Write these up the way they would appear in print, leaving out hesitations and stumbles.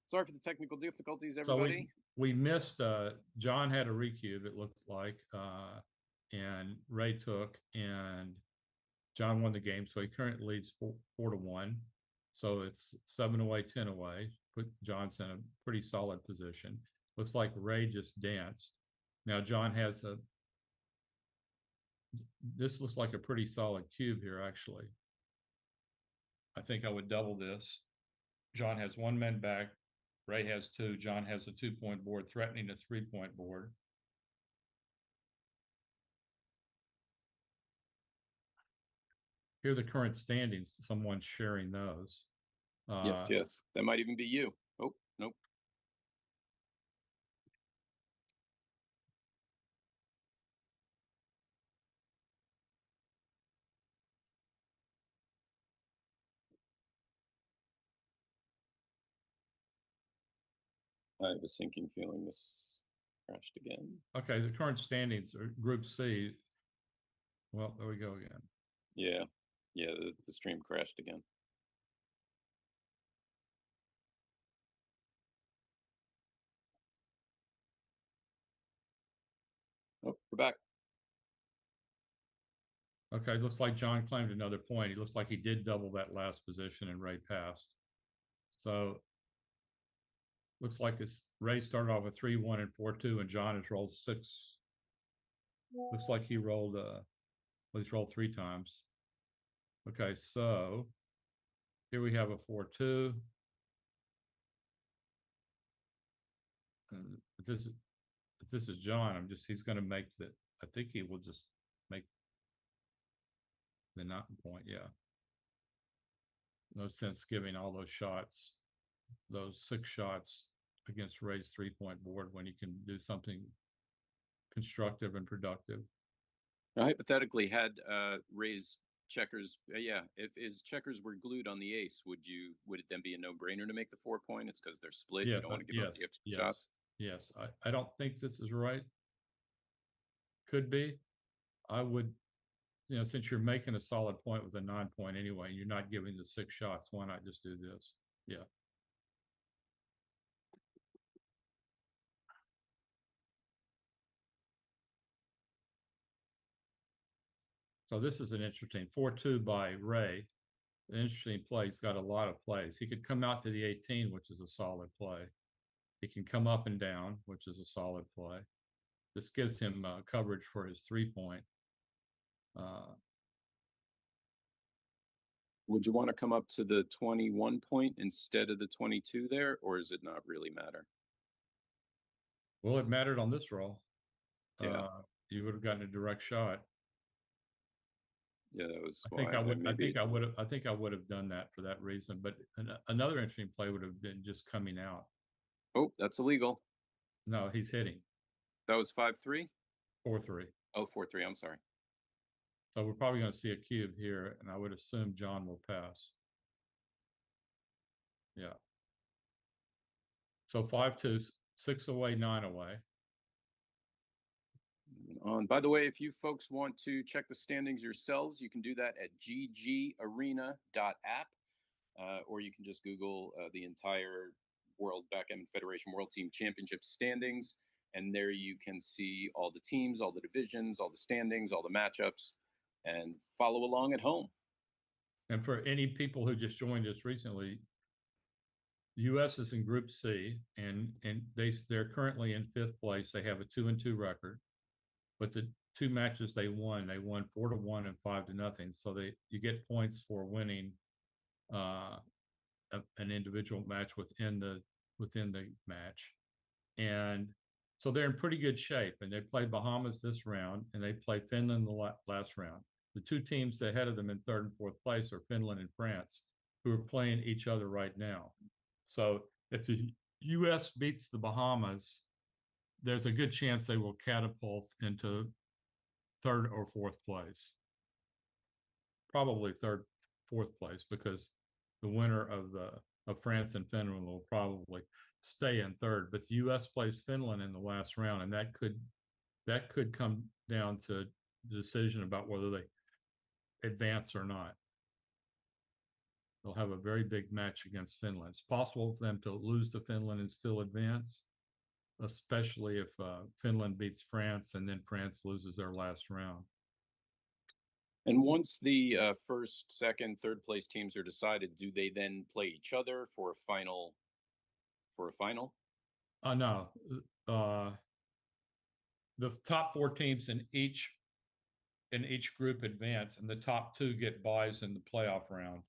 Sorry for the technical difficulties, So everybody. we missed, John had a recube, it looked like, and Ray took, and John won the game. So he currently leads 4-1. So it's 7 away, 10 away. Put John's in a pretty solid position. Looks like Ray just danced. Now John has this looks like a pretty solid cube here, actually. I think I would double this. John has one man back. Ray has two. John has a 2-point board, threatening a 3-point board. Here are the current standings. Someone's sharing those. Yes. That might even be you. Oh, nope. I have a sinking feeling this crashed again. Okay, the current standings are Group C. Well, there we go again. Yeah, the stream crashed again. Oh, we're back. Okay, looks like John claimed another point. He looks like he did double that last position and Ray passed. So looks like this Ray started off with 3-1 and 4-2, and John has rolled 6. Looks like he rolled well, he's rolled 3 times. Okay, so here we have a 4-2. And if this is John, he's gonna make the, I think he will just make the not point, yeah. No sense giving all those shots, those 6 shots against Ray's 3-point board when you can do something constructive and productive. I hypothetically had Ray's checkers. If his checkers were glued on the ace, would it then be a no-brainer to make the 4-point? It's because they're split. Yes, You don't want to give up the extra shots. Yes, I don't think this is right. Could be. I would, since you're making a solid point with a 9-point anyway, you're not giving the 6 shots. Why not just do this? Yeah. So this is an interesting 4-2 by Ray. An interesting play. He's got a lot of plays. He could come out to the 18, which is a solid play. He can come up and down, which is a solid play. This gives him coverage for his 3-point. Would you want to come up to the 21 point instead of the 22 there, or does it not really matter? Well, it mattered on this roll. Yeah. You would have gotten a direct shot. Yeah, that was I think why I would. maybe... I think I would have done that for that reason. But another interesting play would have been just coming out. Oh, that's illegal. No, he's hitting. That was 5-3? 4-3. Oh, 4-3. I'm sorry. So we're probably going to see a cube here, and I would assume John will pass. Yeah. So 5-2, 6 away, 9 away. By the way, if you folks want to check the standings yourselves, you can do that at ggarena.app, or you can just Google the entire World Backgammon Federation World Team Championship standings, and there you can see all the teams, all the divisions, all the standings, all the matchups, and follow along at home. And for any people who just joined us recently, the U.S. is in Group C, and they're currently in 5th place. They have a 2-2 record, but the 2 matches they won 4-1 and 5-0. So you get points for winning an individual match within the match, and so they're in pretty good shape. And they play Bahamas this round, and they play Finland the last round. The 2 teams ahead of them in 3rd and 4th place are Finland and France, who are playing each other right now. So if the U.S. beats the Bahamas, there's a good chance they will catapult into 3rd or 4th place. Probably 3rd, 4th place, because the winner of France and Finland will probably stay in 3rd. But the U.S. plays Finland in the last round, and that could come down to the decision about whether they advance or not. they'll have a very big match against Finland. It's possible for them to lose to Finland and still advance, especially if Finland beats France and then France loses their last round. And once the first, second, third place teams are decided, do they then play each other for a final? For a final? No, the top 4 teams in each group advance, and the top 2 get buys in the playoff round,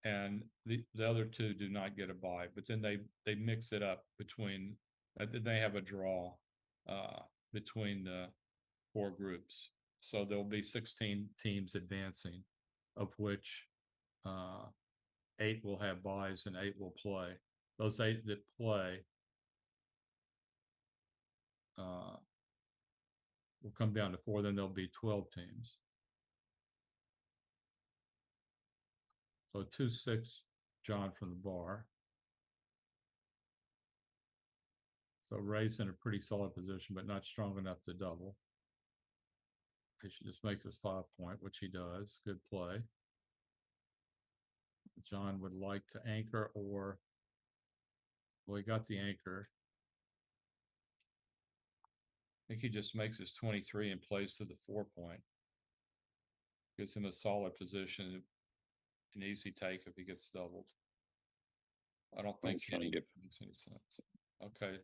and the other 2 do not get a buy. But then they mix it up between. They have a draw between the 4 groups, so there'll be 16 teams advancing, of which 8 will have buys and 8 will play. Those 8 that play will come down to 4. Then there'll be 12 teams. So 2-6, John from the bar. So Ray's in a pretty solid position, but not strong enough to double. He should just make this 5-point, which he does. Good play. John would like to anchor, or well, he got the anchor. I think he just makes his 23 and plays to the 4-point. Gets him a solid position, an easy take if he gets doubled. I don't think any makes any sense. Okay,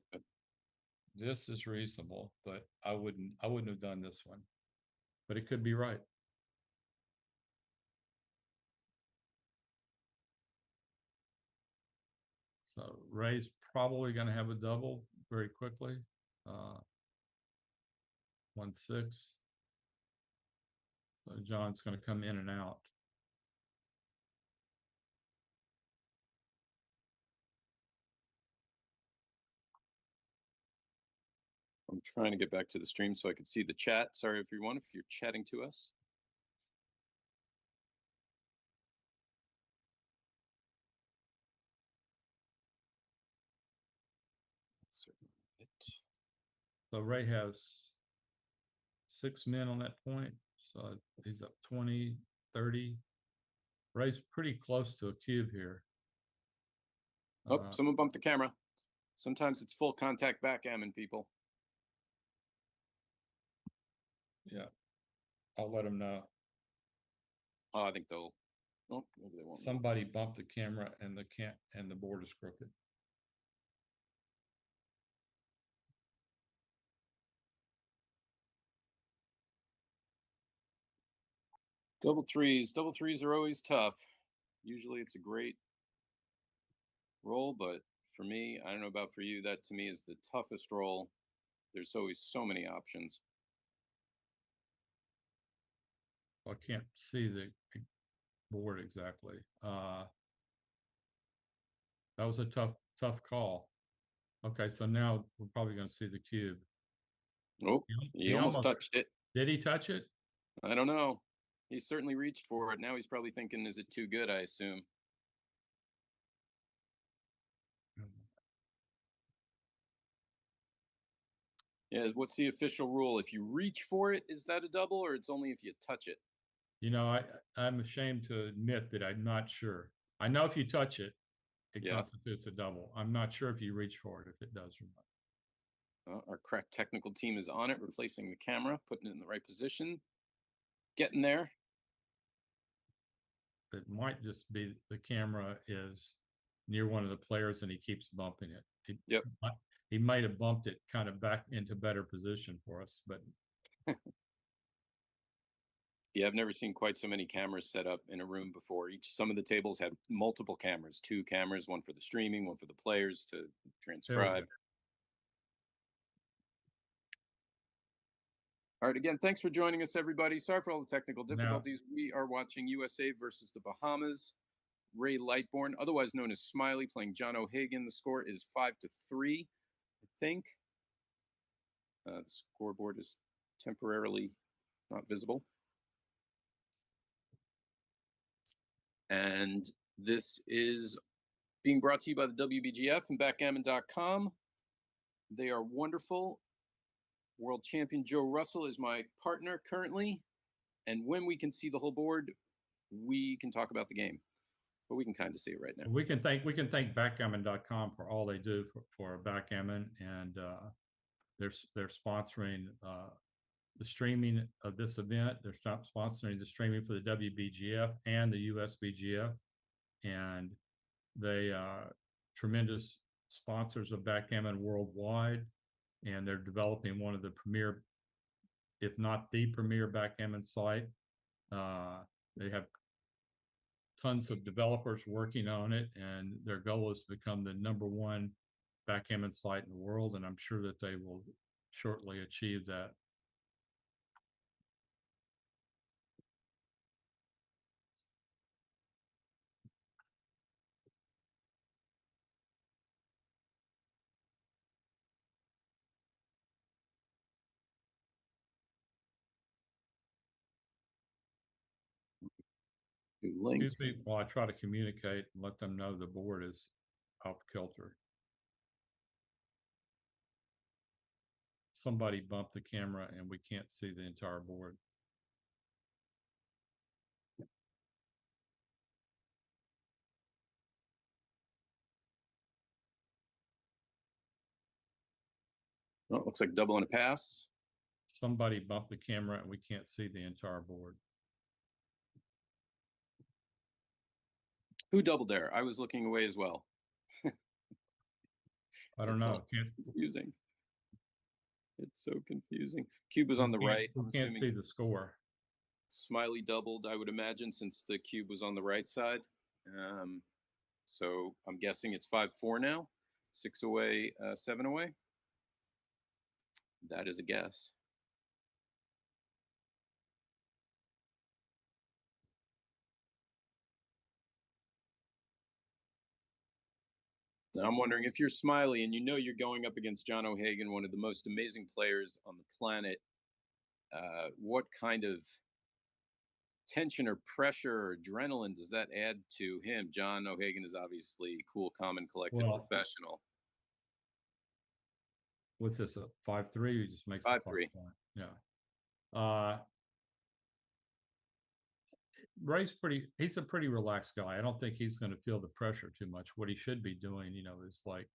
this is reasonable, but I wouldn't have done this one. But it could be right. So Ray's probably going to have a double very quickly. 1-6. So John's going to come in and out. I'm trying to get back to the stream so I could see the chat. Sorry, everyone, if you're chatting to us. So Ray has 6 men on that point. So he's up 20, 30. Ray's pretty close to a cube here. Oh, someone bumped the camera. Sometimes it's full contact backgammon, people. Yeah, I'll let them know. Oh, I think they'll. Oh, maybe they won't. Somebody bumped the camera, and the board is crooked. Double threes are always tough. Usually it's a great roll, but for me, I don't know about for you, that to me is the toughest roll. There's always so many options. I can't see the board exactly. That was a tough call. Okay, so now we're probably going to see the cube. Oh, he almost touched it. Did he touch it? I don't know. He certainly reached for it. Now he's probably thinking, is it too good, I assume? Yeah, what's the official rule? If you reach for it, is that a double, or it's only if you touch it? You know, I'm ashamed to admit that I'm not sure. I know if you touch it, it constitutes a double. I'm not sure if you reach for it, if it does or not. Our crack technical team is on it, replacing the camera, putting it in the right position. Getting there. It might just be the camera is near one of the players and he keeps bumping it. He might have bumped it kind of back into better position for us, but yeah, I've never seen quite so many cameras set up in a room before. Some of the tables have multiple cameras, 2 cameras, one for the streaming, one for the players to transcribe. All right, again, thanks for joining us, everybody. Sorry for all the technical difficulties. We are watching USA versus the Bahamas. Ray Lightbourne, otherwise known as Smiley, playing John O'Hagan. The score is 5-3, I think. The scoreboard is temporarily not visible. And this is being brought to you by the WBGF and Backgammon.com. They are wonderful. World champion Joe Russell is my partner currently. And when we can see the whole board, we can talk about the game. but we can kind of see it right now. We can thank backgammon.com for all they do for backgammon, and they're sponsoring the streaming of this event. They're sponsoring the streaming for the WBGF and the USBGF, and they are tremendous sponsors of backgammon worldwide, and they're developing one of the premier, if not the premier, backgammon site. They have tons of developers working on it, and their goal is to become the #1 backgammon site in the world, and I'm sure that they will shortly achieve that. Link. Excuse me while I try to communicate and let them know the board is off kilter. Somebody bumped the camera and we can't see the entire board. Oh, it looks like double and a pass. Somebody bumped the camera and we can't see the entire board. Who doubled there? I was looking away as well. I don't It's know. all confusing. It's so confusing. Cube was on the right. We can't see the score. Smiley doubled, I would imagine, since the cube was on the right side. So I'm guessing it's 5-4 now. 6 away, 7 away. That is a guess. Now I'm wondering if you're Smiley and you know you're going up against John O'Hagan, one of the most amazing players on the planet, what kind of tension or pressure or adrenaline does that add to him? John O'Hagan is obviously cool, calm, and collected professional. What's this? A 5-3? He just makes 5-3. Yeah. Ray's he's a pretty relaxed guy. I don't think he's going to feel the pressure too much. What he should be doing, is like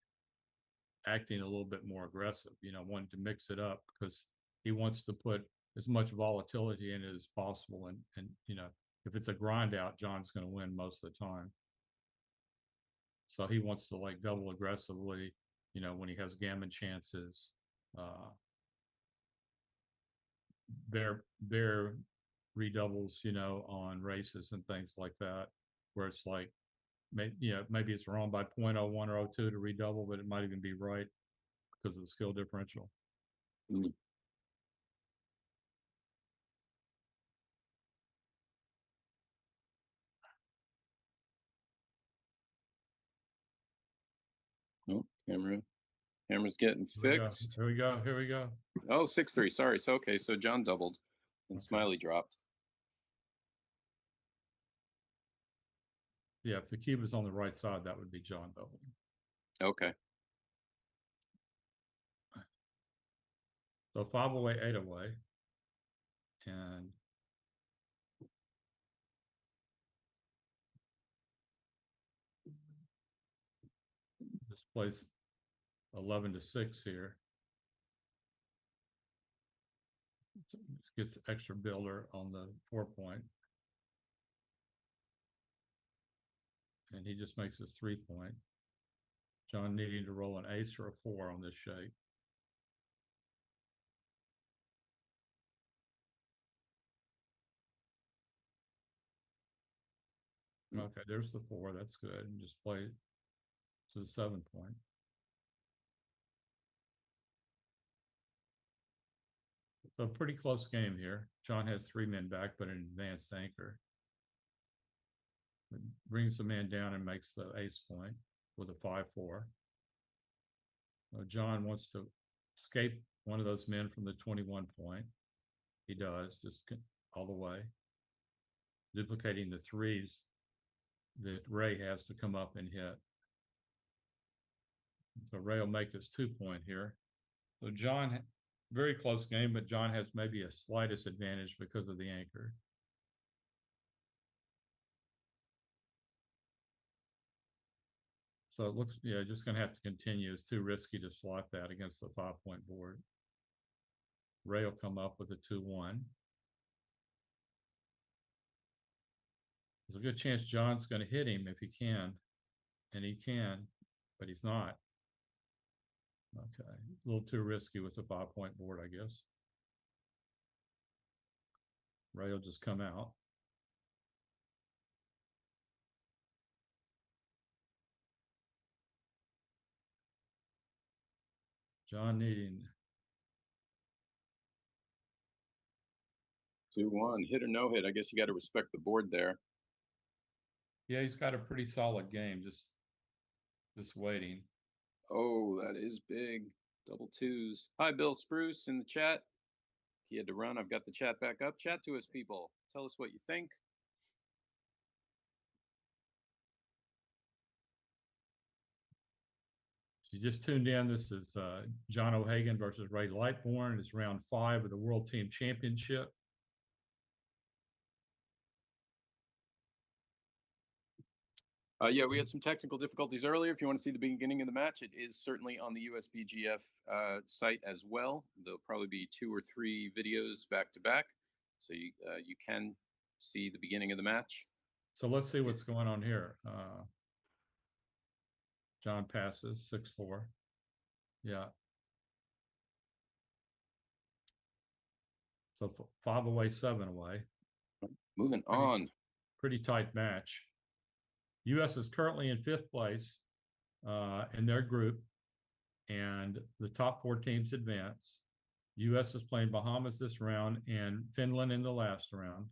acting a little bit more aggressive, wanting to mix it up because he wants to put as much volatility in it as possible. And if it's a grind out, John's going to win most of the time. So he wants to like double aggressively, when he has gammon chances. Their redoubles, on races and things like that, where it's like, maybe it's wrong by 0.01 or 0.02 to redouble, but it might even be right because of the skill differential. Mm. Oh, camera's getting fixed. Here we go. Oh, 6-3. Sorry. So okay, so John doubled and Smiley dropped. Yeah, if the cube is on the right side, that would be John doubling. Okay. So 5 away, 8 away. And this plays 11-6 here. Gets extra builder on the 4-point. And he just makes his 3-point. John needing to roll an ace or a 4 on this shape. Okay, there's the 4. That's good. And just play to the 7-point. So pretty close game here. John has 3 men back, but an advanced anchor. It brings the man down and makes the ace point with a 5-4. John wants to escape one of those men from the 21 point. He does, just all the way. Duplicating the 3s that Ray has to come up and hit. So Ray will make his 2-point here. So John, very close game, but John has maybe a slightest advantage because of the anchor. So it looks, yeah, just gonna have to continue. It's too risky to slot that against the 5-point board. Ray will come up with a 2-1. There's a good chance John's gonna hit him if he can, and he can, but he's not. Okay, a little too risky with the 5-point board, I guess. Ray will just come out. John needing 2-1, hit or no hit. I guess you got to respect the board there. Yeah, he's got a pretty solid game. Just waiting. Oh, that is big. Double twos. Hi, Bill Spruce in the chat. He had to run. I've got the chat back up. Chat to us, people. Tell us what you think. You just tuned in. This is John O'Hagan versus Ray Lightbourne. It's round 5 of the World Team Championship. Yeah, we had some technical difficulties earlier. If you want to see the beginning of the match, it is certainly on the USBGF site as well. There'll probably be 2 or 3 videos back to back, so you can see the beginning of the match. So let's see what's going on here. John passes 6-4. Yeah. So 5 away, 7 away. Moving on. Pretty tight match. U.S. is currently in 5th place in their group, and the top 4 teams advance. U.S. is playing Bahamas this round and Finland in the last round.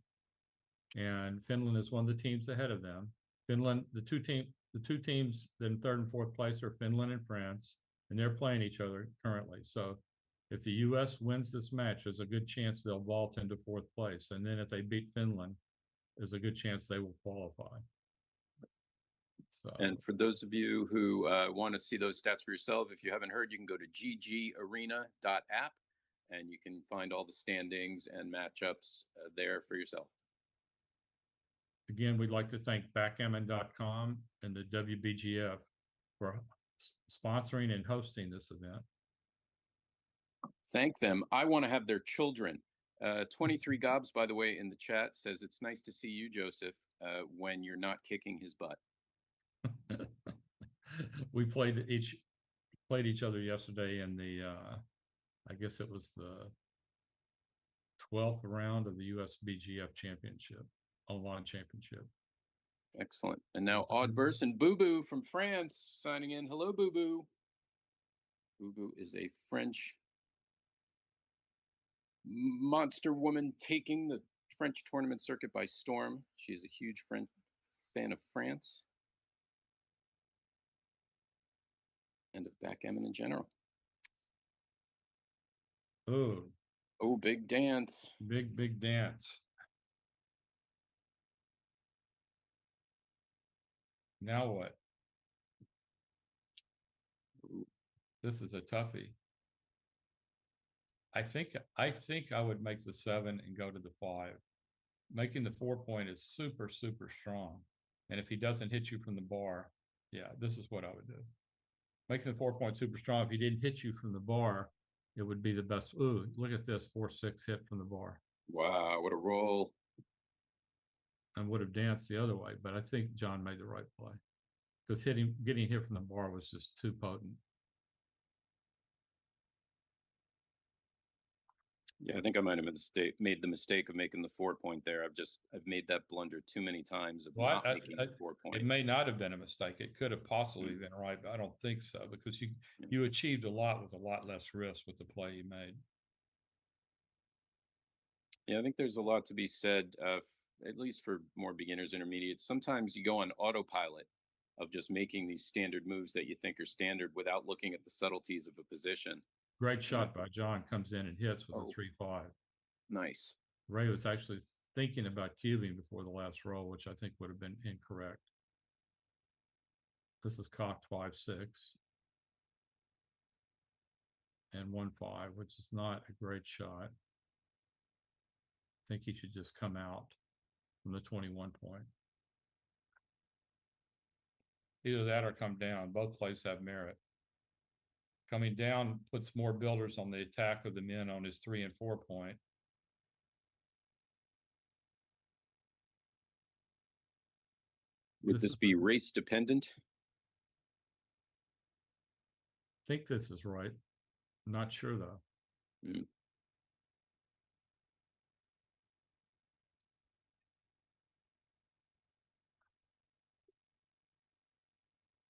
And Finland is one of the teams ahead of them. Finland, the two teams in 3rd and 4th place are Finland and France, and they're playing each other currently. So if the U.S. wins this match, there's a good chance they'll vault into 4th place. And then if they beat Finland, there's a good chance they will qualify. So, and for those of you who want to see those stats for yourself, if you haven't heard, you can go to ggarena.app and you can find all the standings and matchups there for yourself. Again, we'd like to thank backgammon.com and the WBGF for sponsoring and hosting this event. Thank them. I want to have their children. 23 Gobs, by the way, in the chat says it's nice to see you, Joseph, when you're not kicking his butt. We played each other yesterday in the I guess it was the 12th round of the USBGF championship, online championship. Excellent. And now Odd Burson, Boo Boo from France signing in. Hello, Boo Boo. Boo Boo is a French monster woman taking the French tournament circuit by storm. She's a huge fan of France and of backgammon in general. Oh, big dance. Big dance. Now what? Ooh. This is a toughie. I think I would make the 7 and go to the 5. Making the 4-point is super strong. And if he doesn't hit you from the bar, yeah, this is what I would do. Making the 4-point super strong. If he didn't hit you from the bar, it would be the best. Ooh, look at this 4-6 hit from the bar. Wow, what a roll. And would have danced the other way, but I think John made the right play because getting hit from the bar was just too potent. Yeah, I think I might have made the mistake of making the 4-point there. I've made that blunder too many times of not making the 4-point. It may not have been a mistake. It could have possibly been right, but I don't think so because you achieved a lot with a lot less risk with the play you made. Yeah, I think there's a lot to be said, at least for more beginners, intermediates. Sometimes you go on autopilot of just making these standard moves that you think are standard without looking at the subtleties of a position. Great shot by John, comes in and hits with a 3-5. Nice. Ray was actually thinking about cubing before the last roll, which I think would have been incorrect. This is cocked 5-6 and 1-5, which is not a great shot. I think he should just come out from the 21 point. Either that or come down. Both plays have merit. Coming down puts more builders on the attack of the men on his 3 and 4 point. Would this be race dependent? I think this is right. I'm not sure though. Mm.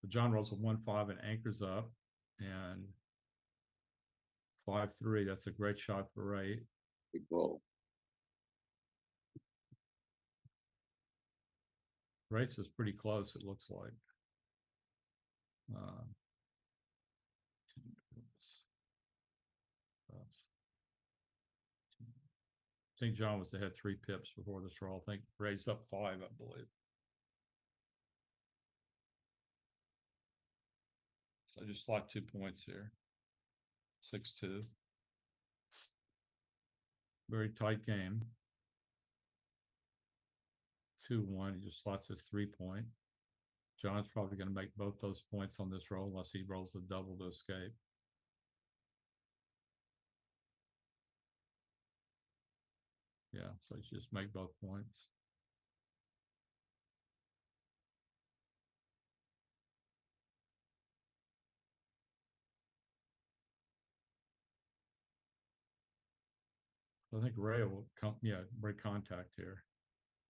John rolls a 1-5 and anchors up, and 5-3. That's a great shot for Ray. Big roll. Race is pretty close, it looks like. I think John was ahead 3 pips before this roll. I think Ray's up 5, I believe. So I just slot 2 points here. 6-2. Very tight game. 2-1. He just slots his 3 point. John's probably going to make both those points on this roll unless he rolls a double to escape. Yeah, so he just make both points. I think Ray will come, break contact here.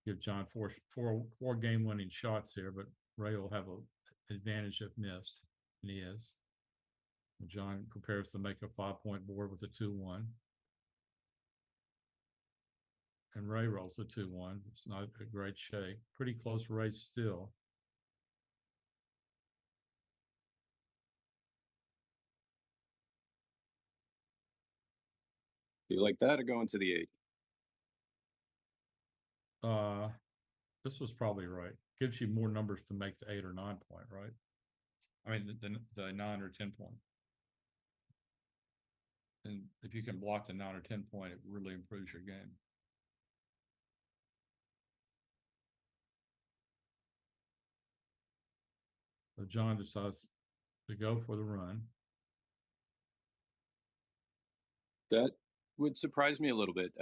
Give John four game winning shots here, but Ray will have an advantage if missed, and he is. John prepares to make a 5-point board with a 2-1. And Ray rolls a 2-1. It's not a great shake. Pretty close race still. Do you like that or going to the 8? This was probably right. Gives you more numbers to make the 8 or 9 point, right? I mean, the 9 or 10 point. And if you can block the 9 or 10 point, it really improves your game. So John decides to go for the run. That would surprise me a little bit.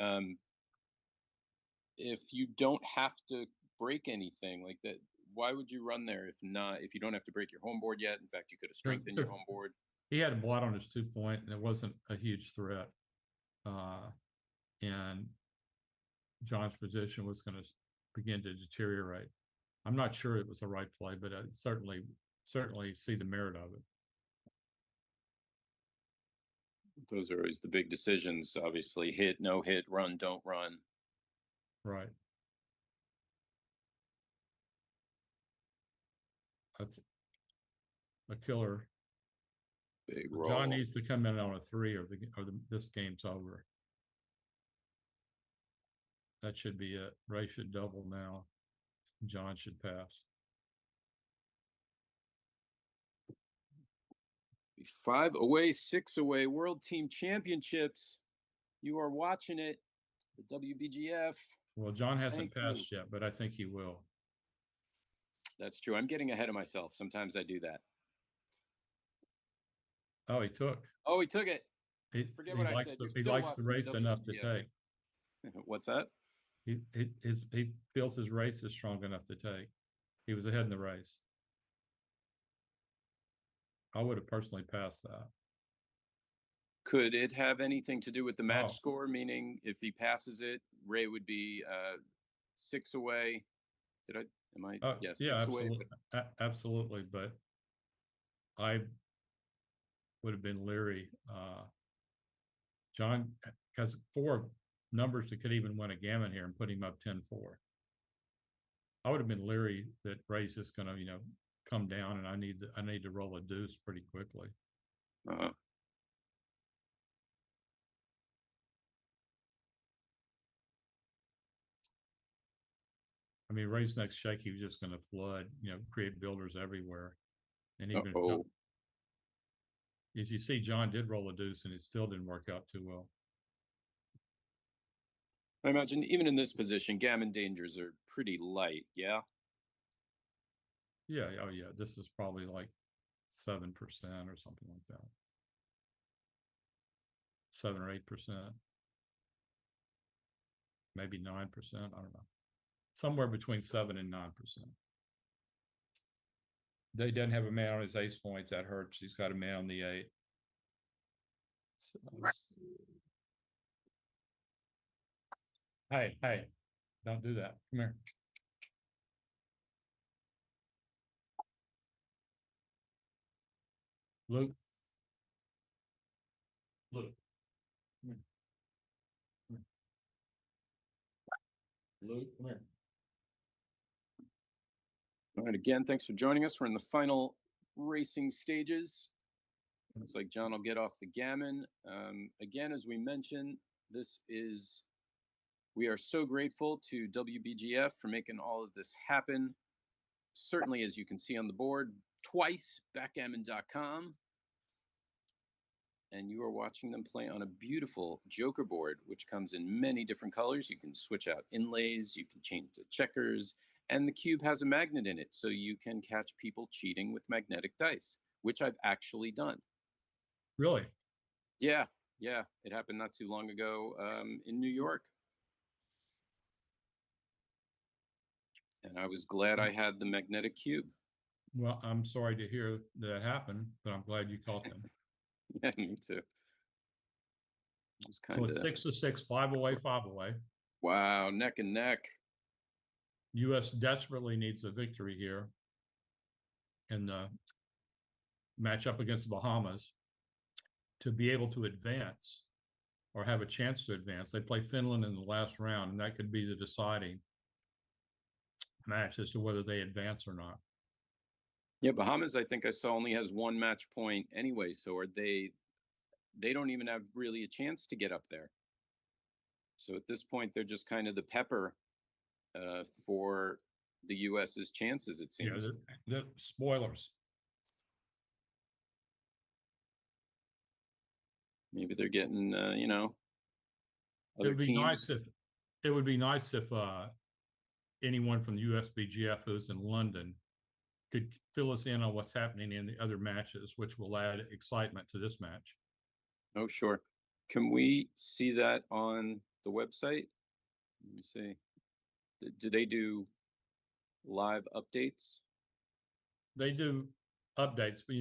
If you don't have to break anything like that, why would you run there if you don't have to break your home board yet? In fact, you could have strengthened your home board. He had a blot on his 2 point, and it wasn't a huge threat. And John's position was going to begin to deteriorate. I'm not sure it was the right play, but I certainly see the merit of it. Those are always the big decisions, obviously. Hit, no hit, run, don't run. Right. That's a killer. Big roll. John needs to come in on a 3 or this game's over. That should be it. Ray should double now. John should pass. 5 away, 6 away. World Team Championships. You are watching it. The WBGF. Well, John hasn't passed yet, but I think he will. That's true. I'm getting ahead of myself. Sometimes I do that. Oh, he took. Oh, he took it. Forget what I said. He likes the race enough to take. What's that? He feels his race is strong enough to take. He was ahead in the race. I would have personally passed that. Could it have anything to do with the match score? Meaning, if he passes it, Ray would be 6 away. Yes. Yeah, absolutely. Absolutely. But I would have been leery. John has 4 numbers that could even win a gammon here and put him up 10-4. I would have been leery that Ray's just going to, come down, and I need to roll a deuce pretty quickly. I mean, Ray's next shake, he was just going to flood, create builders everywhere. And even if you see, John did roll a deuce, and it still didn't work out too well. I imagine even in this position, gammon dangers are pretty light. Yeah. Yeah, oh yeah, this is probably like 7% or something like that. 7 or 8%, maybe 9%. I don't know. Somewhere between 7 and 9%. They doesn't have a man on his ace points. That hurts. He's got a man on the 8. So, hey, don't do that. Come here. Luke. Luke. Come here. Come here. Luke, come here. All right, again, thanks for joining us. We're in the final racing stages. Looks like John will get off the gammon. Again, as we mentioned, we are so grateful to WBGF for making all of this happen. Certainly, as you can see on the board, twice, backgammon.com. And you are watching them play on a beautiful Joker board, which comes in many different colors. You can switch out inlays, you can change the checkers, and the cube has a magnet in it, so you can catch people cheating with magnetic dice, which I've actually done. Really? Yeah, it happened not too long ago in New York. And I was glad I had the magnetic cube. Well, I'm sorry to hear that happened, but I'm glad you caught them. Yeah, me too. So it's 6-6, 5 away, 5 away. Wow, neck and neck. U.S. desperately needs a victory here in the matchup against the Bahamas to be able to advance or have a chance to advance. They play Finland in the last round, and that could be the deciding match as to whether they advance or not. Yeah, Bahamas, I think I saw, only has 1 match point anyway. So are they don't even have really a chance to get up there. So at this point, they're just kind of the pepper for the U.S.'s chances, it seems. Yeah, the spoilers. Maybe they're getting, other It would be teams. nice if anyone from the USBGF who's in London could fill us in on what's happening in the other matches, which will add excitement to this match. Oh, sure. Can we see that on the website? Let me see. Do they do live updates? They do updates, but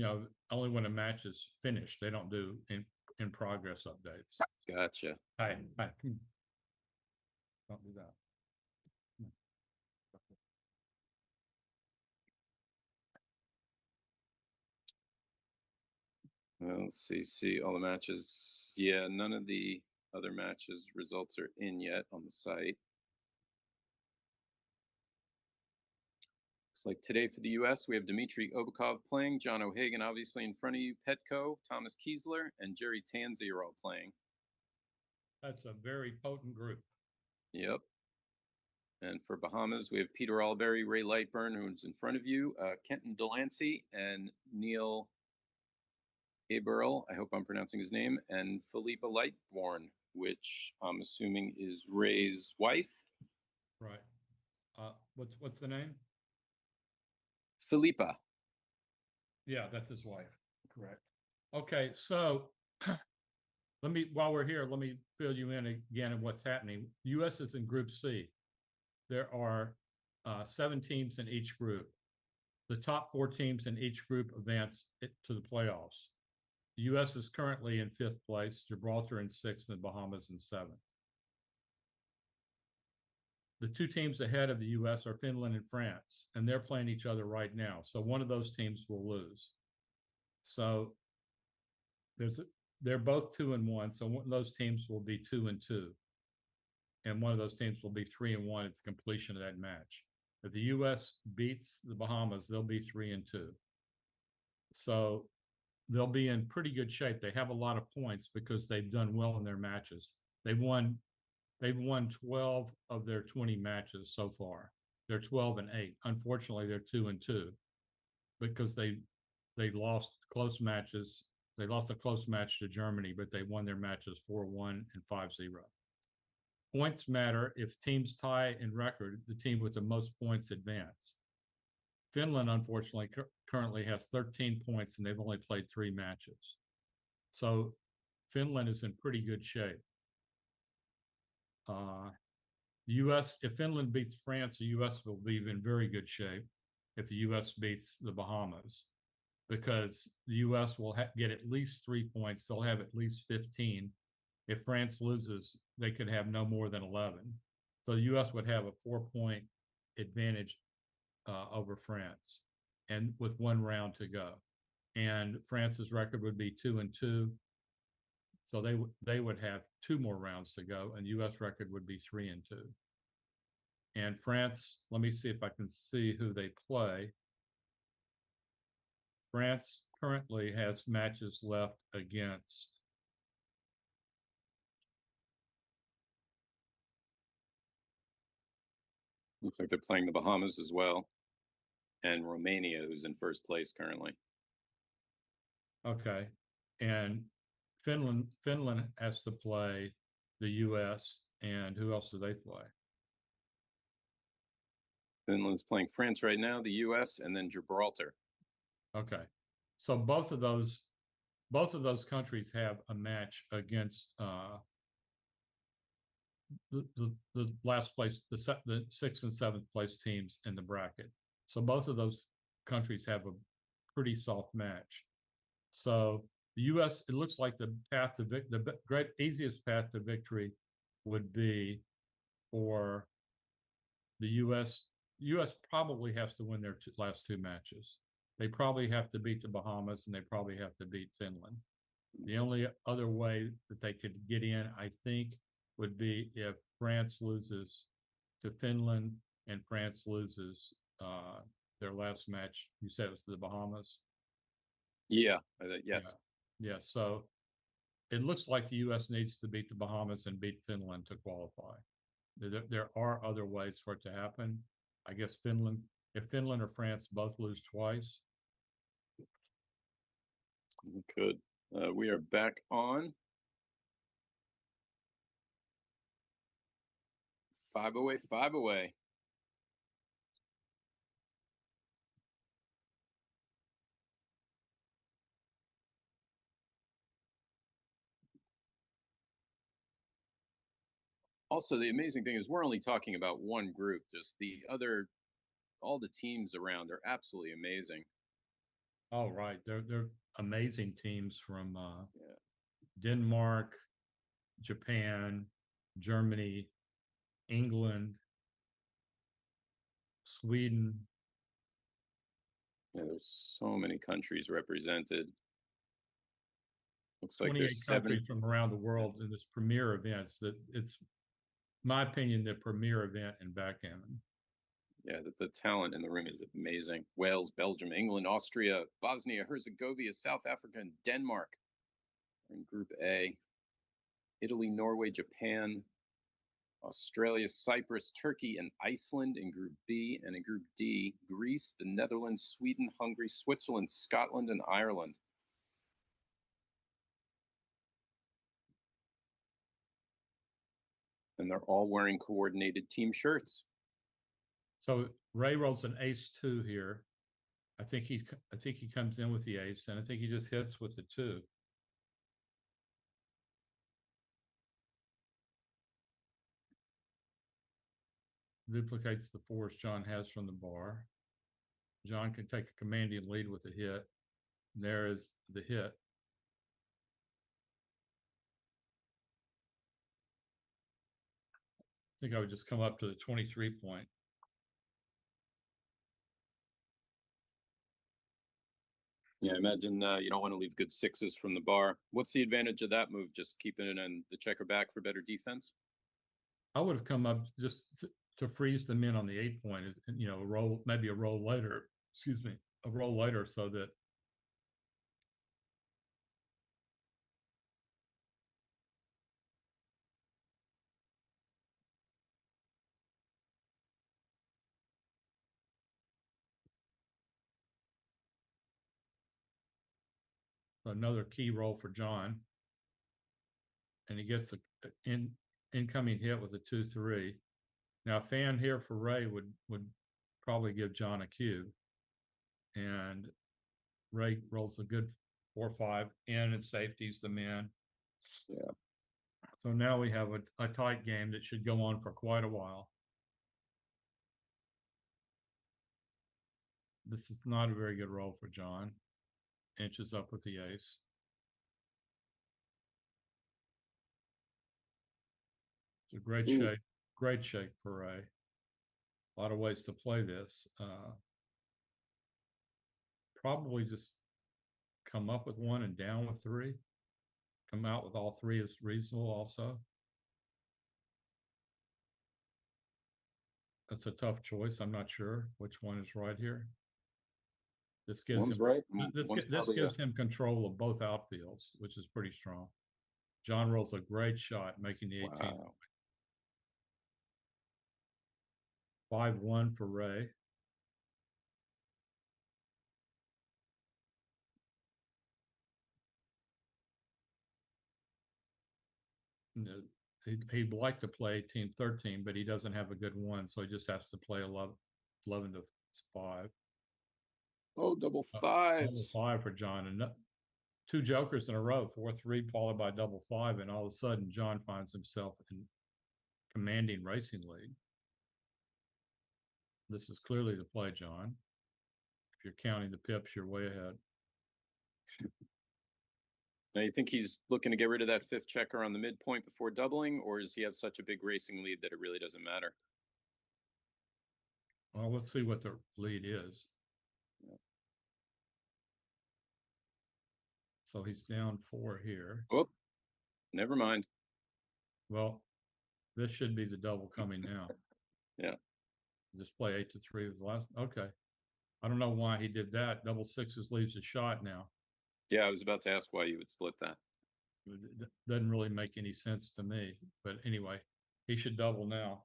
only when a match is finished. They don't do in progress updates. Gotcha. Hi. Don't do that. Well, let's see all the matches. Yeah, none of the other matches results are in yet on the site. Looks like today for the U.S., we have Dmitry Obakov playing, John O'Hagan obviously in front of you, Petco, Thomas Kiesler, and Jerry Tanzi are all playing. That's a very potent group. Yep. And for Bahamas, we have Peter Alberry, Ray Lightburn, who's in front of you, Kenton Delancey, and Neil Aberl, I hope I'm pronouncing his name, and Philippa Lightborn, which I'm assuming is Ray's wife. Right. What's the name? Philippa. Yeah, that's his wife. Correct. Okay, so while we're here, let me fill you in again on what's happening. U.S. is in Group C. There are 7 teams in each group. The top 4 teams in each group advance to the playoffs. The U.S. is currently in 5th place, Gibraltar in 6th, and Bahamas in 7th. The 2 teams ahead of the U.S. are Finland and France, and they're playing each other right now. So one of those teams will lose. So they're both 2-1. So one of those teams will be 2-2, and one of those teams will be 3-1 at the completion of that match. If the U.S. beats the Bahamas, they'll be 3-2. So they'll be in pretty good shape. They have a lot of points because they've done well in their matches. They've won 12 of their 20 matches so far. They're 12-8. Unfortunately, they're 2-2 because they lost close matches. They lost a close match to Germany, but they won their matches 4-1 and 5-0. Points matter. If teams tie in record, the team with the most points advance. Finland, unfortunately, currently has 13 points and they've only played 3 matches. So Finland is in pretty good shape. The U.S. If Finland beats France, the U.S. will be in very good shape. If the U.S. beats the Bahamas, because the U.S. will get at least 3 points, they'll have at least 15. If France loses, they could have no more than 11. So the U.S. would have a 4-point advantage over France, and with 1 round to go. And France's record would be 2-2. So they would have 2 more rounds to go, and U.S. record would be 3-2. And France, let me see if I can see who they play. France currently has matches left against Looks like they're playing the Bahamas as well, and Romania, who's in first place currently. Okay. And Finland has to play the US, and who else do they play? Finland's playing France right now, the US, and then Gibraltar. Okay. So both of those countries have a match against the last place, the 6th and 7th place teams in the bracket. So both of those countries have a pretty soft match. So the U.S. it looks like the path to the great easiest path to victory would be for the U.S. U.S. probably has to win their last 2 matches. They probably have to beat the Bahamas, and they probably have to beat Finland. The only other way that they could get in, I think, would be if France loses to Finland and France loses their last match. You said it was to the Bahamas? Yeah, yes. Yeah. So it looks like the U.S. needs to beat the Bahamas and beat Finland to qualify. There are other ways for it to happen. I guess if Finland or France both lose twice. Could. We are back on. 5 away, 5 away. Also, the amazing thing is we're only talking about one group. Just all the teams around are absolutely amazing. Oh, right. They're amazing teams from Yeah. Denmark, Japan, Germany, England, Sweden. Yeah, there's so many countries represented. Looks like 28 there's 7 countries from around the world in this premier event. It's my opinion, the premier event in backgammon. Yeah, the talent in the room is amazing. Wales, Belgium, England, Austria, Bosnia, Herzegovina, South Africa, and Denmark are in Group A. Italy, Norway, Japan, Australia, Cyprus, Turkey, and Iceland in Group B. And in Group D, Greece, the Netherlands, Sweden, Hungary, Switzerland, Scotland, and Ireland. And they're all wearing coordinated team shirts. So Ray rolls an ace-2 here. I think he comes in with the ace, and I think he just hits with the 2. Duplicates the force John has from the bar. John can take a commanding lead with a hit. And there is the hit. I think I would just come up to the 23 point. Yeah, imagine you don't want to leave good 6s from the bar. What's the advantage of that move? Just keeping it in the checker back for better defense? I would have come up just to freeze them in on the 8 point, and maybe a roll later. Excuse me, a roll later, so that another key roll for John, and he gets an incoming hit with a 2-3. Now, a fan here for Ray would probably give John a cube. and Ray rolls a good 4-5, and it's safety's the man. Yeah. So now we have a tight game that should go on for quite a while. This is not a very good roll for John. Inches up with the ace. It's a great Ooh. shape. Great shape for Ray. A lot of ways to play this. Probably just come up with one and down with three. Come out with all three is reasonable also. That's a tough choice. I'm not sure which one is right here. This gives One's him right. this One's this probably gives him control of both outfields, which is pretty strong. John rolls a great shot, making the 18. Wow. 5-1 for Ray. He'd like to play 18-13, but he doesn't have a good one, so he just has to play 11 to 5. Oh, double Double fives. 5 for John, and two jokers in a row, 4-3 followed by double 5, and all of a sudden John finds himself in commanding racing lead. This is clearly the play, John. If you're counting the pips, you're way ahead. Now, you think he's looking to get rid of that fifth checker on the midpoint before doubling, or does he have such a big racing lead that it really doesn't matter? Well, let's see what the lead is. Yeah. So he's down 4 here. Oh, never mind. Well, this should be the double coming now. Yeah. Just play 8-3 with the last. Okay. I don't know why he did that. Double sixes leaves a shot now. Yeah, I was about to ask why you would split that. It doesn't really make any sense to me. But anyway, he should double now.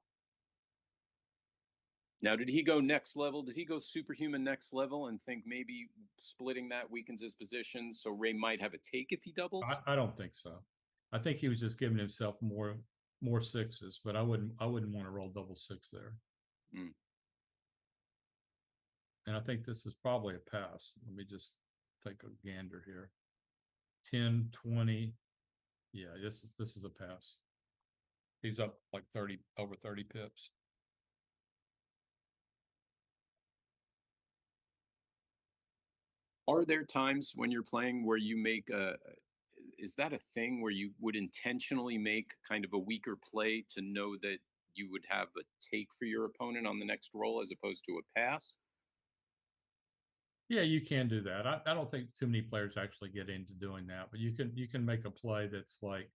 Now, did he go next level? Did he go superhuman next level and think maybe splitting that weakens his position, so Ray might have a take if he doubles? I don't think so. I think he was just giving himself more sixes, but I wouldn't want to roll double six there. Mm. And I think this is probably a pass. Let me just take a gander here. 10, 20. Yeah, this is a pass. He's up like over 30 pips. Are there times when you're playing where you make is that a thing where you would intentionally make kind of a weaker play to know that you would have a take for your opponent on the next roll as opposed to a pass? Yeah, you can do that. I don't think too many players actually get into doing that, but you can make a play that's like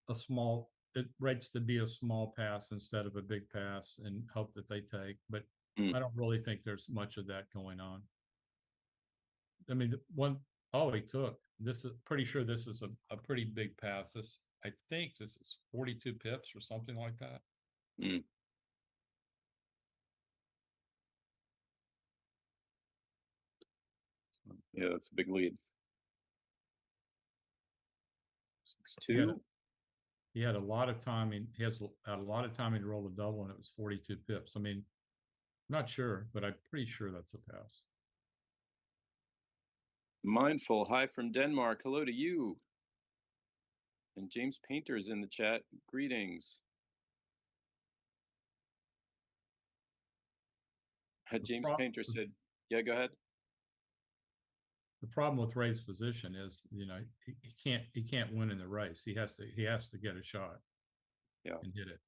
it rates to be a small pass instead of a big pass and hope that they take. But Mm. I don't really think there's much of that going on. I mean, he took this is pretty sure this is a pretty big pass. I think this is 42 pips or something like that. Mm. Yeah, that's a big lead. 6-2. He had a lot of timing. He has had a lot of timing to roll the double, and it was 42 pips. I mean, I'm not sure, but I'm pretty sure that's a pass. Mindful, hi from Denmark. Hello to you. And James Painter's in the chat. Greetings. James Painter said, yeah, go ahead. The problem with Ray's position is, he can't win in the race. He has to get a shot. Yeah. And hit it.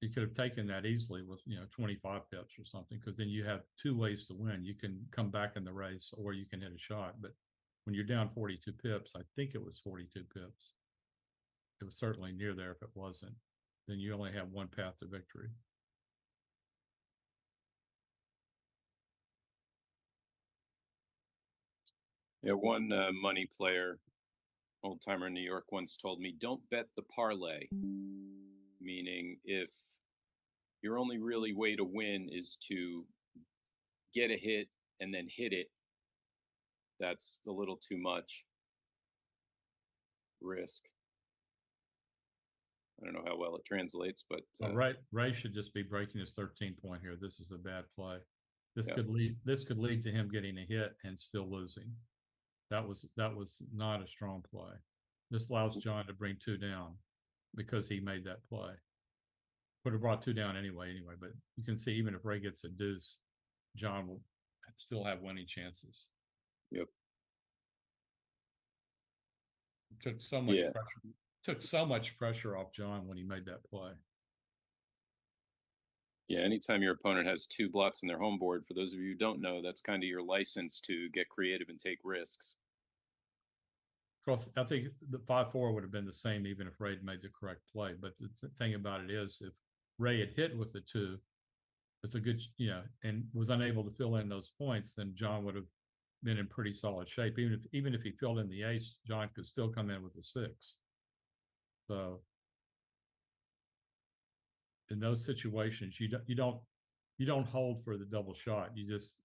He could have taken that easily with 25 pips or something, because then you have two ways to win. You can come back in the race, or you can hit a shot. But when you're down 42 pips, I think it was 42 pips. It was certainly near there. If it wasn't, then you only have one path to victory. Yeah, one money player, old timer in New York, once told me, "Don't bet the parlay." Meaning, if your only really way to win is to get a hit and then hit it, that's a little too much risk. I don't know how well it translates, but Ray should just be breaking his 13 point here. This is a bad play. This Yeah. could lead to him getting a hit and still losing. That was not a strong play. This allows John to bring 2 down because he made that play. Would have brought 2 down anyway, but you can see even if Ray gets a deuce, John will still have winning chances. Yep. Took so much pressure. Took so much pressure off John when he made that play. Yeah, anytime your opponent has 2 blots in their home board, for those of you who don't know, that's kind of your license to get creative and take risks. Of course, I think the 5-4 would have been the same even if Ray had made the correct play. But the thing about it is, if Ray had hit with the 2, it's a good, and was unable to fill in those points, then John would have been in pretty solid shape. Even if he filled in the ace, John could still come in with a 6. So in those situations, you don't hold for the double shot. You just,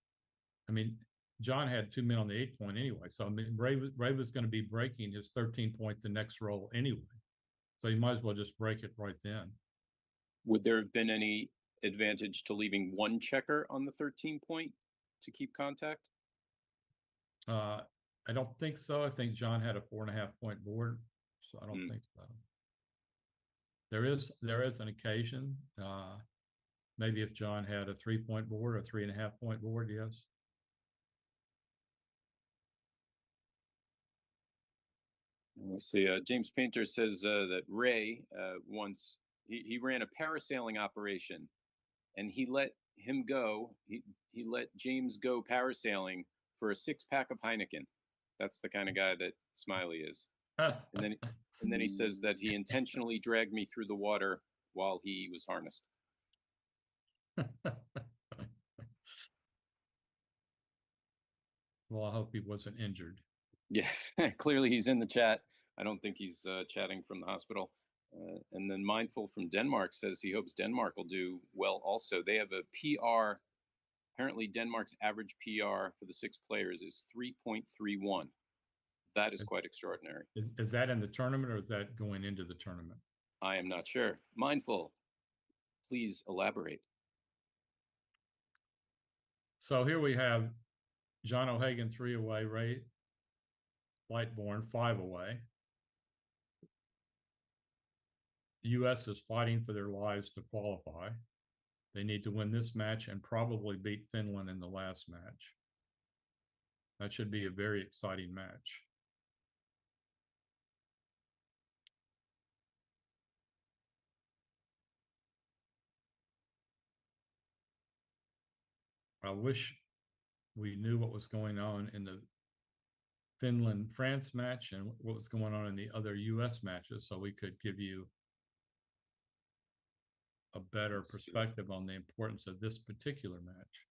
I mean, John had 2 men on the 8 point anyway. So I mean, Ray was going to be breaking his 13 point the next roll anyway. So you might as well just break it right then. Would there have been any advantage to leaving 1 checker on the 13 point to keep contact? I don't think so. I think John had a 4.5 point board, so I don't think so. There is an occasion, maybe if John had a 3 point board or 3.5 point board, yes. Let's see. James Painter says that Ray once he ran a parasailing operation, and he let him go. He let James go parasailing for a 6-pack of Heineken. That's the kind of guy that Smiley is. And then he says that he intentionally dragged me through the water while he was harnessed. Well, I hope he wasn't injured. Yes, clearly he's in the chat. I don't think he's chatting from the hospital. And then Mindful from Denmark says he hopes Denmark will do well also. They have a PR. Apparently, Denmark's average PR for the 6 players is 3.31. That is quite extraordinary. Is that in the tournament or is that going into the tournament? I am not sure. Mindful, please elaborate. So here we have John O'Hagan 3 away, Ray Lightbourne 5 away. The U.S. is fighting for their lives to qualify. They need to win this match and probably beat Finland in the last match. That should be a very exciting match. I wish we knew what was going on in the Finland-France match and what was going on in the other U.S. matches so we could give you a better perspective on the importance of this particular match.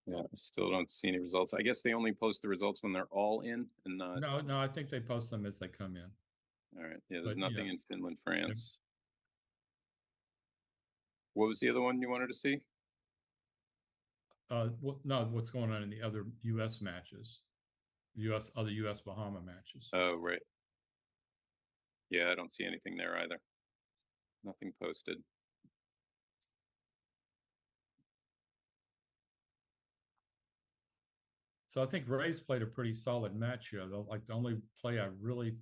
Yeah, still don't see any results. I guess they only post the results when they're all in and not. No, I think they post them as they come in. All right. Yeah, there's nothing in Finland, France. What was the other one you wanted to see? What's going on in the other U.S. matches, other U.S. Bahama matches. Oh, right. Yeah, I don't see anything there either. Nothing posted. So I think Ray's played a pretty solid match here. Though, like the only play I really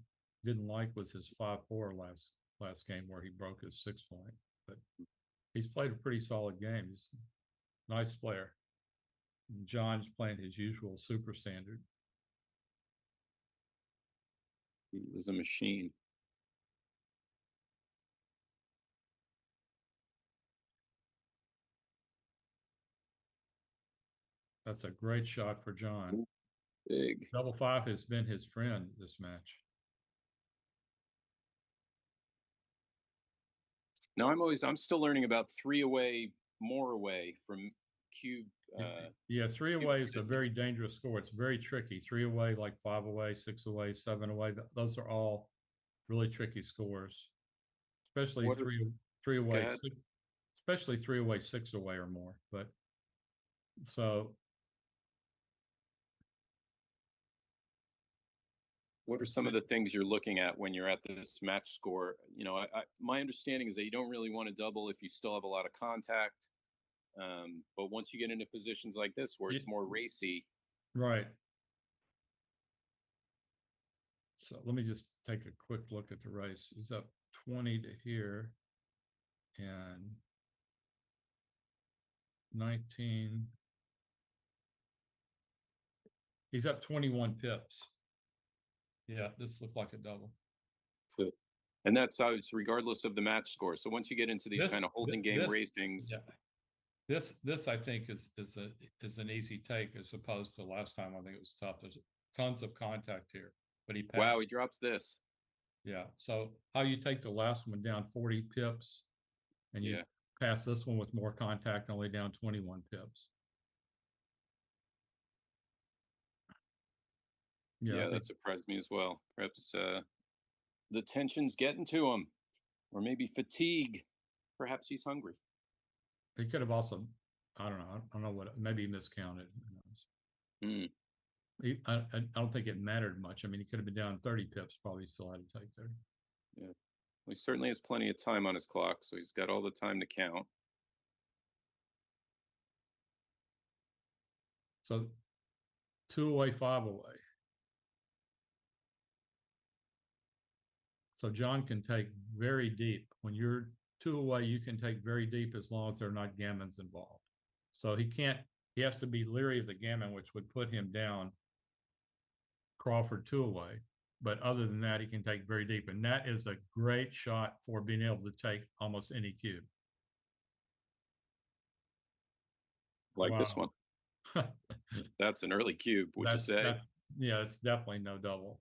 didn't like was his 5-4 last game where he broke his 6 point. But he's played a pretty solid game. He's a nice player. And John's playing his usual super standard. He was a machine. That's a great shot for John. Big. Double 5 has been his friend this match. No, I'm still learning about 3 away, more away from Cube. Yeah, 3 away is a very dangerous score. It's very tricky. 3 away, like 5 away, 6 away, 7 away. Those are all really tricky scores, especially three away, especially 3 away, 6 away or more. But so What are some of the things you're looking at when you're at this match score? My understanding is that you don't really want to double if you still have a lot of contact. But once you get into positions like this where Yeah, it's more racy, right. So let me just take a quick look at the race. He's up 20 to here and 19. He's up 21 pips. Yeah, this looks like a double. to, and that's how it's regardless of the match score. So once you get into these kind of holding game racings, yeah. This I think is an easy take as opposed to last time. I think it was tough. There's tons of contact here, but he passed. wow, he drops this. Yeah. So how you take the last one down 40 pips, and you pass this one with more contact, only down 21 pips. Yeah, that surprised me as well. Perhaps the tension's getting to him, or maybe fatigue. Perhaps he's hungry. He could have also, I don't know, I don't know what, maybe he miscounted. Who knows? I don't think it mattered much. I mean, he could have been down 30 pips, probably still had to take there. Yeah. Well, he certainly has plenty of time on his clock, so he's got all the time to count. So 2 away, 5 away. So John can take very deep. When you're 2 away, you can take very deep as long as there are not gammons involved. So he has to be leery of the gammon, which would put him down Crawford 2 away. But other than that, he can take very deep. And that is a great shot for being able to take almost any cube. Like this one. That's an early cube, would you say? Yeah, it's definitely no double.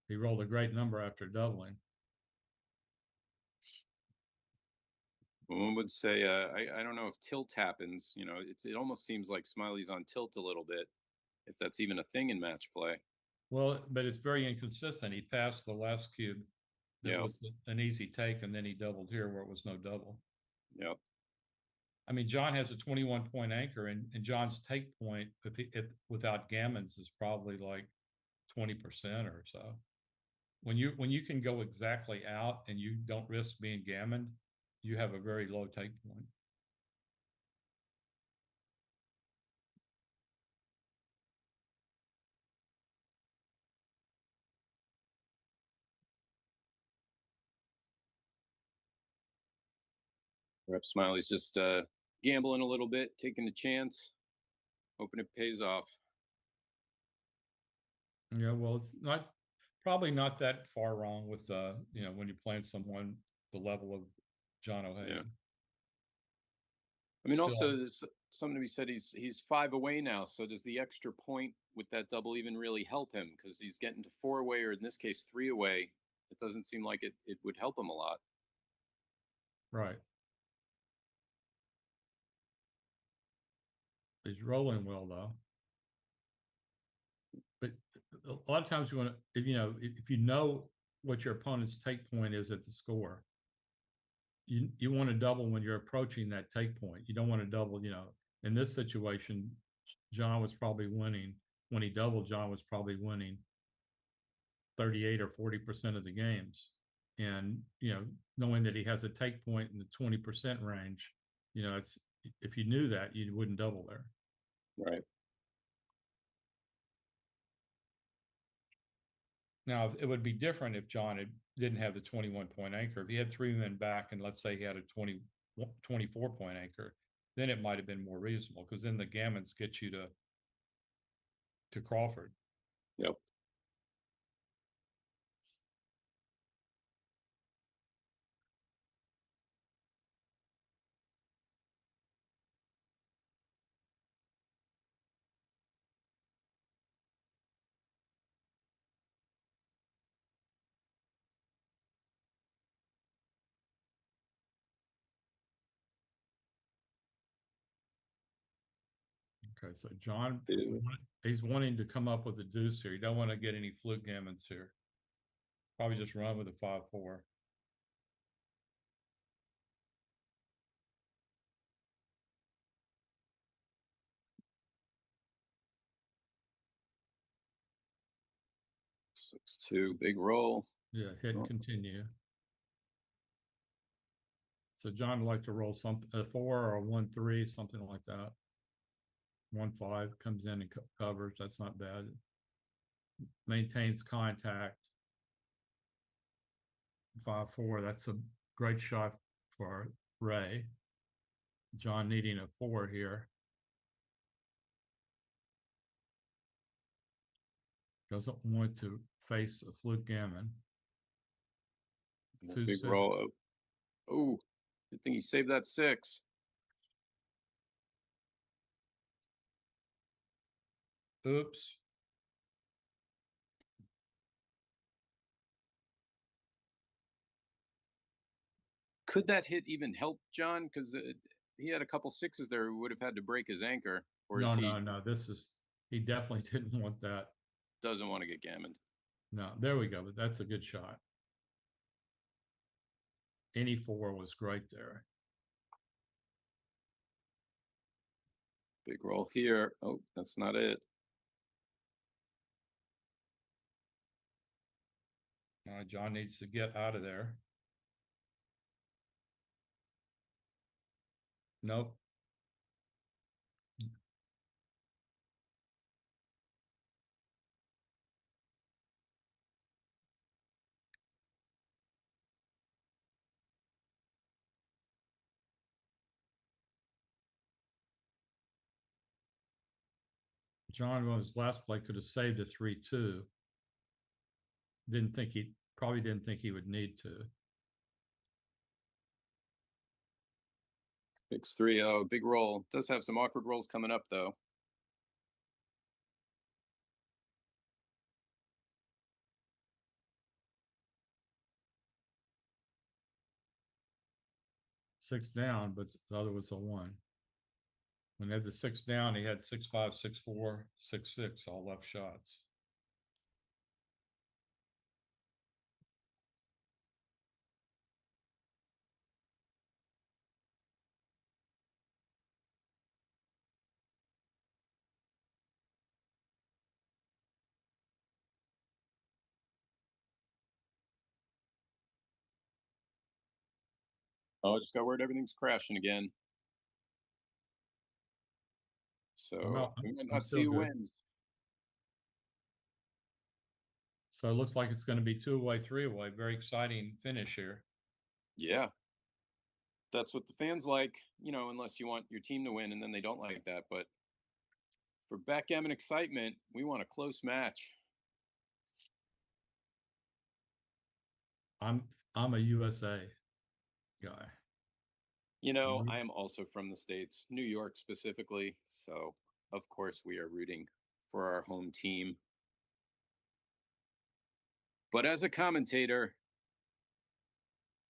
He rolled a great number after doubling. One would say, I don't know if tilt happens. It almost seems like Smiley's on tilt a little bit, if that's even a thing in match play. Well, but it's very inconsistent. He passed the last cube that was an easy take, and then he doubled here where it was no double. Yep. I mean, John has a 21-point anchor, and John's take point, if without gammons, is probably like 20% or so. When you can go exactly out and you don't risk being gammoned, you have a very low take point. Perhaps Smiley's just gambling a little bit, taking a chance, hoping it pays off. Yeah, well, it's probably not that far wrong with when you're playing someone the level of John O'Hagan. Yeah. I mean, also there's something to be said. He's 5 away now. So does the extra point with that double even really help him? Because he's getting to 4 away, or in this case 3 away. It doesn't seem like it would help him a lot. Right. He's rolling well though. But a lot of times you want to, if you know what your opponent's take point is at the score, you want to double when you're approaching that take point. You don't want to double, in this situation, John was probably winning. When he doubled, John was probably winning 38 or 40% of the games. And, knowing that he has a take point in the 20% range, it's, if you knew that, you wouldn't double there. Right. Now, it would be different if John didn't have the 21-point anchor. If he had 3 men back, and let's say he had a 24-point anchor, then it might have been more reasonable, because then the gammons get you to Crawford. Yep. Okay, so John, he's wanting to come up with a deuce here. You don't want to get any fluke gammons here. Probably just run with a 5-4. 6-2, big roll. Yeah, hit Oh. continue. So John would like to roll something, a 4 or a 1-3, something like that. 1-5 comes in and covers. That's not bad. Maintains contact. 5-4. That's a great shot for Ray. John needing a 4 here. Doesn't want to face a fluke gammon. Yeah, 2 big 6. roll. Oh, good thing he saved that 6. Oops. Could that hit even help John? Because he had a couple 6s there who would have had to break his anchor, or No, is he no. This is, he definitely didn't want that. doesn't want to get gammoned? No, there we go. But that's a good shot. Any 4 was great there. Big roll here. Oh, that's not it. John needs to get out of there. Nope. John on his last play could have saved a 3-2. Probably didn't think he would need to. 6-3. Oh, big roll. Does have some awkward rolls coming up though. Six down, but the other was a 1. When he had the 6 down, he had 6-5, 6-4, 6-6, all left shots. Oh, I just got word everything's crashing again. So we might I'm not see still who good. wins. So it looks like it's going to be 2-away, 3-away. Very exciting finish here. Yeah. That's what the fans like, unless you want your team to win and then they don't like that. But for backgammon excitement, we want a close match. I'm a USA guy. I am also from the States, New York specifically. So, of course, we are rooting for our home team. But as a commentator,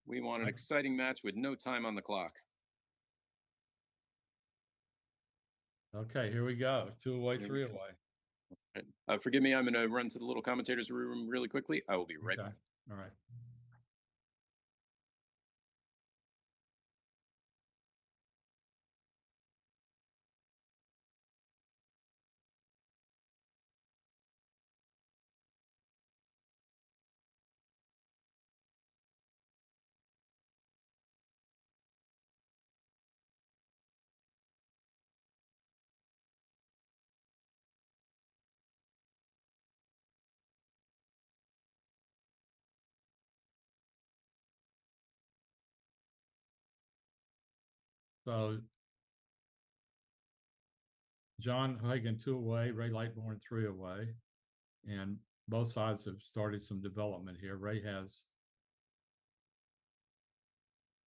we want an exciting match with no time on the clock. Okay, here we go. 2-away, 3-away. Forgive me, I'm going to run to the little commentators room really quickly. I will be right back. All right. So John Hagan 2-away, Ray Lightborn 3-away, and both sides have started some development here. Ray has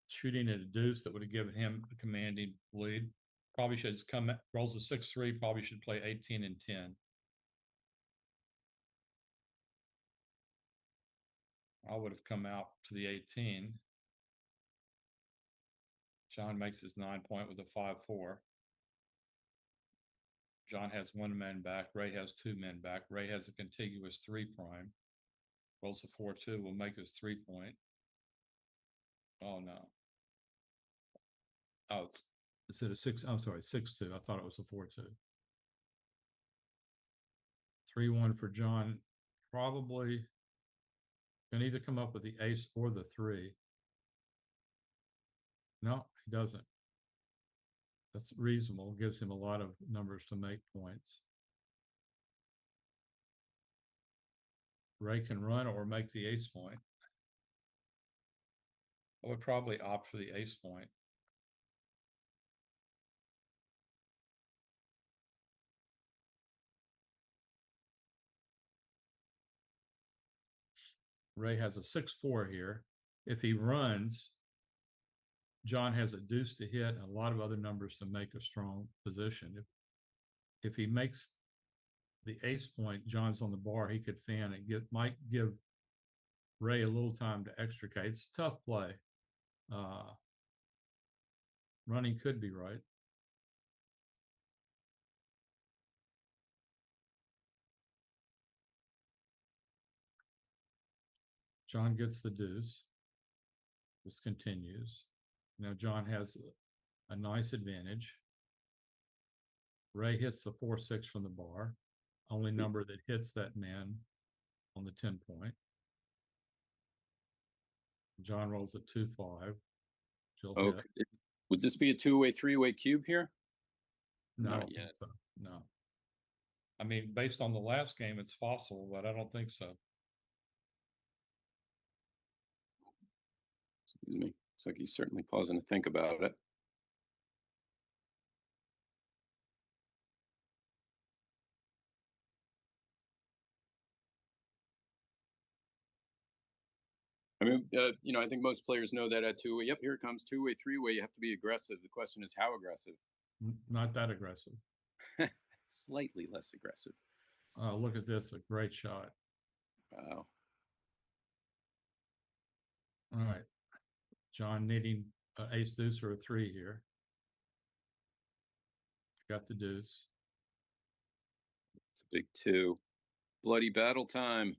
shooting at a deuce that would have given him a commanding lead. Probably should come rolls a 6-3. Probably should play 18 and 10. I would have come out to the 18. John makes his 9-point with a 5-4. John has 1 man back. Ray has 2 men back. Ray has a contiguous 3 prime. Rolls a 4-2. Will make his 3-point. Oh no. Oh, it's at a 6. I'm sorry, 6-2. I thought it was a 4-2. 3-1 for John probably can either come up with the ace or the three. No, he doesn't. That's reasonable. Gives him a lot of numbers to make points. Ray can run or make the ace point. I would probably opt for the ace point. Ray has a 6-4 here. If he runs, John has a deuce to hit and a lot of other numbers to make a strong position. If he makes the ace point, John's on the bar, he could fan and might give Ray a little time to extricate. It's a tough play. Running could be right. John gets the deuce. This continues. Now John has a nice advantage. Ray hits the 4-6 from the bar, only number that hits that man on the 10 point. John rolls a 2-5. Okay. Would this be a two-way, three-way cube here? No, Not I don't yet. think so. No. I mean, based on the last game, it's possible, but I don't think so. Excuse me. Looks like he's certainly pausing to think about it. I mean, I think most players know that at two-way. Yep, here it comes, two-way, three-way. You have to be aggressive. The question is how aggressive. Not that aggressive. Slightly less aggressive. Look at this, a great shot. Wow. All right. John needing an ace deuce or a 3 here. Got the deuce. It's a big 2. Bloody battle time.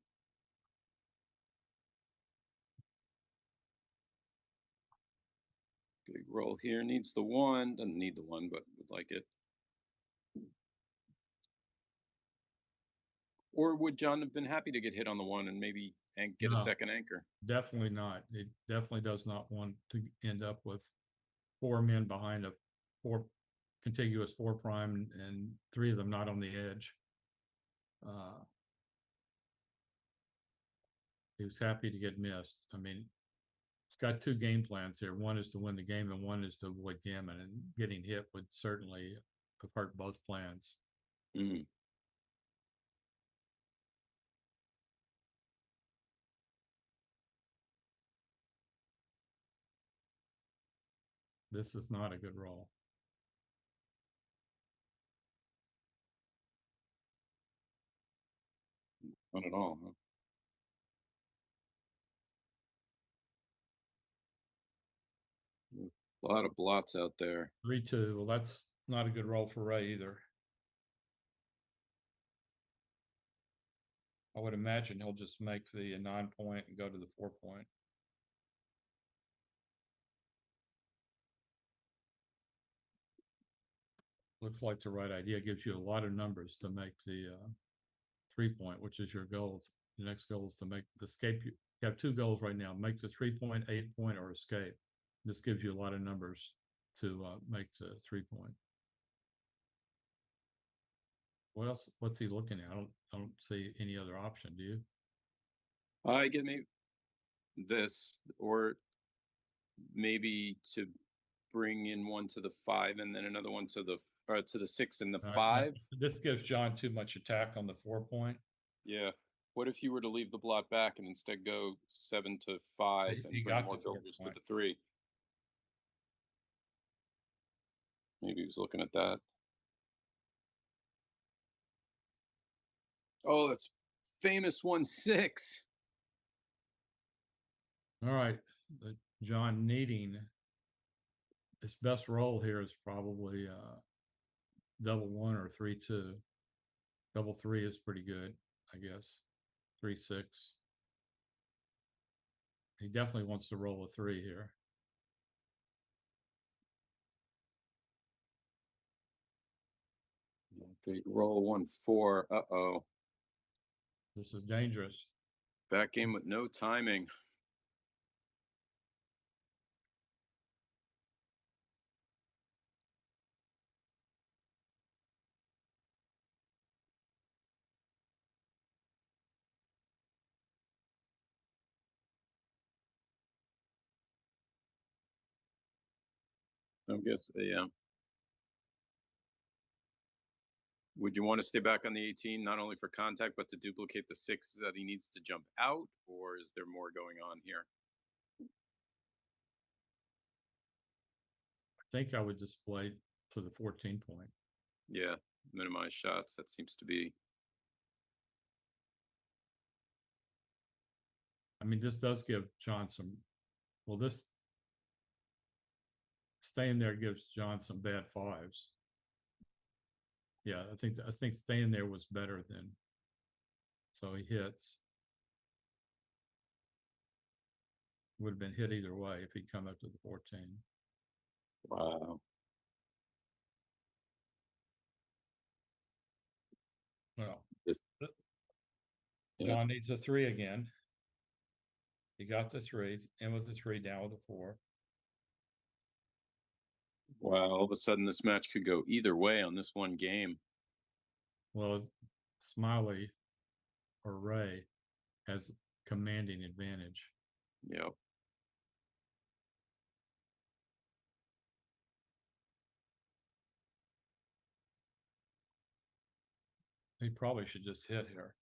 Big roll here. Needs the 1. Doesn't need the 1, but would like it. Or would John have been happy to get hit on the 1 and maybe get a second anchor? Definitely not. It definitely does not want to end up with 4 men behind a 4 contiguous 4 prime and 3 of them not on the edge. He was happy to get missed. I mean, it's got 2 game plans here. One is to win the game and one is to avoid gammon, and getting hit would certainly hurt both plans. This is not a good roll. Not at all. Huh? A lot of blots out there. 3-2. Well, that's not a good roll for Ray either. I would imagine he'll just make the 9 point and go to the 4 point. Looks like the right idea. Gives you a lot of numbers to make the 3 point, which is your goal. The next goal is to make the escape. You have 2 goals right now: make the 3 point, 8 point, or escape. This gives you a lot of numbers to make the 3 point. What else? What's he looking at? I don't see any other option. Do you? I get maybe this, or maybe to bring in one to the 5 and then another one to the 6 and the 5. This gives John too much attack on the 4 point. Yeah. What if you were to leave the blot back and instead go 7 to 5 and bring more builders to the 3? Maybe he was looking at that. Oh, that's famous 1-6. All right. John needing his best roll here is probably double 1 or 3-2. Double 3 is pretty good, I guess. 3-6. He definitely wants to roll a 3 here. Big roll 1-4. Uh-oh. This is dangerous. Back game with no timing. I guess, yeah. Would you want to stay back on the 18, not only for contact, but to duplicate the 6 that he needs to jump out? Or is there more going on here? I think I would display for the 14 point. Yeah, minimize shots. That seems to be. I mean, this does give John some. Well, this staying there gives John some bad fives. Yeah, I think staying there was better than. So he hits. Would have been hit either way if he'd come up to the 14. Wow. Well, This, yeah. John needs a 3 again. He got the 3, in with the 3, down with the 4. Wow. All of a sudden, this match could go either way on this one game. Well, Smiley or Ray has commanding advantage. Yep. He probably should just hit here.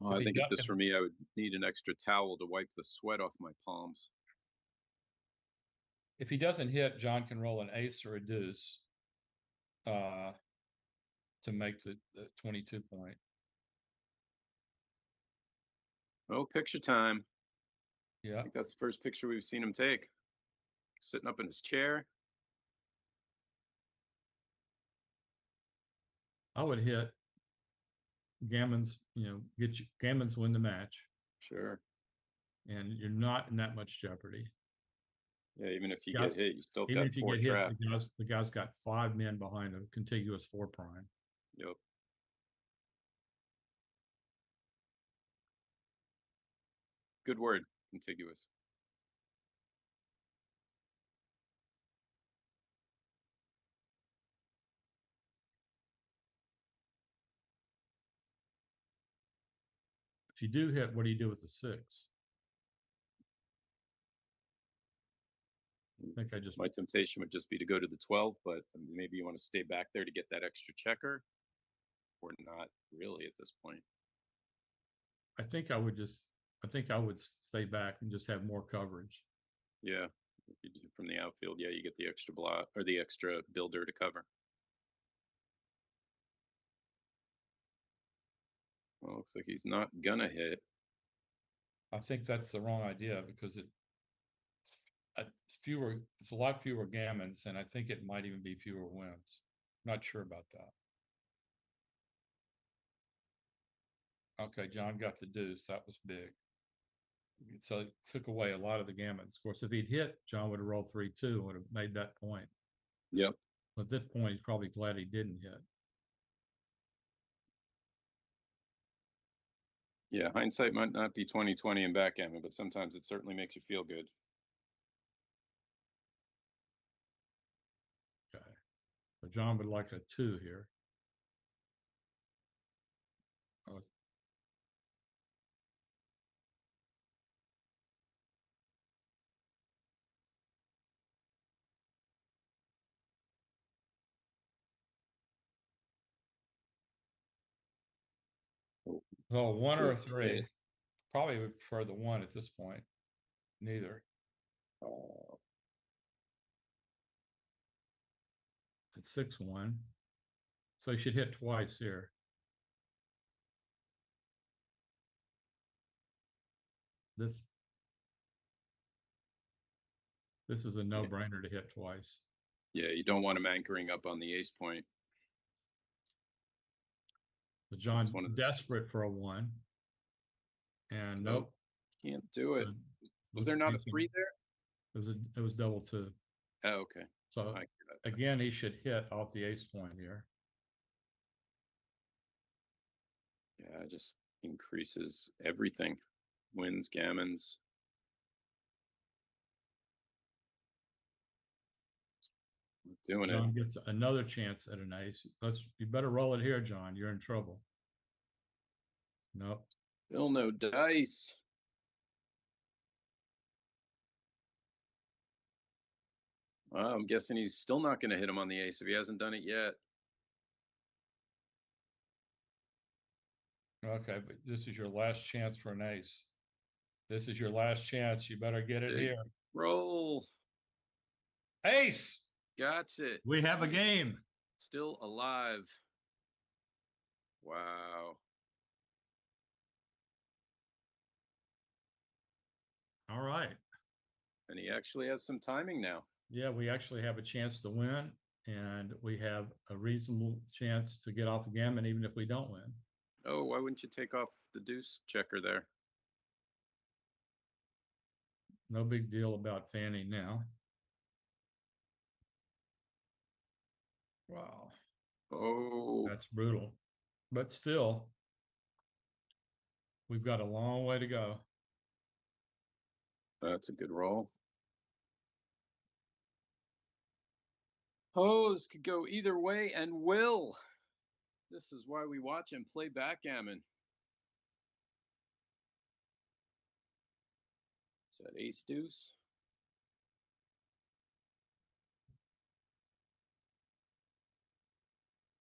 Well, I think if this were me, I would need an extra towel to wipe the sweat off my palms. If he doesn't hit, John can roll an ace or a deuce to make the 22 point. Oh, picture time. Yeah. I think that's the first picture we've seen him take. Sitting up in his chair. I would hit Gammons, Gammons win the match. Sure. And you're not in that much jeopardy. Yeah, even if you get hit, you still even got if you 4 get trapped. hit, the guy's got 5 men behind a contiguous 4 prime. Yep. Good word, contiguous. If you do hit, what do you do with the 6? I think my temptation would just be to go to the 12, but maybe you want to stay back there to get that extra checker, or not really at this point. I think I would stay back and just have more coverage. Yeah, from the outfield, yeah, you get the extra block or the extra builder to cover. Well, looks like he's not gonna hit. I think that's the wrong idea because it's a lot fewer gammons, and I think it might even be fewer wins. Not sure about that. Okay, John got the deuce. That was big. So it took away a lot of the gammons. Of course, if he'd hit, John would have rolled 3-2, would have made that point. Yep. But at this point, he's probably glad he didn't hit. Yeah, hindsight might not be 20/20 in backgammon, but sometimes it certainly makes you feel good. Okay. So John would like a 2 here. Oh. So 1 or a 3. Probably would prefer the 1 at this point. Neither. It's 6-1. So you should hit twice here. This is a no-brainer to hit twice. Yeah, you don't want him anchoring up on the ace point. But John desperate for a 1. And nope. Can't do So it. Was looks there not a decent. 3 there? It was double two. Oh, okay. So I get that. again, he should hit off the ace point here. Yeah, it just increases everything. Wins, gammons. Doing it. John gets another chance at an ace. You better roll it here, John. You're in trouble. Nope. Still no dice. Well, I'm guessing he's still not going to hit him on the ace if he hasn't done it yet. Okay, but this is your last chance for an ace. This is your last chance. You better get it Big here. roll. Ace. Got it. We have a game. Still alive. Wow. All right. And he actually has some timing now. Yeah, we actually have a chance to win, and we have a reasonable chance to get off the gammon, even if we don't win. Oh, why wouldn't you take off the deuce checker there? No big deal about fanning now. Wow. Oh, That's brutal. But still, we've got a long way to go. that's a good roll. Hose could go either way and will. This is why we watch and play backgammon. Is that ace deuce?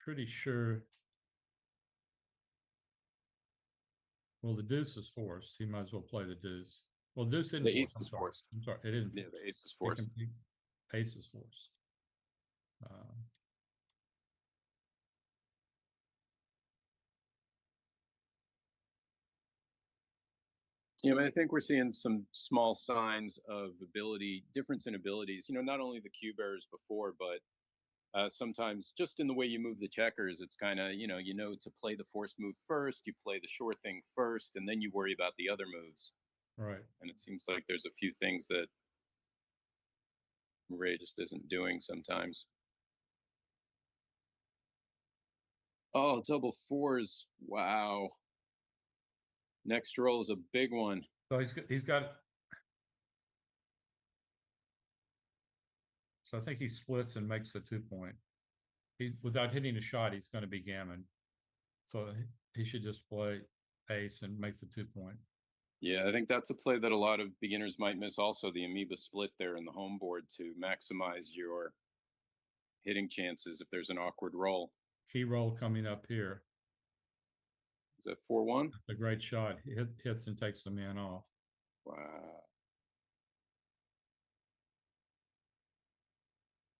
Pretty sure. Well, the deuce is forced. He might as well play the deuce. Well, deuce isn't The forced. ace is forced. I'm sorry. It isn't. Yeah, Forced. the ace is forced. Ace is forced. Yeah, I mean, I think we're seeing some small signs of difference in abilities. Not only the cube errors before, but sometimes just in the way you move the checkers, it's kind of, to play the forced move first, you play the sure thing first, and then you worry about the other moves. Right. And it seems like there's a few things that Ray just isn't doing sometimes. Oh, double fours. Wow. Next roll is a big one. So he's got. So I think he splits and makes the 2 point. Without hitting a shot, he's going to be gammon. So he should just play ace and make the 2 point. Yeah, I think that's a play that a lot of beginners might miss also, the amoeba split there in the home board to maximize your hitting chances if there's an awkward roll. Key roll coming up here. Is that 4-1? A great shot. He hits and takes the man off. Wow.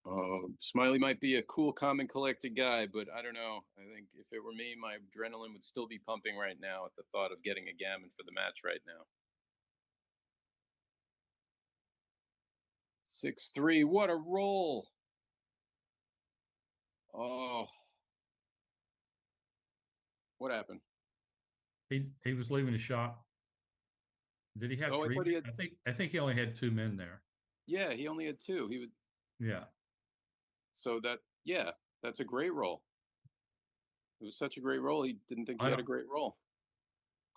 Oh, Smiley might be a cool, calm, and collected guy, but I don't know. I think if it were me, my adrenaline would still be pumping right now at the thought of getting a gammon for the match right now. 6-3. What a roll. Oh. What happened? He was leaving a shot. Did he have Oh, I three? thought he had. I think he only had 2 men there. Yeah, he only had 2. He would. Yeah. So that's a great roll. It was such a great roll. He didn't think he had a great roll.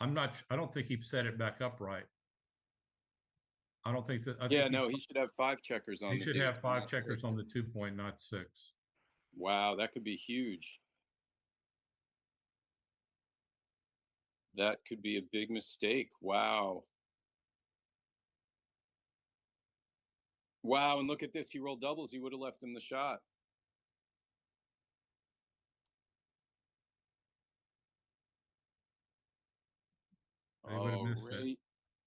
I don't think he set it back up right. I don't think that. No, he should have 5 checkers on. He should have 5 checkers on the 2 point, not 6. Wow, that could be huge. That could be a big mistake. Wow. Wow, and look at this. He rolled doubles. He would have left him the shot. Oh, Ray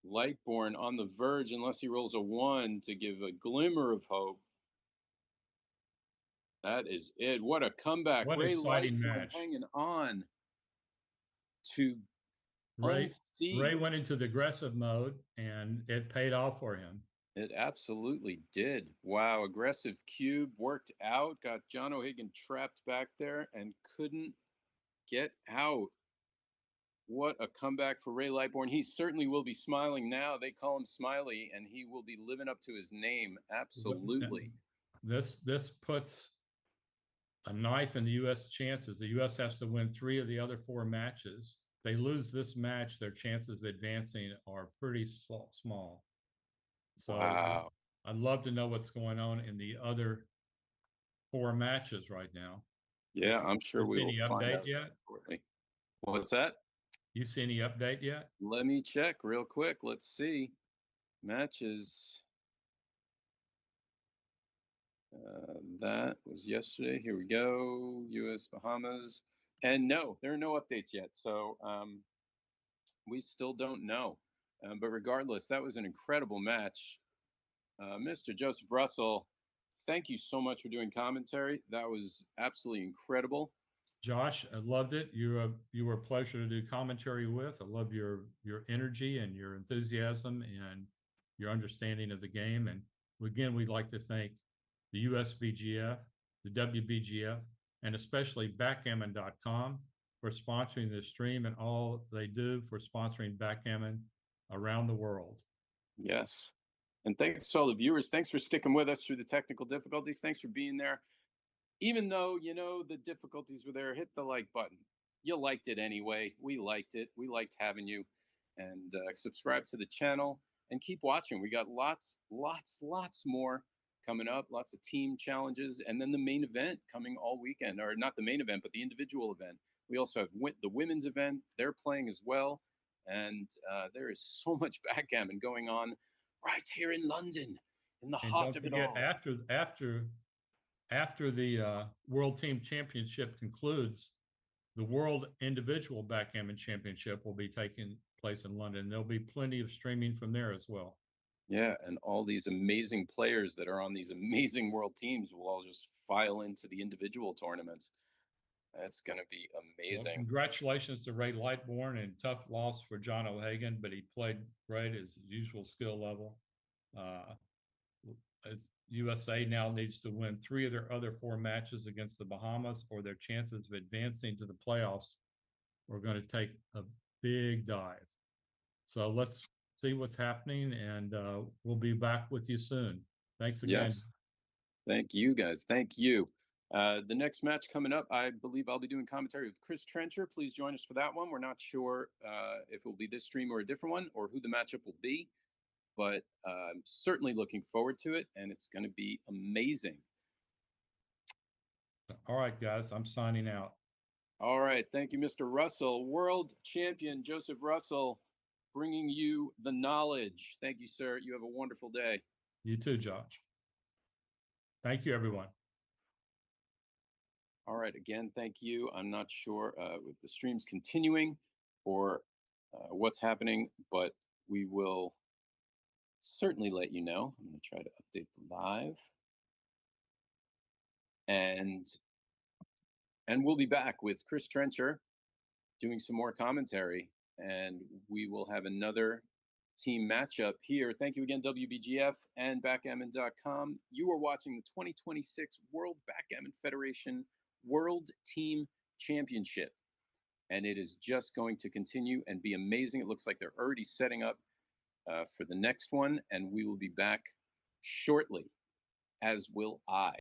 Lightborn on the verge, unless he rolls a 1 to give a glimmer of hope. That is it. What a comeback. What an exciting match. Hanging on to Ray went into the aggressive mode, and it paid off for him. It absolutely did. Wow, aggressive cube worked out, got John O'Hagan trapped back there and couldn't get out. What a comeback for Ray Lightborn. He certainly will be smiling now. They call him Smiley, and he will be living up to his name. Absolutely. This puts a knife in the U.S. chances. The U.S. has to win 3 of the other 4 matches. They lose this match, their chances of advancing are pretty small. So Wow. I'd love to know what's going on in the other 4 matches right now. Yeah, I'm sure You we see will any find update out yet? shortly. What's that? You see any update yet? Let me check real quick. Let's see. Matches. That was yesterday. Here we go. U.S. Bahamas. And no, there are no updates yet. So we still don't know. But regardless, that was an incredible match. Mr. Joseph Russell, thank you so much for doing commentary. That was absolutely incredible. Josh, I loved it. You were a pleasure to do commentary with. I love your energy and your enthusiasm and your understanding of the game. And again, we'd like to thank the USBGF, the WBGF, and especially backgammon.com for sponsoring this stream and all they do for sponsoring backgammon around the world. Yes. And thanks to all the viewers. Thanks for sticking with us through the technical difficulties. Thanks for being there. Even though, the difficulties were there, hit the like button. You liked it anyway. We liked it. We liked having you. And subscribe to the channel and keep watching. We got lots more coming up, lots of team challenges, and then the main event coming all weekend, or not the main event, but the individual event. We also have the women's event. They're playing as well. And there is so much backgammon going on right here in London, in the And heart don't of it forget, all. after the World Team Championship concludes, the World Individual Backgammon Championship will be taking place in London. There'll be plenty of streaming from there as well. Yeah, and all these amazing players that are on these amazing world teams will all just file into the individual tournaments. That's going to be amazing. Well, congratulations to Ray Lightborn, and tough loss for John O'Hagan, but he played great at his usual skill level. USA now needs to win 3 of their other 4 matches against the Bahamas, or their chances of advancing to the playoffs are going to take a big dive. So let's see what's happening, and we'll be back with you soon. Thanks again. Yes. Thank you, guys. Thank you. The next match coming up, I believe I'll be doing commentary with Chris Trencher. Please join us for that one. We're not sure if it will be this stream or a different one, or who the matchup will be, but I'm certainly looking forward to it, and it's going to be amazing. All right, guys, I'm signing out. All right. Thank you, Mr. Russell. World champion Joseph Russell, bringing you the knowledge. Thank you, sir. You have a wonderful day. You too, Josh. Thank you, everyone. All right. Again, thank you. I'm not sure if the stream's continuing or what's happening, but we will certainly let you know. I'm going to try to update the live. And we'll be back with Chris Trencher doing some more commentary, and we will have another team matchup here. Thank you again, WBGF and backgammon.com. You are watching the 2026 World Backgammon Federation World Team Championship, and it is just going to continue and be amazing. It looks like they're already setting up for the next one, and we will be back shortly, as will I.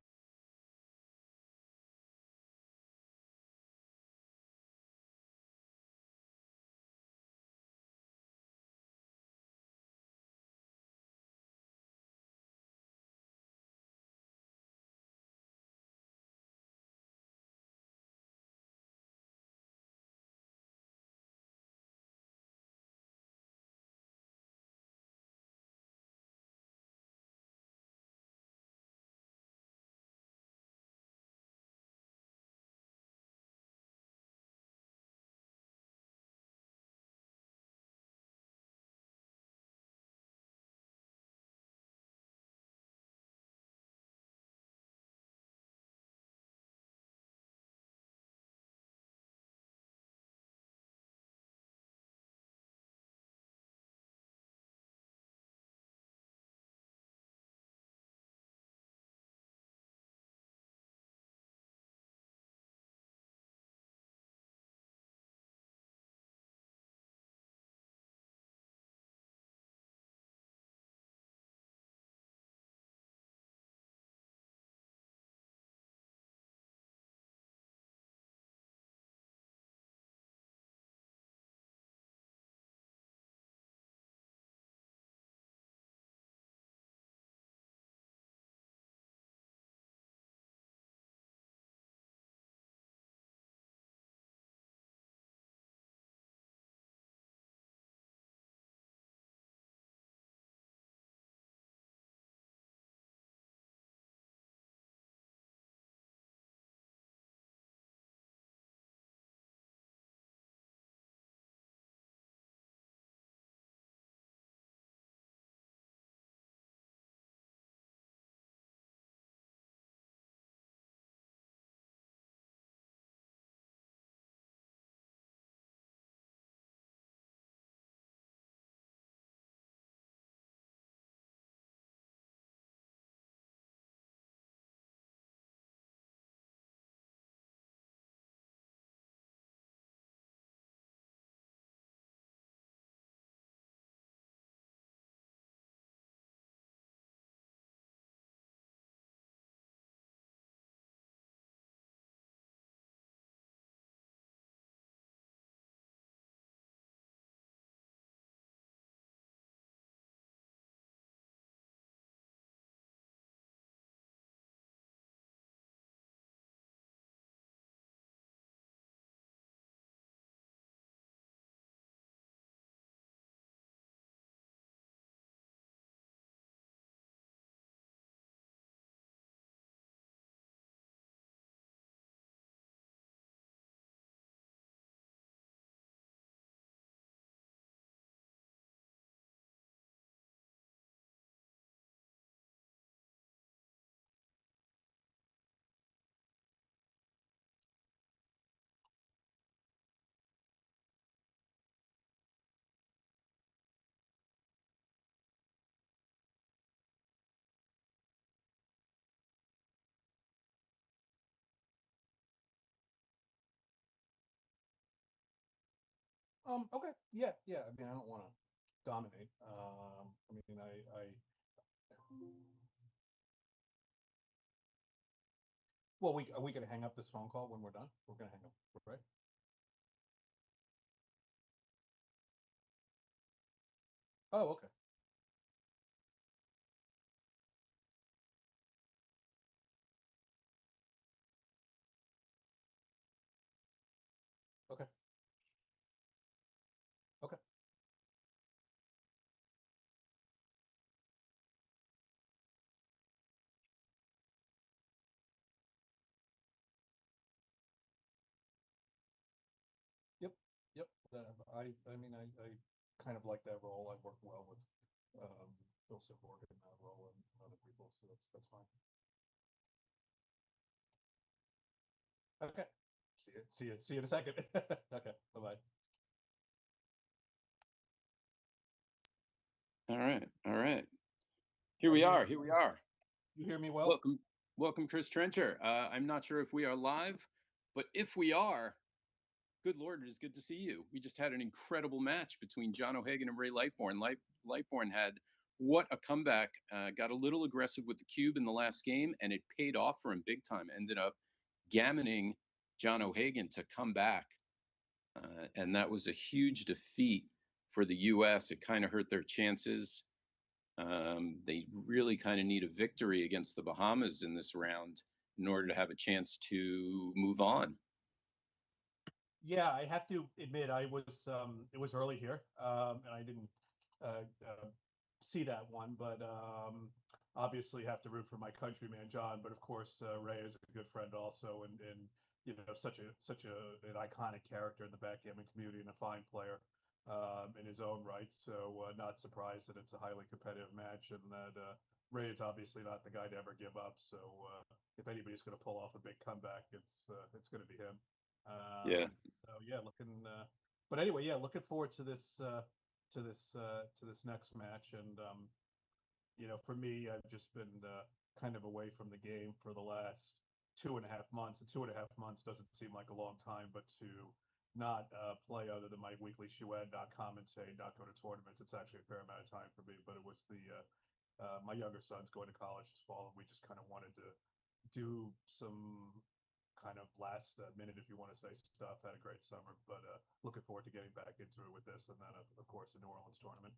Okay. Yeah. Yeah. I mean, I don't want to dominate. I mean, well, are we going to hang up this phone call when we're done? We're going to hang up, right? Oh, okay. Okay. Okay. Yep. Yep. I mean, I kind of like that role. I work well with Phil Silverberg in that role and other people, so that's fine. Okay. See you in a second. Okay. Bye bye. All right. All right. Here Are we you are. Here we are. You hear me well? Welcome, Chris Trencher. I'm not sure if we are live, but if we are, good Lord, it is good to see you. We just had an incredible match between John O'Hagan and Ray Lightbourne. Lightbourne had what a comeback. Got a little aggressive with the cube in the last game, and it paid off for him big time. Ended up gammoning John O'Hagan to come back, and that was a huge defeat for the U.S. It kind of hurt their chances. They really kind of need a victory against the Bahamas in this round in order to have a chance to move on. Yeah, I have to admit, it was early here, and I didn't see that one, but obviously have to root for my countryman John. But of course, Ray is a good friend also, and you know, such an iconic character in the backgammon community and a fine player in his own right. So not surprised that it's a highly competitive match, and that Ray is obviously not the guy to ever give up. So if anybody's going to pull off a big comeback, it's going to be him. Yeah. So yeah, but anyway, yeah, looking forward to this next match. And you know, for me, I've just been kind of away from the game for the last 2.5 months. And 2.5 months doesn't seem like a long time, but to not play other than my weekly Shued, not commentate, not go to tournaments, it's actually a fair amount of time for me. But it was my younger son's going to college this fall, and we just kind of wanted to do some kind of last minute, if you want to say, stuff. Had a great summer, but looking forward to getting back into it with this, and then of course the New Orleans tournament.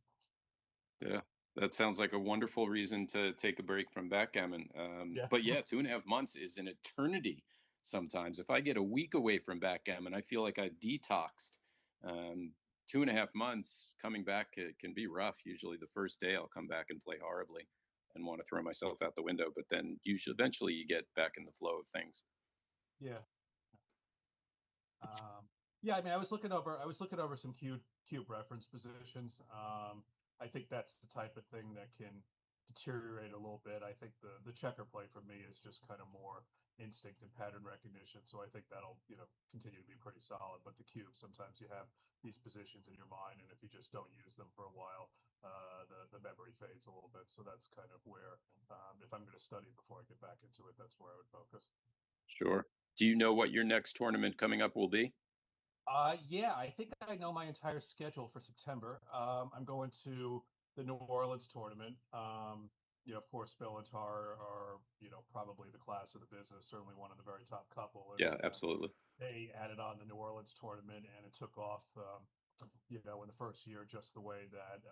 Yeah, that sounds like a wonderful reason to take a break from backgammon. Yeah. But yeah, 2.5 months is an eternity sometimes. If I get a week away from backgammon, I feel like I detoxed. 2.5 months coming back can be rough. Usually the first day I'll come back and play horribly and want to throw myself out the window, but then usually eventually you get back in the flow of things. Yeah. Yeah, I mean, I was looking over some cube reference positions. I think that's the type of thing that can deteriorate a little bit. I think the checker play for me is just kind of more instinct and pattern recognition. So I think that'll, you know, continue to be pretty solid. But the cube, sometimes you have these positions in your mind, and if you just don't use them for a while, the memory fades a little bit. So that's kind of where, if I'm going to study before I get back into it, that's where I would focus. Sure. Do you know what your next tournament coming up will be? Yeah, I think I know my entire schedule for September. I'm going to the New Orleans tournament. You know, of course, Bill and Tar are, you know, probably the class of the business, certainly one of the very top couple. And Yeah, absolutely. they added on the New Orleans tournament, and it took off, you know, in the first year, just the way that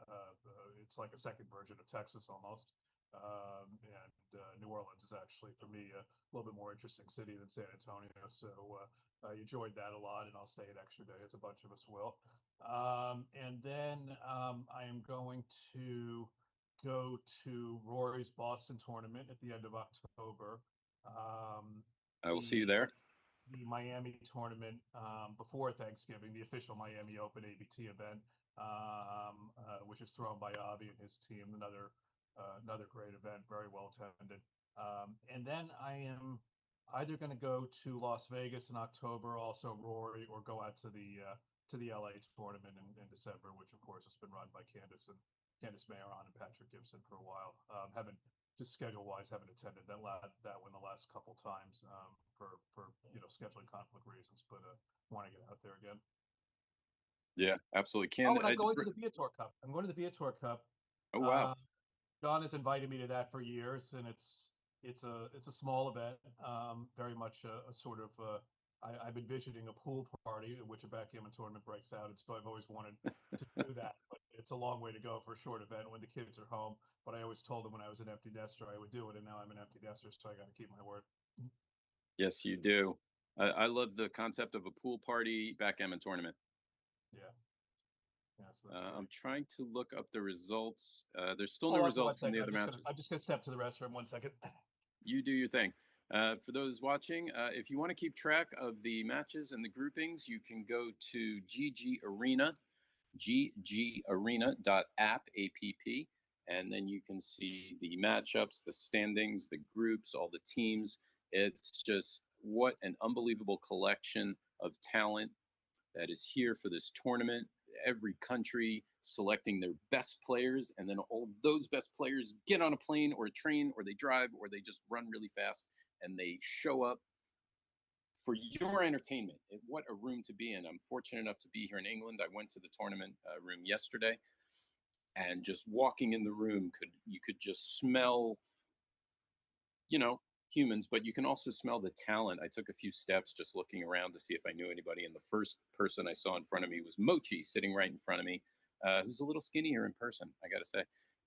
it's like a second version of Texas almost. And New Orleans is actually, for me, a little bit more interesting city than San Antonio. So I enjoyed that a lot, and I'll stay an extra day, as a bunch of us will. And then I am going to go to Rory's Boston tournament at the end of October. I will see you The there. the Miami tournament before Thanksgiving, the official Miami Open ABT event, which is thrown by Avi and his team. Another great event, very well attended. And then I am either going to go to Las Vegas in October, also Rory, or go out to the LA tournament in December, which of course has been run by Candace Mayron and Patrick Gibson for a while. Haven't just schedule wise haven't attended that one the last couple times for you know, scheduling conflict reasons, but want to get out there again. Yeah, absolutely. Oh, and I'm going to the Viator Cup. I'm going to the Viator Cup. Oh wow. Uh, John has invited me to that for years, and it's a small event, very much a sort of. I've been envisioning a pool party in which a backgammon tournament breaks out, and so I've always wanted to do that. But it's a long way to go for a short event when the kids are home. But I always told them when I was an empty nester I would do it, and now I'm an empty nester, so I got to keep my word. Yes, you do. I love the concept of a pool party backgammon tournament. Yeah, yeah, so that's I'm great. trying to look up the results. There's still no Hold on for one results from the second. other matches. I'm just gonna step to the restroom. 1 second. You do your thing. For those watching, if you want to keep track of the matches and the groupings, you can go to GG Arena, ggarena.app, app, and then you can see the matchups, the standings, the groups, all the teams. It's just what an unbelievable collection of talent that is here for this tournament. Every country selecting their best players, and then all those best players get on a plane or a train, or they drive, or they just run really fast, and they show up for your entertainment. What a room to be in. I'm fortunate enough to be here in England. I went to the tournament room yesterday, and just walking in the room, you could just smell, you know, humans, but you can also smell the talent. I took a few steps just looking around to see if I knew anybody. And the first person I saw in front of me was Mochi sitting right in front of me, who's a little skinnier in person, I got to say.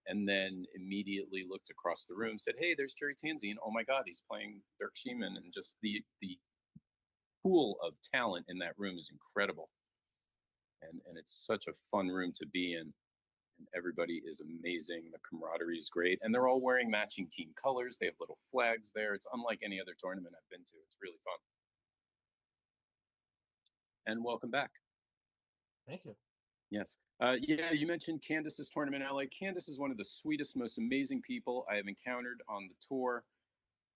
And then immediately looked across the room, said, "Hey, there's Jerry Tanzi." Oh my God, he's playing Dirk Sheeman. And just the pool of talent in that room is incredible. And it's such a fun room to be in, and everybody is amazing. The camaraderie is great, and they're all wearing matching team colors. They have little flags there. It's unlike any other tournament I've been to. It's really fun. And welcome back. Thank you. Yes. Yeah, you mentioned Candace's tournament in LA. Candace is one of the sweetest, most amazing people I have encountered on the tour,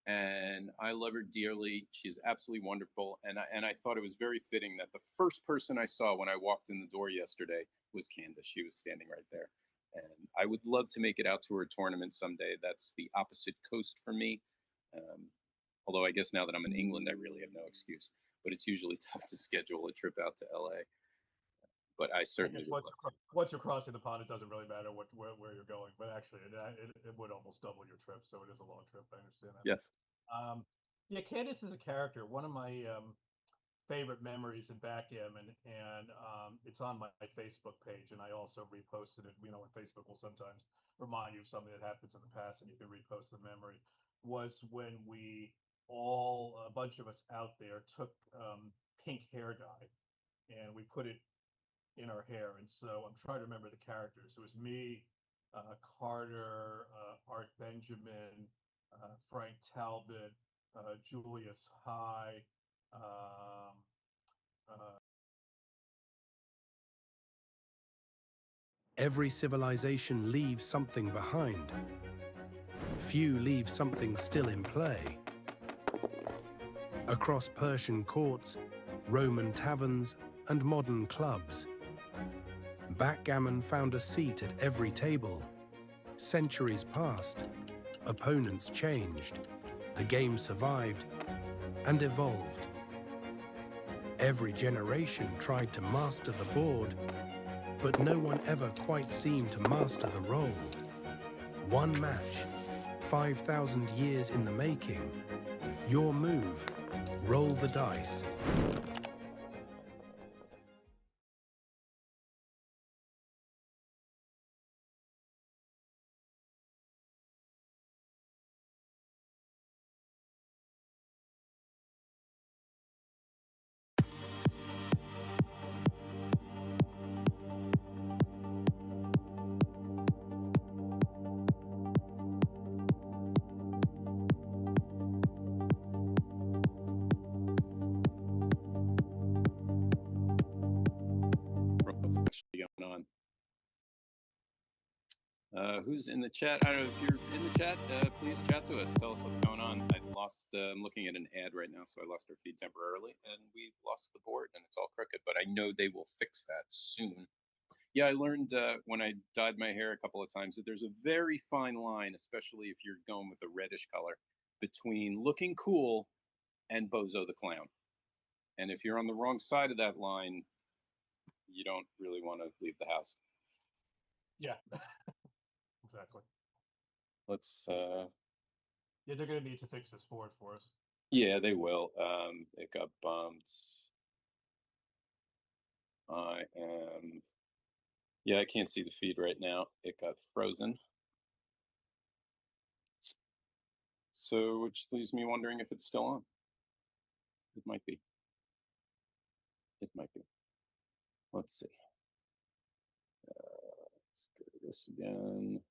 and I love her dearly. She's absolutely wonderful, and I thought it was very fitting that the first person I saw when I walked in the door yesterday was Candace. She was standing right there, and I would love to make it out to her tournament someday. That's the opposite coast for me. Um, Although I guess now that I'm in England, I really have no excuse. But it's usually tough to schedule a trip out to LA. But I I certainly guess would love to. once you're crossing the pond, it doesn't really matter where you're going. But actually, it would almost double your trip, so it is a long trip. I understand that. Yes. Um, yeah, Candace is a character. One of my favorite memories in backgammon, and it's on my Facebook page, and I also reposted it. You know, when Facebook will sometimes remind you of something that happens in the past, and you can repost the memory. Was when we all a bunch of us out there took pink hair dye and we put it in our hair. And so I'm trying to remember the characters. It was me, Carter, Art Benjamin, Frank Talbot, Julius High. Um, uh, Every civilization leaves something behind. Few leave something still in play. Across Persian courts, Roman taverns, and modern clubs, backgammon found a seat at every table. Centuries passed, opponents changed, the game survived and evolved. Every generation tried to master the board, but no one ever quite seemed to master the role. One match, 5,000 years in the making. Your move, roll the dice. From what's actually going on. Who's in the chat? I don't know if you're in the chat. Please chat to us. Tell us what's going on. I lost. I'm looking at an ad right now, so I lost our feed temporarily, and we lost the board, and it's all crooked. But I know they will fix that soon. Yeah, I learned when I dyed my hair a couple of times that there's a very fine line, especially if you're going with a reddish color, between looking cool and Bozo the Clown. And if you're on the wrong side of that line, you don't really want to leave the house. Yeah, exactly. Let's Yeah, they're going to need to fix this board for us. yeah, they will. It got bumped. Yeah, I can't see the feed right now. It got frozen. So, which leaves me wondering if it's still on. It might be. It might be. Let's see. Let's go to this again.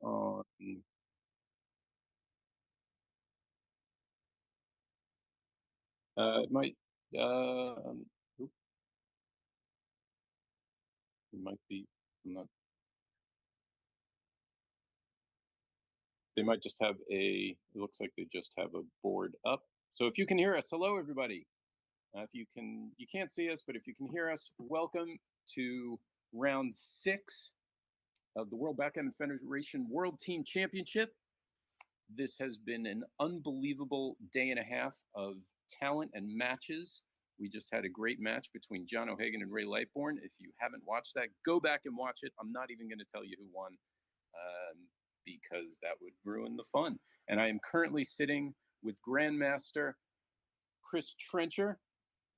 On. It might. Oop. It might be. I'm not. They might just have a. It looks like they just have a board up. So if you can hear us, hello everybody. If you can't see us, but if you can hear us, welcome to round 6 of the World Backgammon Federation World Team Championship. This has been an unbelievable day and a half of talent and matches. We just had a great match between John O'Hagan and Ray Lightbourne. If you haven't watched that, go back and watch it. I'm not even going to tell you who won because that would ruin the fun. And I am currently sitting with Grandmaster Chris Trencher.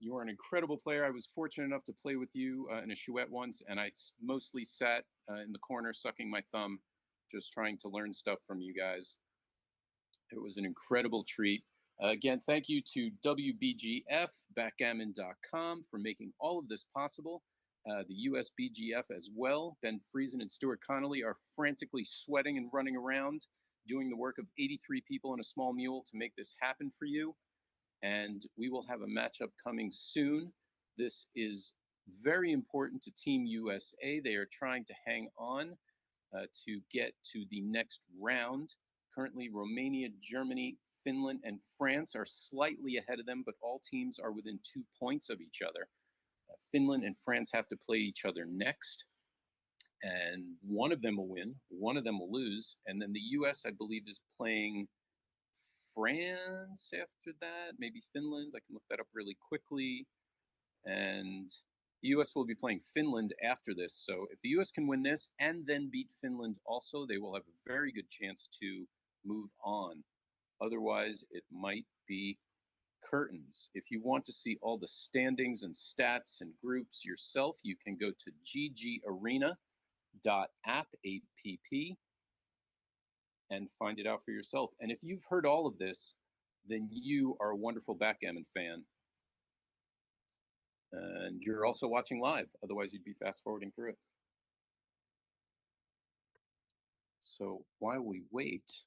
You are an incredible player. I was fortunate enough to play with you in a chouette once, and I mostly sat in the corner sucking my thumb, just trying to learn stuff from you guys. It was an incredible treat. Again, thank you to WBGF, backgammon.com for making all of this possible. The USBGF as well. Ben Friesen and Stuart Connolly are frantically sweating and running around, doing the work of 83 people in a small mule to make this happen for you. And we will have a matchup coming soon. This is very important to Team USA. They are trying to hang on to get to the next round. Currently, Romania, Germany, Finland, and France are slightly ahead of them, but all teams are within 2 points of each other. Finland and France have to play each other next, and one of them will win, one of them will lose, and then the US, I believe, is playing France after that, maybe Finland. I can look that up really quickly. And the US will be playing Finland after this. So if the US can win this and then beat Finland also, they will have a very good chance to move on. Otherwise, it might be curtains. If you want to see all the standings and stats and groups yourself, you can go to ggarena.app and find it out for yourself. And if you've heard all of this, then you are a wonderful backgammon fan. And you're also watching live. Otherwise, you'd be fast forwarding through it. So while we wait,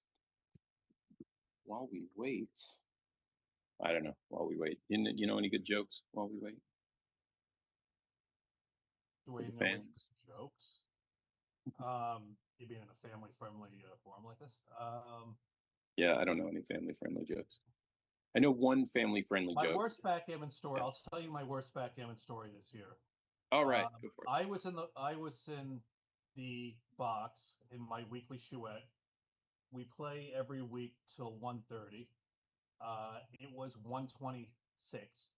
I don't know, while we wait, you know any good jokes while we wait? Do we know any jokes? You being in a family-friendly forum like this? Yeah, I don't know any family-friendly jokes. I know one family-friendly joke. My worst backgammon story. Yeah. I'll tell you my worst backgammon story this year. All right, go for it. I was in the box in my weekly chouette. We play every week till 1:30. It was 1:26.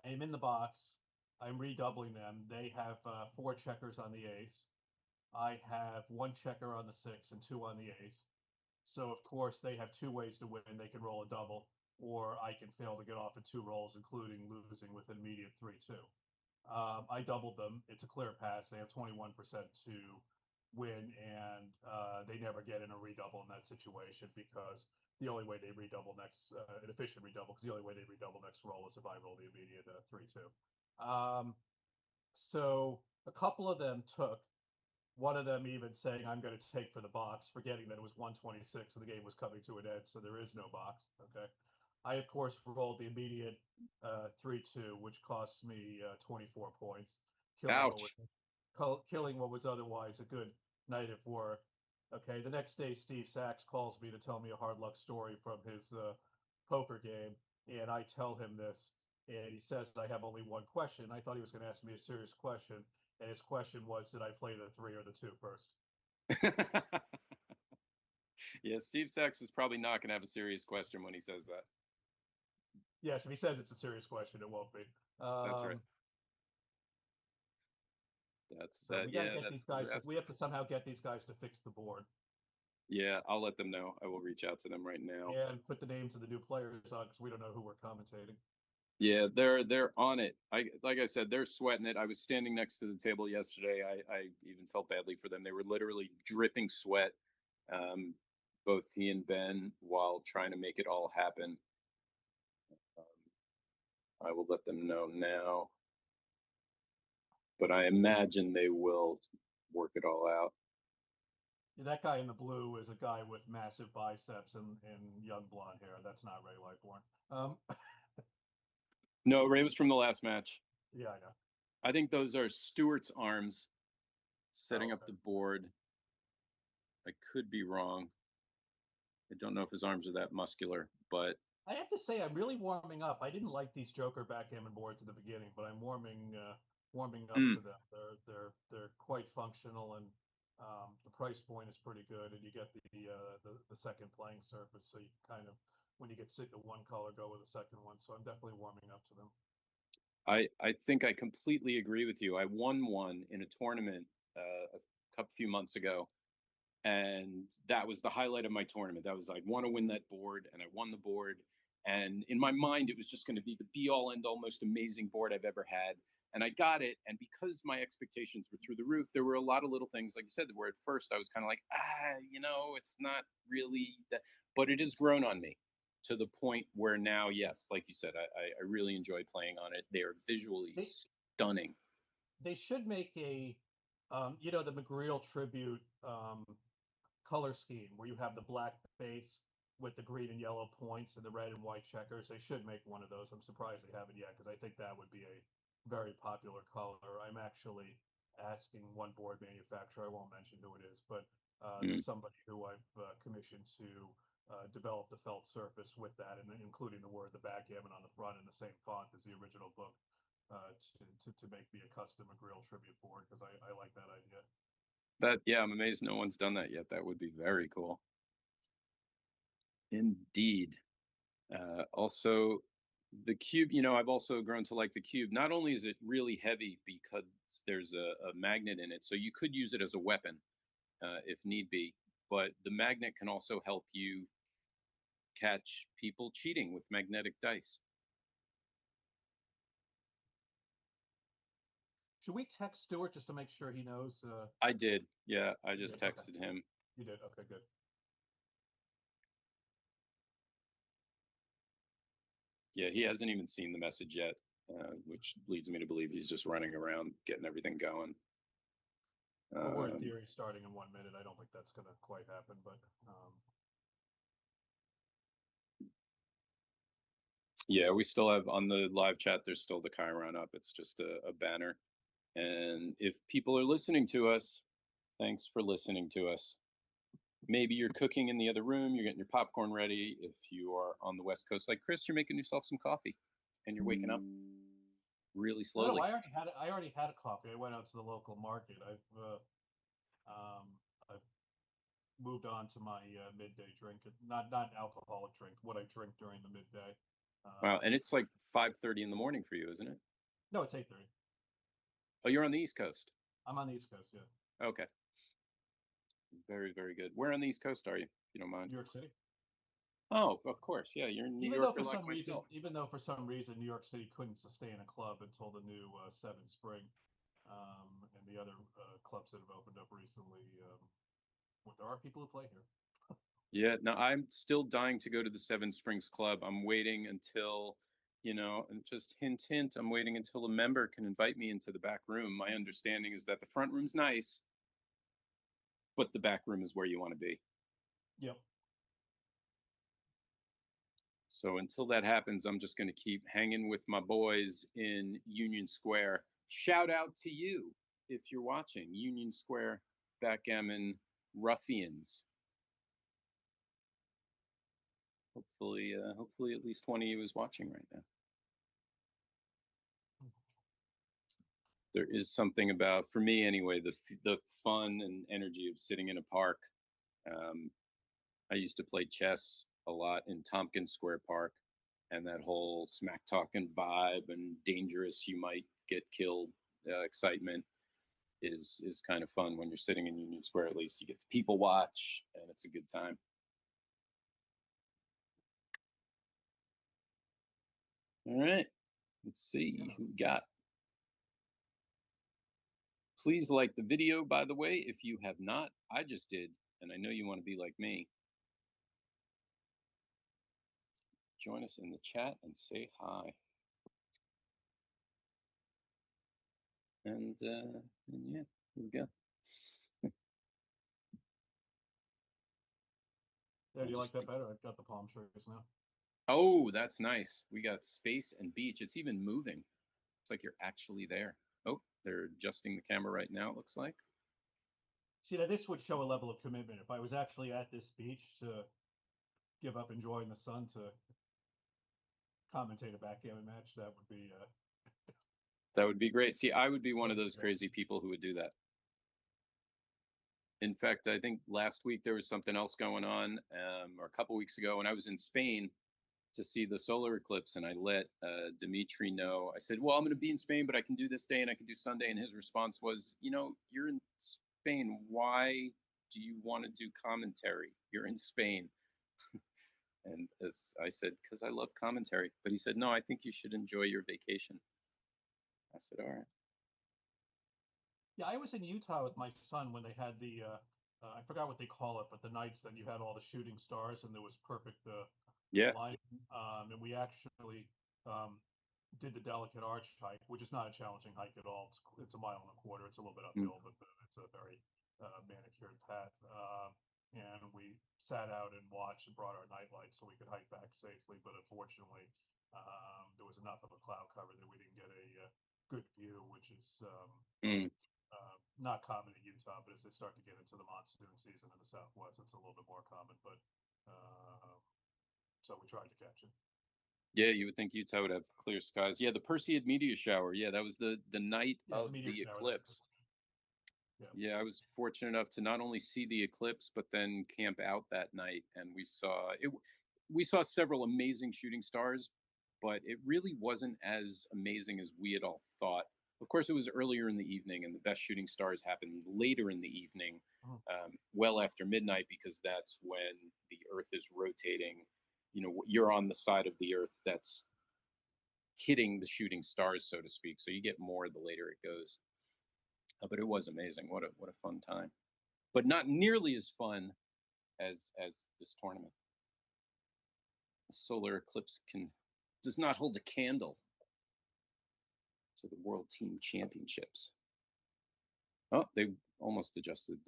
I'm in the box. I'm redoubling them. They have 4 checkers on the ace. I have 1 checker on the 6 and 2 on the ace. So of course they have 2 ways to win. They can roll a double, or I can fail to get off in 2 rolls, including losing with an immediate 3-2. I doubled them. It's a clear pass. They have 21% to win, and they never get in a redouble in that situation because the only way they redouble next, an efficient redouble, because the only way they redouble next roll is if I roll the immediate 3-2. So a couple of them took. One of them even saying, I'm going to take for the box, forgetting that it was 1:26 and the game was coming to an end, so there is no box. Okay. I, of course, rolled the immediate 3-2, which cost me 24 points. Killing what was otherwise a good night at work. Okay. The next day, Steve Sachs calls me to tell me a hard luck story from his poker game, and I tell him this, and he says I have only one question. I thought he was going to ask me a serious question. And his question was, did I play the 3 or the 2 first? Yeah, Steve Sachs is probably not going to have a serious question when he says that. Yes, if he says it's a serious question, it won't be. That's right. That's So we got to yeah, get that's these guys. We disaster. have to somehow get these guys to fix the board Yeah, I'll let them know. I will reach out to them right now. and put the names of the new players on because we don't know who we're commentating. Yeah, they're on it. Like I said, they're sweating it. I was standing next to the table yesterday. I even felt badly for them. They were literally dripping sweat, um, both he and Ben, while trying to make it all happen. I will let them know now, but I imagine they will work it all out. That guy in the blue is a guy with massive biceps and young blonde hair. That's not Ray Lightborn. No, Ray was from the last match. Yeah, I know. I think those are Stewart's arms setting up okay. the board. I could be wrong. I don't know if his arms are that muscular, but I have to say I'm really warming up. I didn't like these Joker backgammon boards at the beginning, but I'm warming up mm, to them. They're quite functional, and the price point is pretty good, and you get the second playing surface, so you kind of when you get sick of one color, go with the second one. So I'm definitely warming up to them. I think I completely agree with you. I won one in a tournament a few months ago, and that was the highlight of my tournament. That was I want to win that board, and I won the board. And in my mind, it was just going to be the be all end all most amazing board I've ever had. And I got it. And because my expectations were through the roof, there were a lot of little things, like you said, where at first I was kind of like, it's not really that, but it has grown on me to the point where now, yes, like you said, I really enjoy playing on it. They are visually They stunning. they should make the McGreal tribute color scheme where you have the black base with the green and yellow points and the red and white checkers. They should make one of those. I'm surprised they haven't yet because I think that would be a very popular color. I'm actually asking one board manufacturer, I won't mention who it is, but Mm. there's somebody who I've commissioned to develop the felt surface with that, and including the word the backgammon on the front in the same font as the original book to make me a custom McGreal tribute board because I like that idea. Yeah, I'm amazed no one's done that yet. That would be very cool. Indeed. Also, the cube, I've also grown to like the cube. Not only is it really heavy because there's a magnet in it, so you could use it as a weapon if need be, but the magnet can also help you catch people cheating with magnetic dice. Should we text Stuart just to make sure he knows? I did. Yeah, I You just did. Okay. texted him. You did. Okay, good. Yeah, he hasn't even seen the message yet, which leads me to believe he's just running around getting everything going. Well, we're in theory starting in 1 minute. I don't think that's going to quite happen, but yeah, we still have on the live chat, there's still the Chiron up. It's just a banner. And if people are listening to us, thanks for listening to us. Maybe you're cooking in the other room, you're getting your popcorn ready. If you are on the West Coast like Chris, you're making yourself some coffee and you're waking up really slowly. no, I already had a coffee. I went out to the local market. I've moved on to my midday drink. Not an alcoholic drink. What I drink during the midday. Wow, and it's like 5:30 in the morning for you, isn't it? No, it's 8:30. Oh, you're on the East Coast. I'm on the East Coast. Yeah. Okay. Very, very good. Where on the East Coast are you, if you don't mind? New York City. Oh, of course. Yeah, you're a New Yorker like myself. Even though for some reason New York City couldn't sustain a club until the new Seven Spring, and the other clubs that have opened up recently. Well, there are people who play here. Yeah, no, I'm still dying to go to the Seven Springs Club. I'm waiting until, and just hint, hint, I'm waiting until a member can invite me into the back room. My understanding is that the front room's nice, but the back room is where you want to be. Yep. So until that happens, I'm just going to keep hanging with my boys in Union Square. Shout out to you if you're watching Union Square Backgammon Ruffians. Hopefully at least 20 of you is watching right now. There is something about, for me anyway, the fun and energy of sitting in a park. I used to play chess a lot in Tompkins Square Park, and that whole smack talking vibe and dangerous, you might get killed excitement is kind of fun when you're sitting in Union Square. At least you get to people watch, and it's a good time. All right, let's see who we got. Please like the video, by the way, if you have not. I just did, and I know you want to be like me. Join us in the chat and say hi. And yeah, here we go. Yeah, do you like that better? I've got the palm trees now. Oh, that's nice. We got space and beach. It's even moving. It's like you're actually there. Oh, they're adjusting the camera right now, it looks like. See, now this would show a level of commitment. If I was actually at this beach to give up enjoying the sun to commentate a backgammon match, that would be That would be great. See, I would be one of those crazy people who would do that. In fact, I think last week there was something else going on, or a couple weeks ago, when I was in Spain to see the solar eclipse, and I let Dimitri know. I said, "Well, I'm going to be in Spain, but I can do this day and I can do Sunday." And his response was, "You know, you're in Spain. Why do you want to do commentary? You're in Spain." And as I said, "Because I love commentary." But he said, "No, I think you should enjoy your vacation." I said, "All right." Yeah, I was in Utah with my son when they had the I forgot what they call it, but the nights that you had all the shooting stars and there was perfect Yeah. line. And we actually did the Delicate Arch hike, which is not a challenging hike at all. It's a mile and a quarter. It's a little bit uphill, but it's a very manicured path. And we sat out and watched and brought our night lights so we could hike back safely. But unfortunately, there was enough of a cloud cover that we didn't get a good view, which is Mm. not common in Utah. But as they start to get into the monsoon season in the Southwest, it's a little bit more common. But so we tried to catch it. Yeah, you would think Utah would have clear skies. Yeah, the Perseid meteor shower. Yeah, that was the night of meteor the shower, eclipse. Yeah, I was fortunate enough to not only see the eclipse, but then camp out that night, and we saw it. We saw several amazing shooting stars, but it really wasn't as amazing as we had all thought. Of course, it was earlier in the evening, and the best shooting stars happened later in the evening, well after midnight, because that's when the Earth is rotating. You know, you're on the side of the Earth that's hitting the shooting stars, so to speak. So you get more the later it goes. But it was amazing. What a fun time. But not nearly as fun as this tournament. The solar eclipse does not hold a candle to the World Team Championships. Oh, they almost adjusted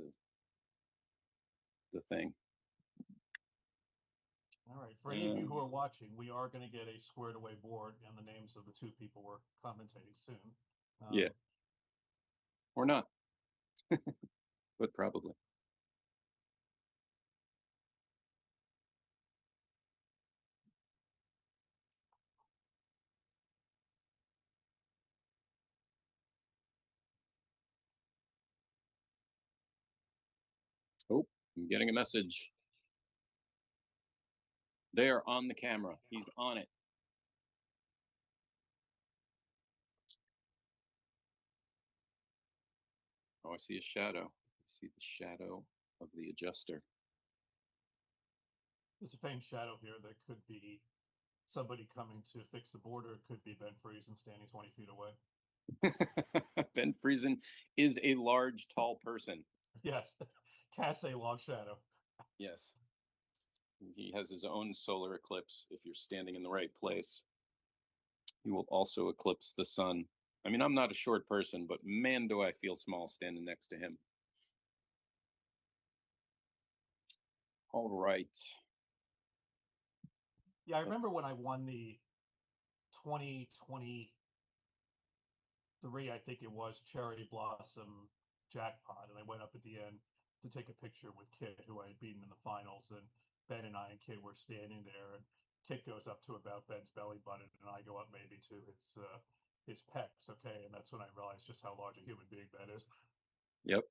the thing. All right. For any of you who are watching, we are going to get a squared away board and the names of the two people we're commentating soon. Yeah. Or not. But probably. Oh, I'm getting a message. They are on the camera. He's on it. Oh, I see a shadow. I see the shadow of the adjuster. There's a faint shadow here that could be somebody coming to fix the board, or it could be Ben Friesen standing 20 feet away. Ben Friesen is a large, tall person. Yes. Cast a long shadow. Yes. He has his own solar eclipse. If you're standing in the right place, he will also eclipse the sun. I mean, I'm not a short person, but man, do I feel small standing next to him. All right. Yeah, I remember when I won the 2023, I think it was, Cherry Blossom jackpot, and I went up at the end to take a picture with Kit, who I had beaten in the finals, and Ben and I and Kit were standing there, and Kit goes up to about Ben's belly button, and I go up maybe to his pecs, okay, and that's when I realized just how large a human being that is. Yep.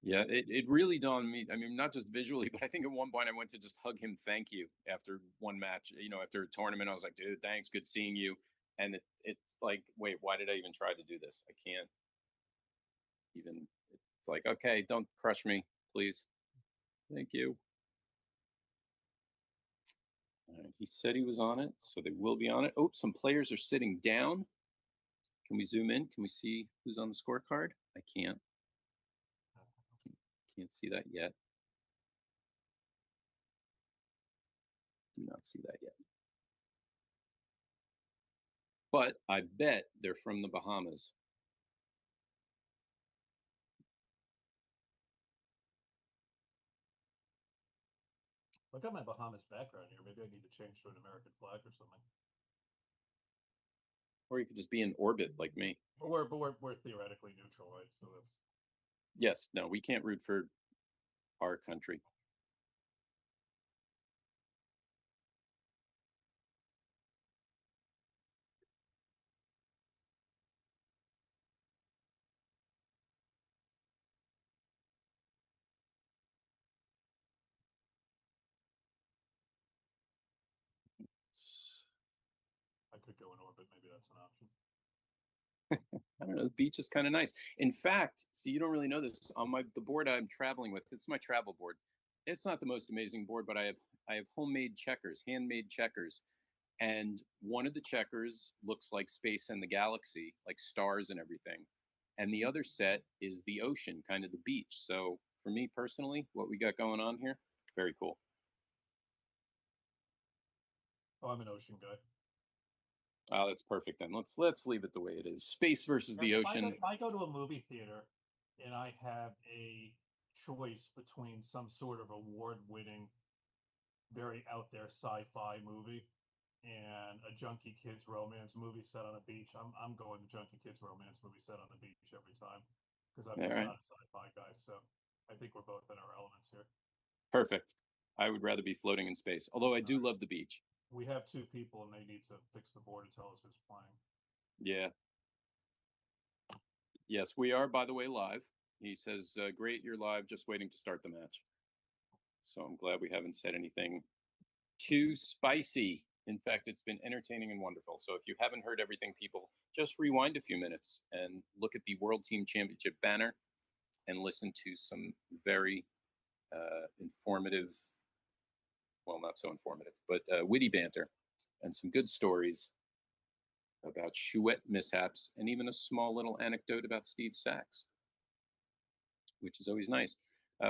Yeah, it really dawned on me. I mean, not just visually, but I think at one point I went to just hug him, thank you, after one match. You know, after a tournament, I was like, dude, thanks, good seeing you. And it's like, wait, why did I even try to do this? I can't even. It's like, okay, don't crush me, please. Thank you. All right, he said he was on it, so they will be on it. Oh, some players are sitting down. Can we zoom in? Can we see who's on the scorecard? I can't. Can't see that yet. Do not see that yet. But I bet they're from the Bahamas. Look at my Bahamas background here. Maybe I need to change to an American flag or something. Or you could just be in orbit like me. But we're theoretically neutral, right? So that's Yes, no, we can't root for our country. I could go in orbit. Maybe that's an option. I don't know. The beach is kind of nice. In fact, so you don't really know this on the board I'm traveling with. It's my travel board. It's not the most amazing board, but I have homemade checkers, handmade checkers, and one of the checkers looks like space and the galaxy, like stars and everything, and the other set is the ocean, kind of the beach. So for me personally, what we got going on here, very cool. Oh, I'm an ocean guy. Oh, that's perfect then. Let's leave it the way it is. Space versus the If ocean. I go to a movie theater and I have a choice between some sort of award-winning, very out there sci-fi movie and a junkie kids romance movie set on a beach, I'm going the junkie kids romance movie set on the beach every time because I'm All just right. not a sci-fi guy. So I think we're both in our elements here. Perfect. I would rather be floating in space, although I do love the beach. We have two people and they need to fix the board and tell us who's playing. Yeah. Yes, we are, by the way, live. He says, great, you're live, just waiting to start the match. So I'm glad we haven't said anything too spicy. In fact, it's been entertaining and wonderful. So if you haven't heard everything, people, just rewind a few minutes and look at the World Team Championship banner and listen to some very informative, well, not so informative, but witty banter and some good stories about Chouette mishaps and even a small little anecdote about Steve Sachs, which is always nice.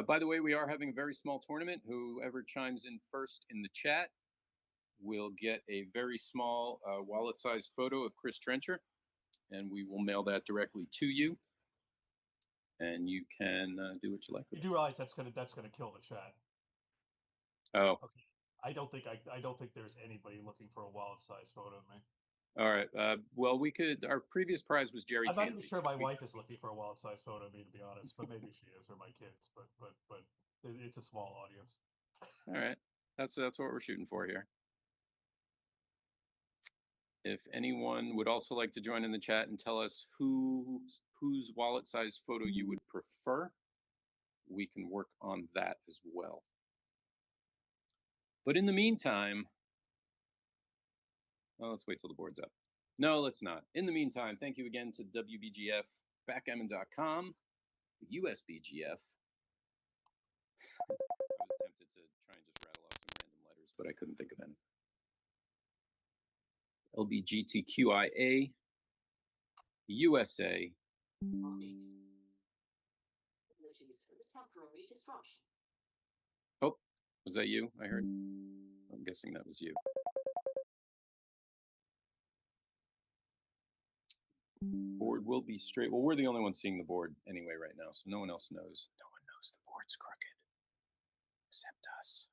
By the way, we are having a very small tournament. Whoever chimes in first in the chat will get a very small wallet-sized photo of Chris Trencher, and we will mail that directly to you. And you can do what you like with You do realize that's gonna kill the chat. Oh, Okay. I don't think there's anybody looking for a wallet-sized photo of me. all right. Well, we could. Our previous prize was Jerry I'm not even Tansey. sure my wife is looking for a wallet-sized photo of me, to be honest, but maybe she is, or my kids. But it's a small audience. All right, that's what we're shooting for here. If anyone would also like to join in the chat and tell us whose wallet-sized photo you would prefer, we can work on that as well. But in the meantime, well, let's wait till the board's up. No, let's not. In the meantime, thank you again to WBGF, backgammon.com, the USBGF. I was tempted to try and just rattle off some random letters, but I couldn't think of any. LBGTQIA, USA. Oh, was that you? I heard. I'm guessing that was you. Board will be straight. Well, we're the only ones seeing the board anyway right now, so no one else knows. No one knows the board's crooked, except us.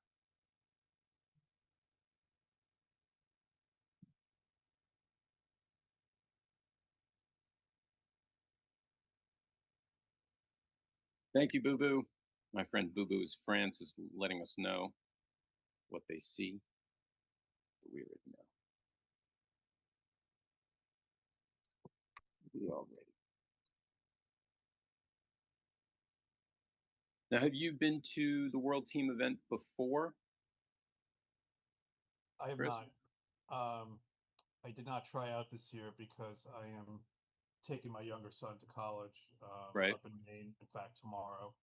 Thank you, Boo Boo. My friend Boo Boo's France is letting us know what they see, but we already know. We already Now, have you been to the World Team event before, I have Chris? not. I did not try out this year because I am taking my younger son to college Right. up in Maine. In fact, tomorrow.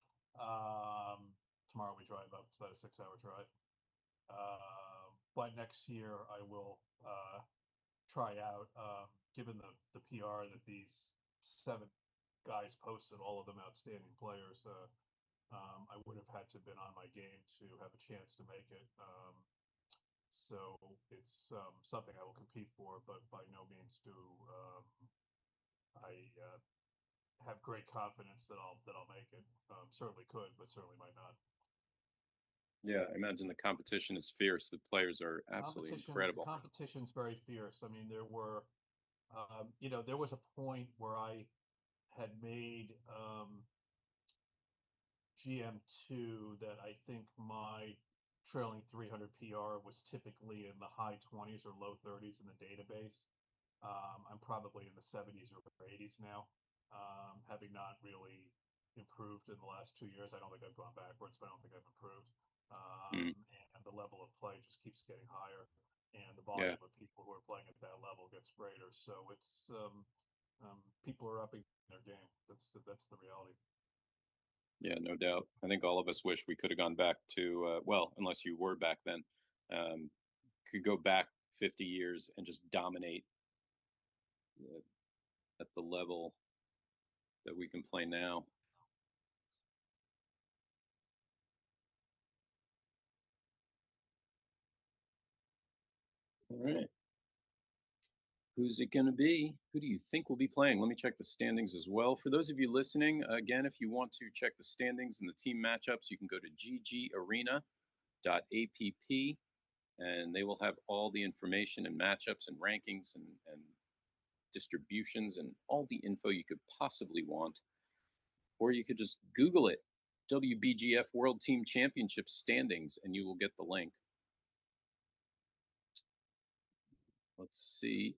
Tomorrow we drive up. It's about a 6-hour drive. But next year I will try out. Given the PR that these 7 guys posted, all of them outstanding players, I would have had to have been on my game to have a chance to make it. So it's something I will compete for, but by no means do I have great confidence that I'll make it. Certainly could, but certainly might not. Yeah, I imagine the competition is fierce. The players are absolutely incredible. Competition's very fierce. I mean, there were, there was a point where I had made GM2 that I think my trailing 300 PR was typically in the high 20s or low 30s in the database. I'm probably in the 70s or 80s now, having not really improved in the last 2 years. I don't think I've gone backwards, but I don't think I've improved. Mm, And the level of play just keeps getting higher, and the yeah, volume of people who are playing at that level gets greater. So it's people are upping their game. That's the reality. yeah, no doubt. I think all of us wish we could have gone back to, well, unless you were back then, um, could go back 50 years and just dominate uh, at the level that we can play now. All right. Who's it going to be? Who do you think will be playing? Let me check the standings as well. For those of you listening, again, if you want to check the standings and the team matchups, you can go to ggarena.app and they will have all the information and matchups and rankings and distributions and all the info you could possibly want. Or you could just Google it, WBGF World Team Championship standings, and you will get the link. Let's see.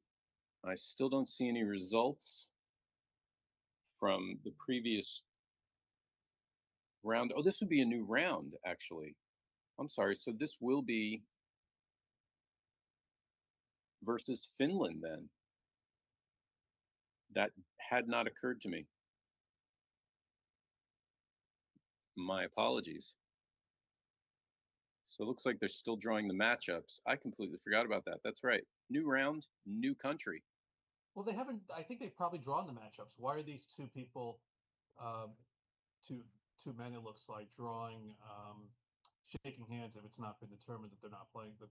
I still don't see any results from the previous round. Oh, this would be a new round, actually. I'm sorry. So this will be versus Finland then. That had not occurred to me. My apologies. So it looks like they're still drawing the matchups. I completely forgot about that. That's right. New round, new country. Well, they haven't. I think they've probably drawn the matchups. Why are these two people, um, two men? It looks like drawing, shaking hands if it's not been determined that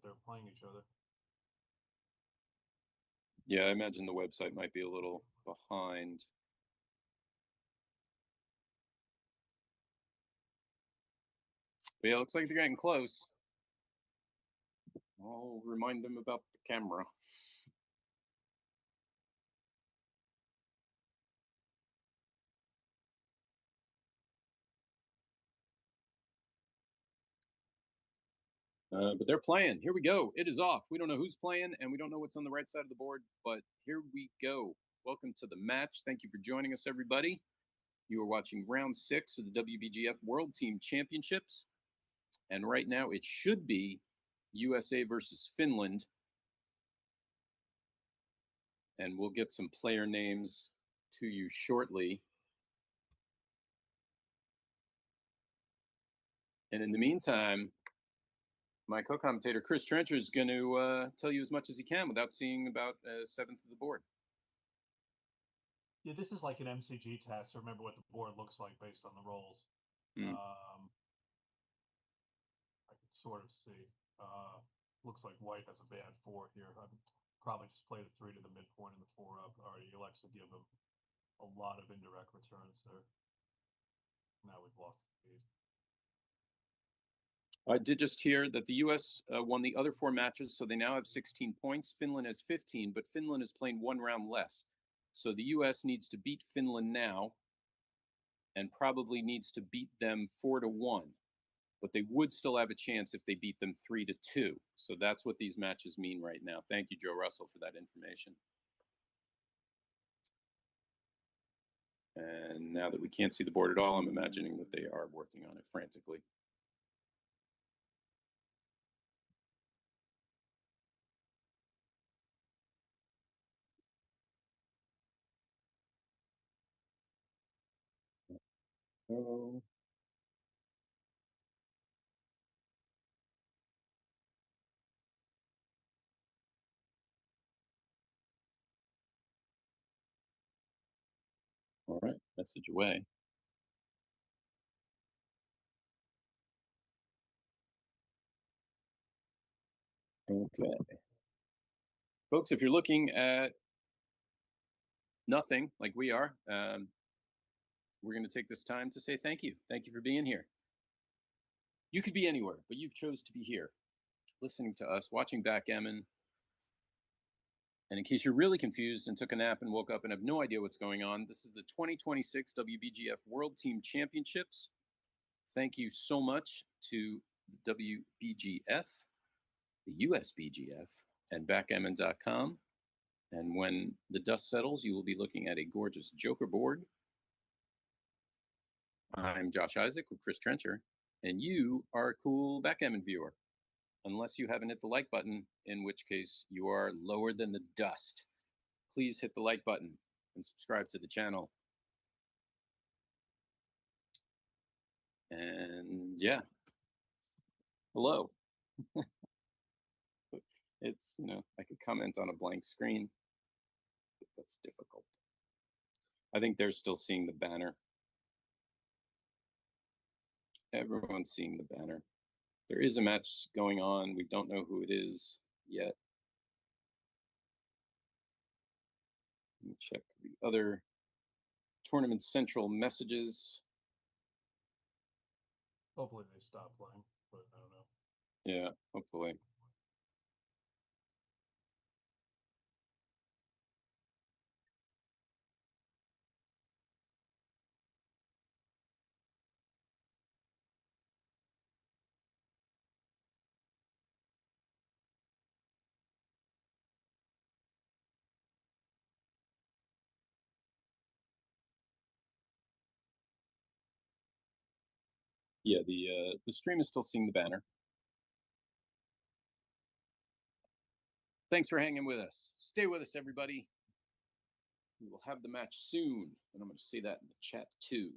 they're playing each other. Yeah, I imagine the website might be a little behind. But yeah, looks like they're getting close. I'll remind them about the camera. But they're playing. Here we go. It is off. We don't know who's playing, and we don't know what's on the right side of the board, but here we go. Welcome to the match. Thank you for joining us, everybody. You are watching round 6 of the WBGF World Team Championships. And right now, it should be USA versus Finland. And we'll get some player names to you shortly. And in the meantime, my co-commentator Chris Trencher is going to tell you as much as he can without seeing about a seventh of the board. Yeah, this is like an MCG test. So remember what the board looks like based on the rolls. Mm. I can sort of see. Looks like White has a bad 4 here. I'd probably just play the 3 to the midpoint and the 4 up. Or he likes to give him a lot of indirect returns there. Now we've lost the lead. I did just hear that the U.S. Won the other 4 matches, so they now have 16 points. Finland has 15, but Finland is playing 1 round less. So the U.S. needs to beat Finland now and probably needs to beat them 4-1. But they would still have a chance if they beat them 3-2. So that's what these matches mean right now. Thank you, Joe Russell, for that information. And now that we can't see the board at all, I'm imagining that they are working on it frantically. Oh. All right, message away. Okay. Folks, if you're looking at nothing like we are, we're going to take this time to say thank you. Thank you for being here. You could be anywhere, but you've chose to be here, listening to us, watching backgammon. And in case you're really confused and took a nap and woke up and have no idea what's going on, this is the 2026 WBGF World Team Championships. Thank you so much to the WBGF, the USBGF, and backgammon.com. And when the dust settles, you will be looking at a gorgeous Joker board. I'm Josh Isaac with Chris Trencher, and you are a cool backgammon viewer. Unless you haven't hit the like button, in which case you are lower than the dust. Please hit the like button and subscribe to the channel. And yeah, hello. It's, I could comment on a blank screen, but that's difficult. I think they're still seeing the banner. Everyone's seeing the banner. There is a match going on. We don't know who it is yet. Let me check the other Tournament Central messages. Hopefully they stop playing, but I don't know. Yeah, hopefully. Yeah, the stream is still seeing the banner. Thanks for hanging with us. Stay with us, everybody. We will have the match soon, and I'm going to say that in the chat too.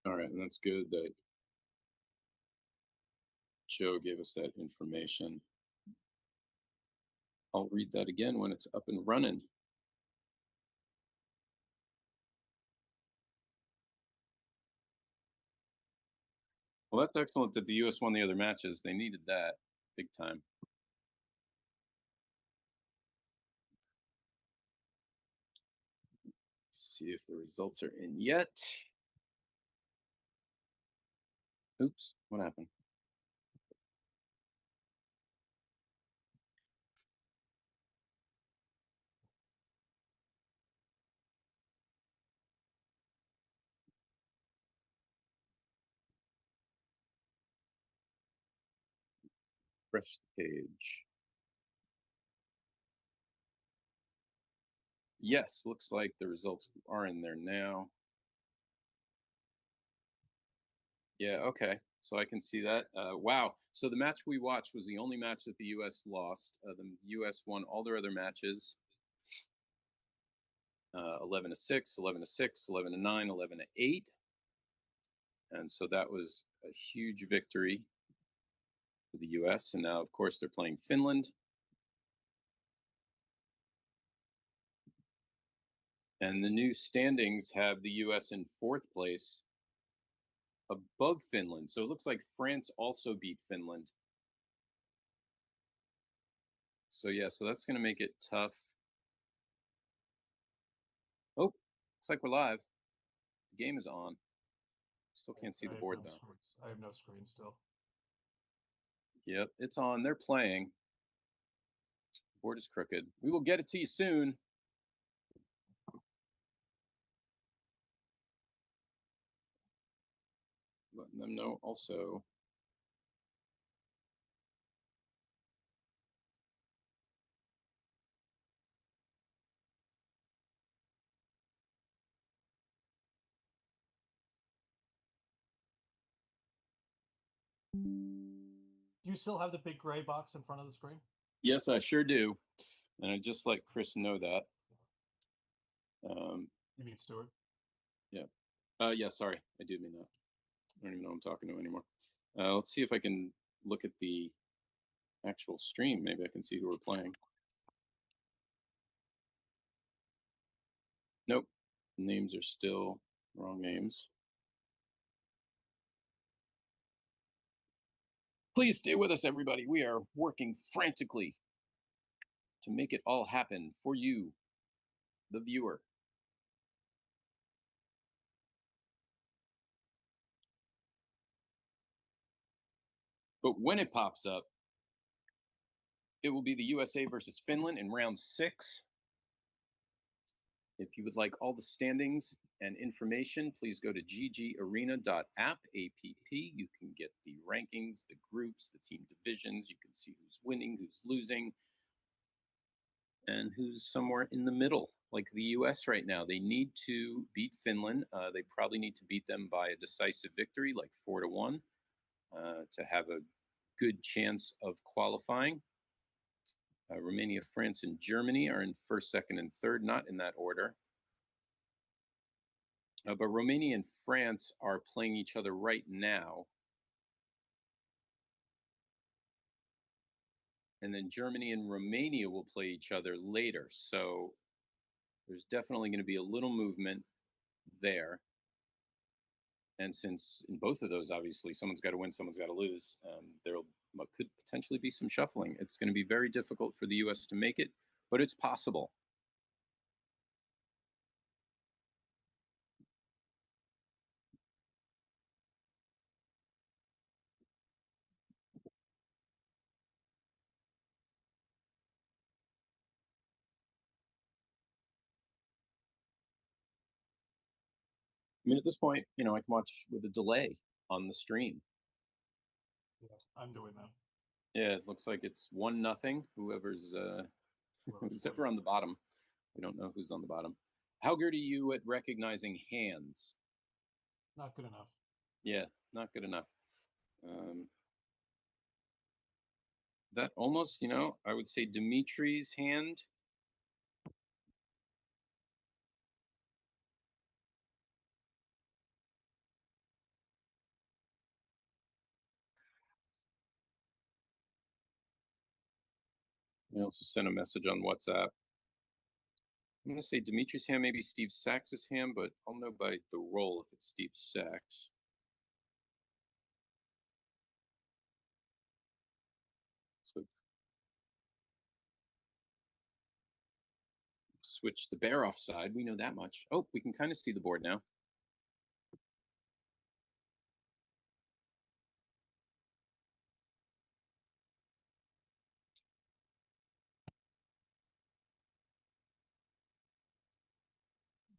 All right, and that's good that Joe gave us that information. I'll read that again when it's up and running. Well, that's excellent that the U.S. won the other matches. They needed that big time. See if the results are in yet. Oops, what happened? Refresh the page. Yes, looks like the results are in there now. Yeah, okay. So I can see that. Wow. So the match we watched was the only match that the U.S. lost. The U.S. won all their other matches. 11-6, 11-6, 11-9, 11-8. And so that was a huge victory for the U.S. And now, of course, they're playing Finland. And the new standings have the U.S. in 4th place above Finland. So it looks like France also beat Finland. So yeah, so that's going to make it tough. Oh, looks like we're live. The game is on. Still can't see the board though. I have no screen still. Yep, it's on. They're playing. Board is crooked. We will get it to you soon. letting them know also. Do you still have the big gray box in front of the screen? Yes, I sure do. And I just let Chris know that. You mean Stuart? Yeah, sorry. I do mean that. I don't even know who I'm talking to anymore. Let's see if I can look at the actual stream. Maybe I can see who we're playing. Nope. Names are still wrong names. Please stay with us, everybody. We are working frantically to make it all happen for you, the viewer. But when it pops up, it will be the USA versus Finland in round 6. If you would like all the standings and information, please go to ggarena.app, APP. You can get the rankings, the groups, the team divisions. You can see who's winning, who's losing, and who's somewhere in the middle, like the US right now. They need to beat Finland. They probably need to beat them by a decisive victory, like 4-1, to have a good chance of qualifying. Romania, France, and Germany are in first, second, and third, not in that order. But Romania and France are playing each other right now. And then Germany and Romania will play each other later. So there's definitely going to be a little movement there. And since in both of those, obviously, someone's got to win, someone's got to lose, there could potentially be some shuffling. It's going to be very difficult for the U.S. to make it, but it's possible. I mean, at this point, I can watch with a delay on the stream. Yeah, I'm doing that. Yeah, it looks like it's 1-0. Whoever's who's ever on the bottom. We don't know who's on the bottom. How good are you at recognizing hands? Not good enough. Yeah, not good enough. That almost, I would say Dimitri's hand. I also sent a message on WhatsApp. I'm going to say Dimitri's hand, maybe Steve Sachs's hand, but I'll know by the roll if it's Steve Sachs. So switch the bear off side. We know that much. Oh, we can kind of see the board now.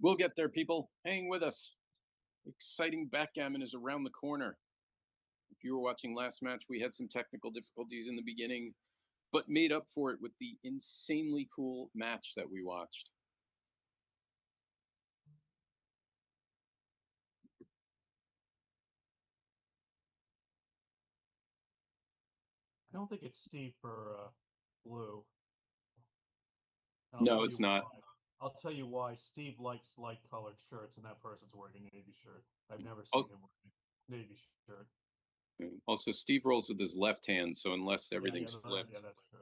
We'll get there, people. Hang with us. Exciting backgammon is around the corner. If you were watching last match, we had some technical difficulties in the beginning, but made up for it with the insanely cool match that we watched. I don't think it's Steve for blue. No, it's not. Why. I'll tell you why. Steve likes light-colored shirts, and that person's wearing a navy shirt. I've never seen him wearing a navy shirt. Also, Steve rolls with his left hand, so unless everything's flipped. Yeah, that's true.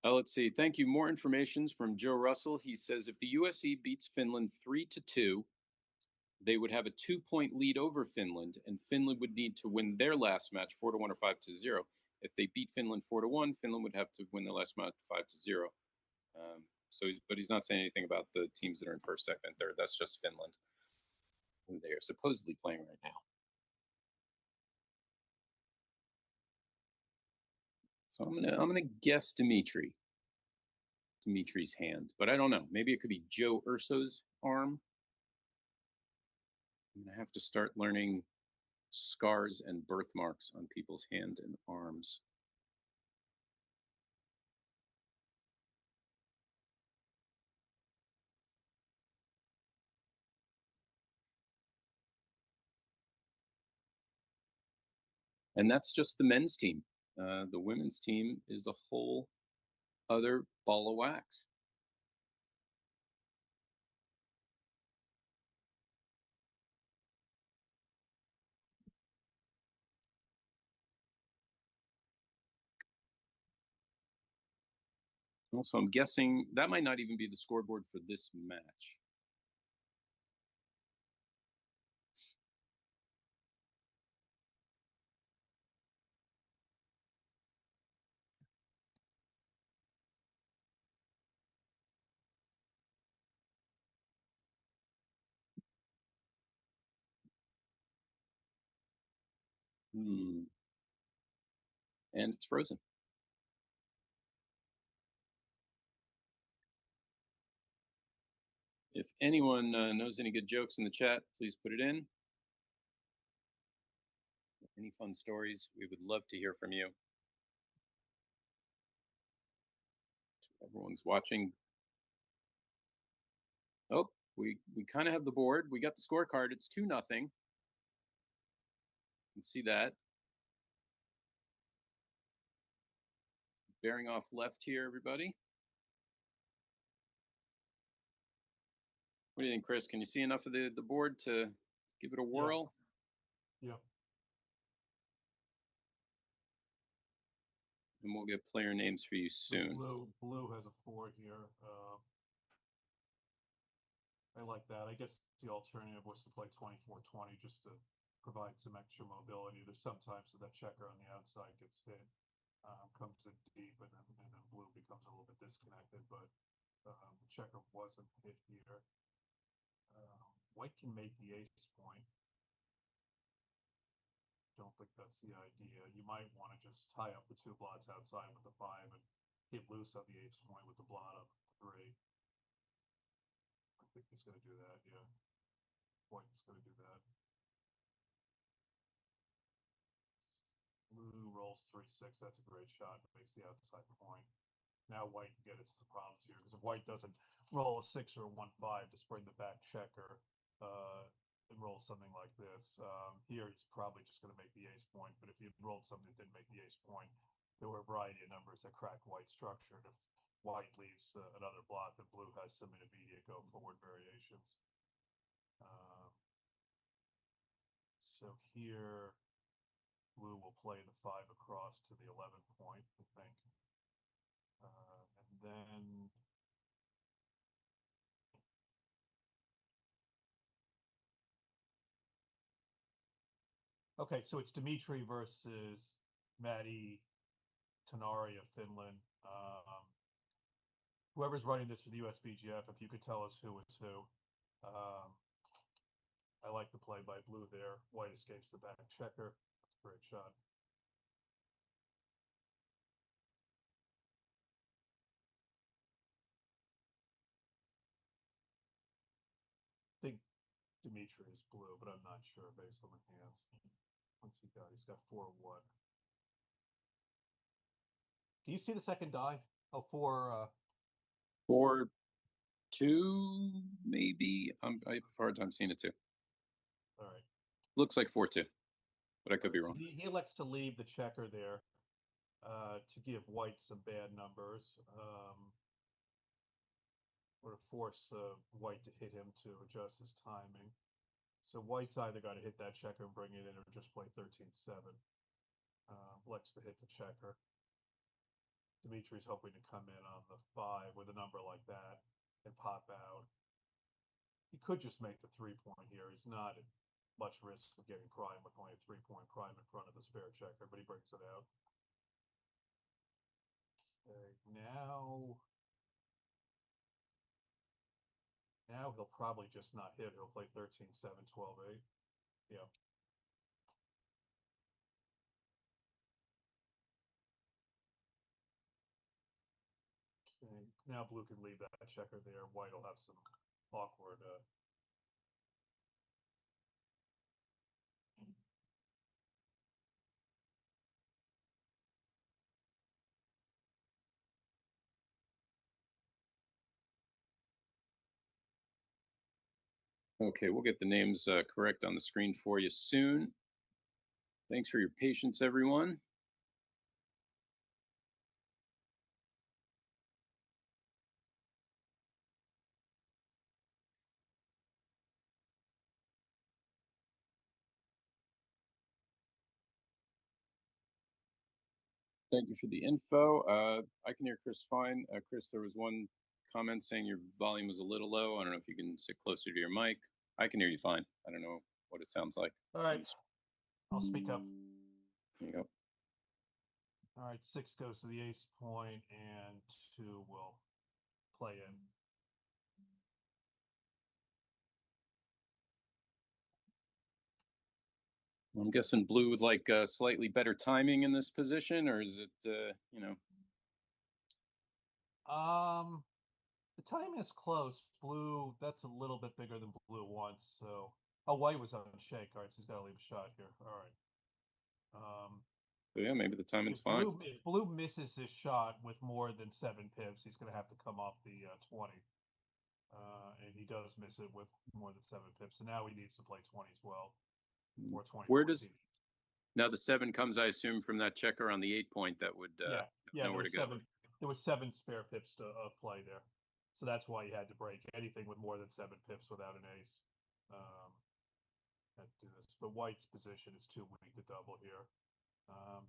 Let's see. Thank you. More information's from Joe Russell. He says if the USE beats Finland 3-2, they would have a 2-point lead over Finland, and Finland would need to win their last match 4-1 or 5-0. If they beat Finland 4-1, Finland would have to win their last match 5-0. But he's not saying anything about the teams that are in first, second, and third. That's just Finland, who they are supposedly playing right now. So I'm gonna guess Dimitri's hand, but I don't know. Maybe it could be Joe Urso's arm. I'm gonna have to start learning scars and birthmarks on people's hand and arms. And that's just the men's team. The women's team is a whole other ball of wax. Also, I'm guessing that might not even be the scoreboard for this match. Hmm. And it's frozen. If anyone knows any good jokes in the chat, please put it in. Any fun stories? We would love to hear from you. Everyone's watching. Oh, we kind of have the board. We got the scorecard. It's 2-0. You can see that. Bearing off left here, everybody. What do you think, Chris? Can you see enough of the board to give it a whirl? Yeah. And we'll get player names for you So soon. blue has a 4 here. I like that. I guess the alternative was to play 24-20 just to provide some extra mobility. There's sometimes that checker on the outside gets hit, comes in deep, and then blue becomes a little bit disconnected. But checker wasn't hit here. White can make the ace point. Don't think that's the idea. You might want to just tie up the 2 blots outside with the 5 and hit loose on the ace point with the blot on 3. I think he's going to do that, yeah. White's going to do that. Blue rolls 3-6. That's a great shot. Makes the outside point. Now white can get into the problems here because if white doesn't roll a 6 or a 1-5 to spring the back checker, and roll something like this, here he's probably just going to make the ace point. But if he rolled something that didn't make the ace point, there were a variety of numbers that cracked white's structure. And if white leaves another blot, then blue has some intermediate go forward variations. So here, blue will play the 5 across to the 11 point, I think. And then okay, so it's Dimitri versus Matti Tanari of Finland. Whoever's running this for the USBGF, if you could tell us who is who. I like the play by blue there. White escapes the back checker. That's a great shot. I think Dimitri is blue, but I'm not sure based on the hands. What's he got? He's got 4-1. Do you see the second die? Oh, 4. 4-2, maybe. I have a hard time seeing it too. All right. Looks like 4-2, but I could be wrong. So he elects to leave the checker there to give white some bad numbers. Or to force white to hit him to adjust his timing. So white's either got to hit that checker and bring it in or just play 13-7. Elects to hit the checker. Dimitri's hoping to come in on the 5 with a number like that and pop out. He could just make the 3-point here. He's not at much risk of getting prime with only a 3-point prime in front of the spare checker, but he brings it out. Okay, now he'll probably just not hit. He'll play 13-7, 12-8. Yeah. Okay. Now blue can leave that checker there. White will have some awkward Okay, we'll get the names correct on the screen for you soon. Thanks for your patience, everyone. Thank you for the info. I can hear Chris fine. Chris, there was one comment saying your volume was a little low. I don't know if you can sit closer to your mic. I can hear you fine. I don't know what it sounds like. All right, I'll speak up. There you go. All right, 6 goes to the ace point, and 2 will play in. I'm guessing blue with like slightly better timing in this position, or is it, you know? The time is close. Blue, that's a little bit bigger than blue once. So, oh, white was on shake. All right, so he's got to leave a shot here. All right. So yeah, maybe the timing's fine. If blue misses this shot with more than 7 pips, he's going to have to come off the 20. And he does miss it with more than 7 pips. So now he needs to play 20 as well, or 20. Where does now the 7 comes? I assume from that checker on the 8 point that would know where to go. There was 7 spare pips to play there, so that's why he had to break anything with more than 7 pips without an ace. Had to do this, but white's position is too weak to double here.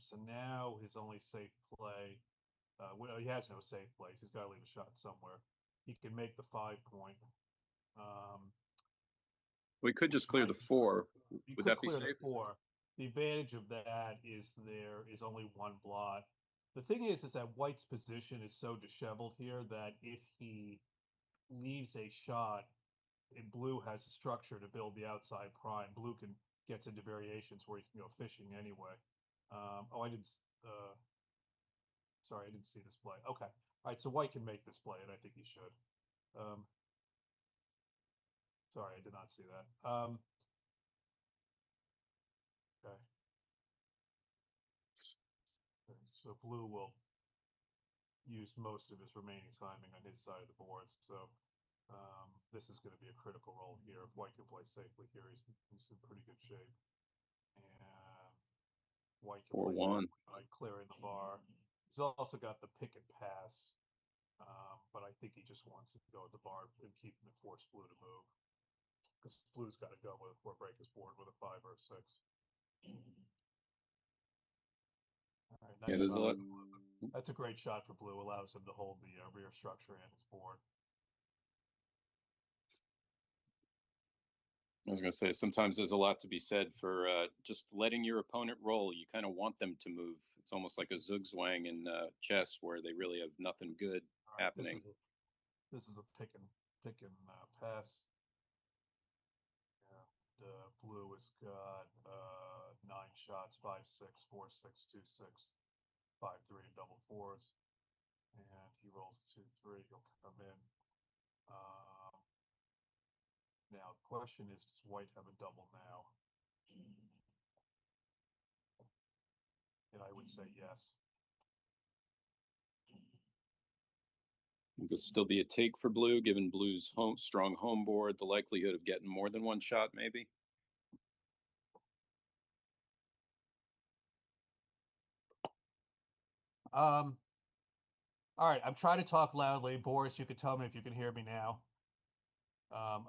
So now his only safe play. Well, he has no safe plays. He's got to leave a shot somewhere. He can make the 5 point. We could just clear the 4. Would that be safe? The 4. The advantage of that is there is only 1 blot. The thing is that white's position is so disheveled here that if he leaves a shot, and blue has a structure to build the outside prime, blue gets into variations where he can go fishing anyway. Oh, I didn't. Sorry, I didn't see this play. Okay, all right. So white can make this play, and I think he should. Sorry, I did not see that. Okay. So blue will use most of his remaining timing on his side of the board. So this is going to be a critical role here. If white can play safely here, he's in pretty good shape. And white can play safely by clearing the bar. He's also got the pick and pass, but I think he just wants to go at the bar and keep him and force blue to move, because blue's got to go with or break his board with a 5 or a 6. All right, nice there's a lot. That's a great shot for blue. Allows him to hold the rear structure and his board. I was going to say, sometimes there's a lot to be said for just letting your opponent roll. You kind of want them to move. It's almost like a zugzwang in chess, where they really have nothing good happening. This is a pick and pass. And blue has got 9 shots: 5, 6, 4, 6, 2, 6, 5, 3, and double 4s. And he rolls 2, 3. He'll come in. Now, the question is, does white have a double now? And I would say yes. There'll still be a take for blue, given blue's strong home board, the likelihood of getting more than 1 shot, maybe. All right, I'm trying to talk loudly. Boris, you can tell me if you can hear me now.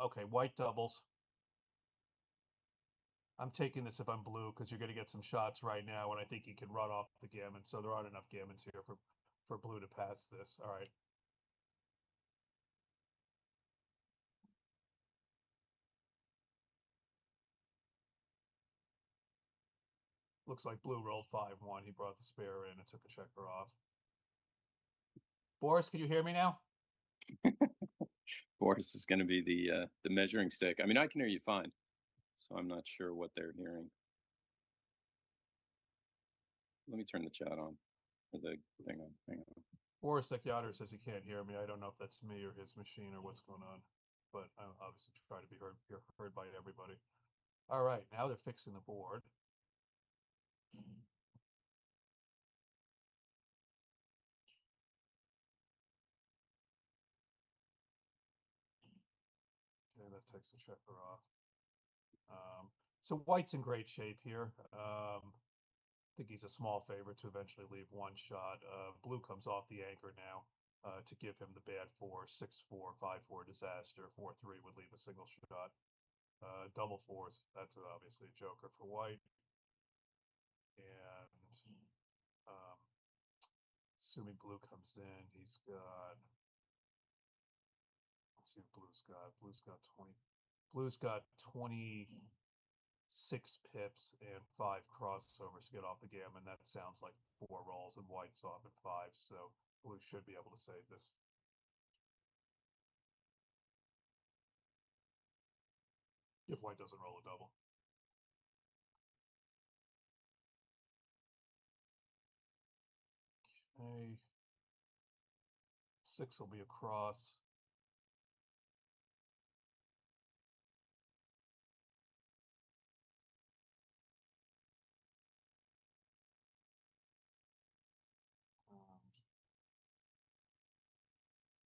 Okay, white doubles. I'm taking this if I'm blue, because you're going to get some shots right now, and I think he can run off the gammon. So there aren't enough gammons here for blue to pass this. All right. Looks like blue rolled 5-1. He brought the spare in and took a checker off. Boris, can you hear me now? Boris is going to be the measuring stick. I mean, I can hear you fine, so I'm not sure what they're hearing. Let me turn the chat on, or the thing on. Hang on. Boris Sekyadar says he can't hear me. I don't know if that's me or his machine or what's going on, but I'm obviously trying to be heard by everybody. All right, now they're fixing the board. Okay, takes the checker off. So white's in great shape here. I think he's a small favorite to eventually leave one shot. Blue comes off the anchor now to give him the bad 4, 6-4, 5-4 disaster. 4-3 would leave a single shot. Double 4s, that's obviously a joker for white. And assuming blue comes in, he's got, let's see what blue's got. Blue's got 26 pips and 5 crossovers to get off the gammon. That sounds like 4 rolls, and white's off at 5, so blue should be able to save this. If white doesn't roll a double. Okay. 6 will be a cross.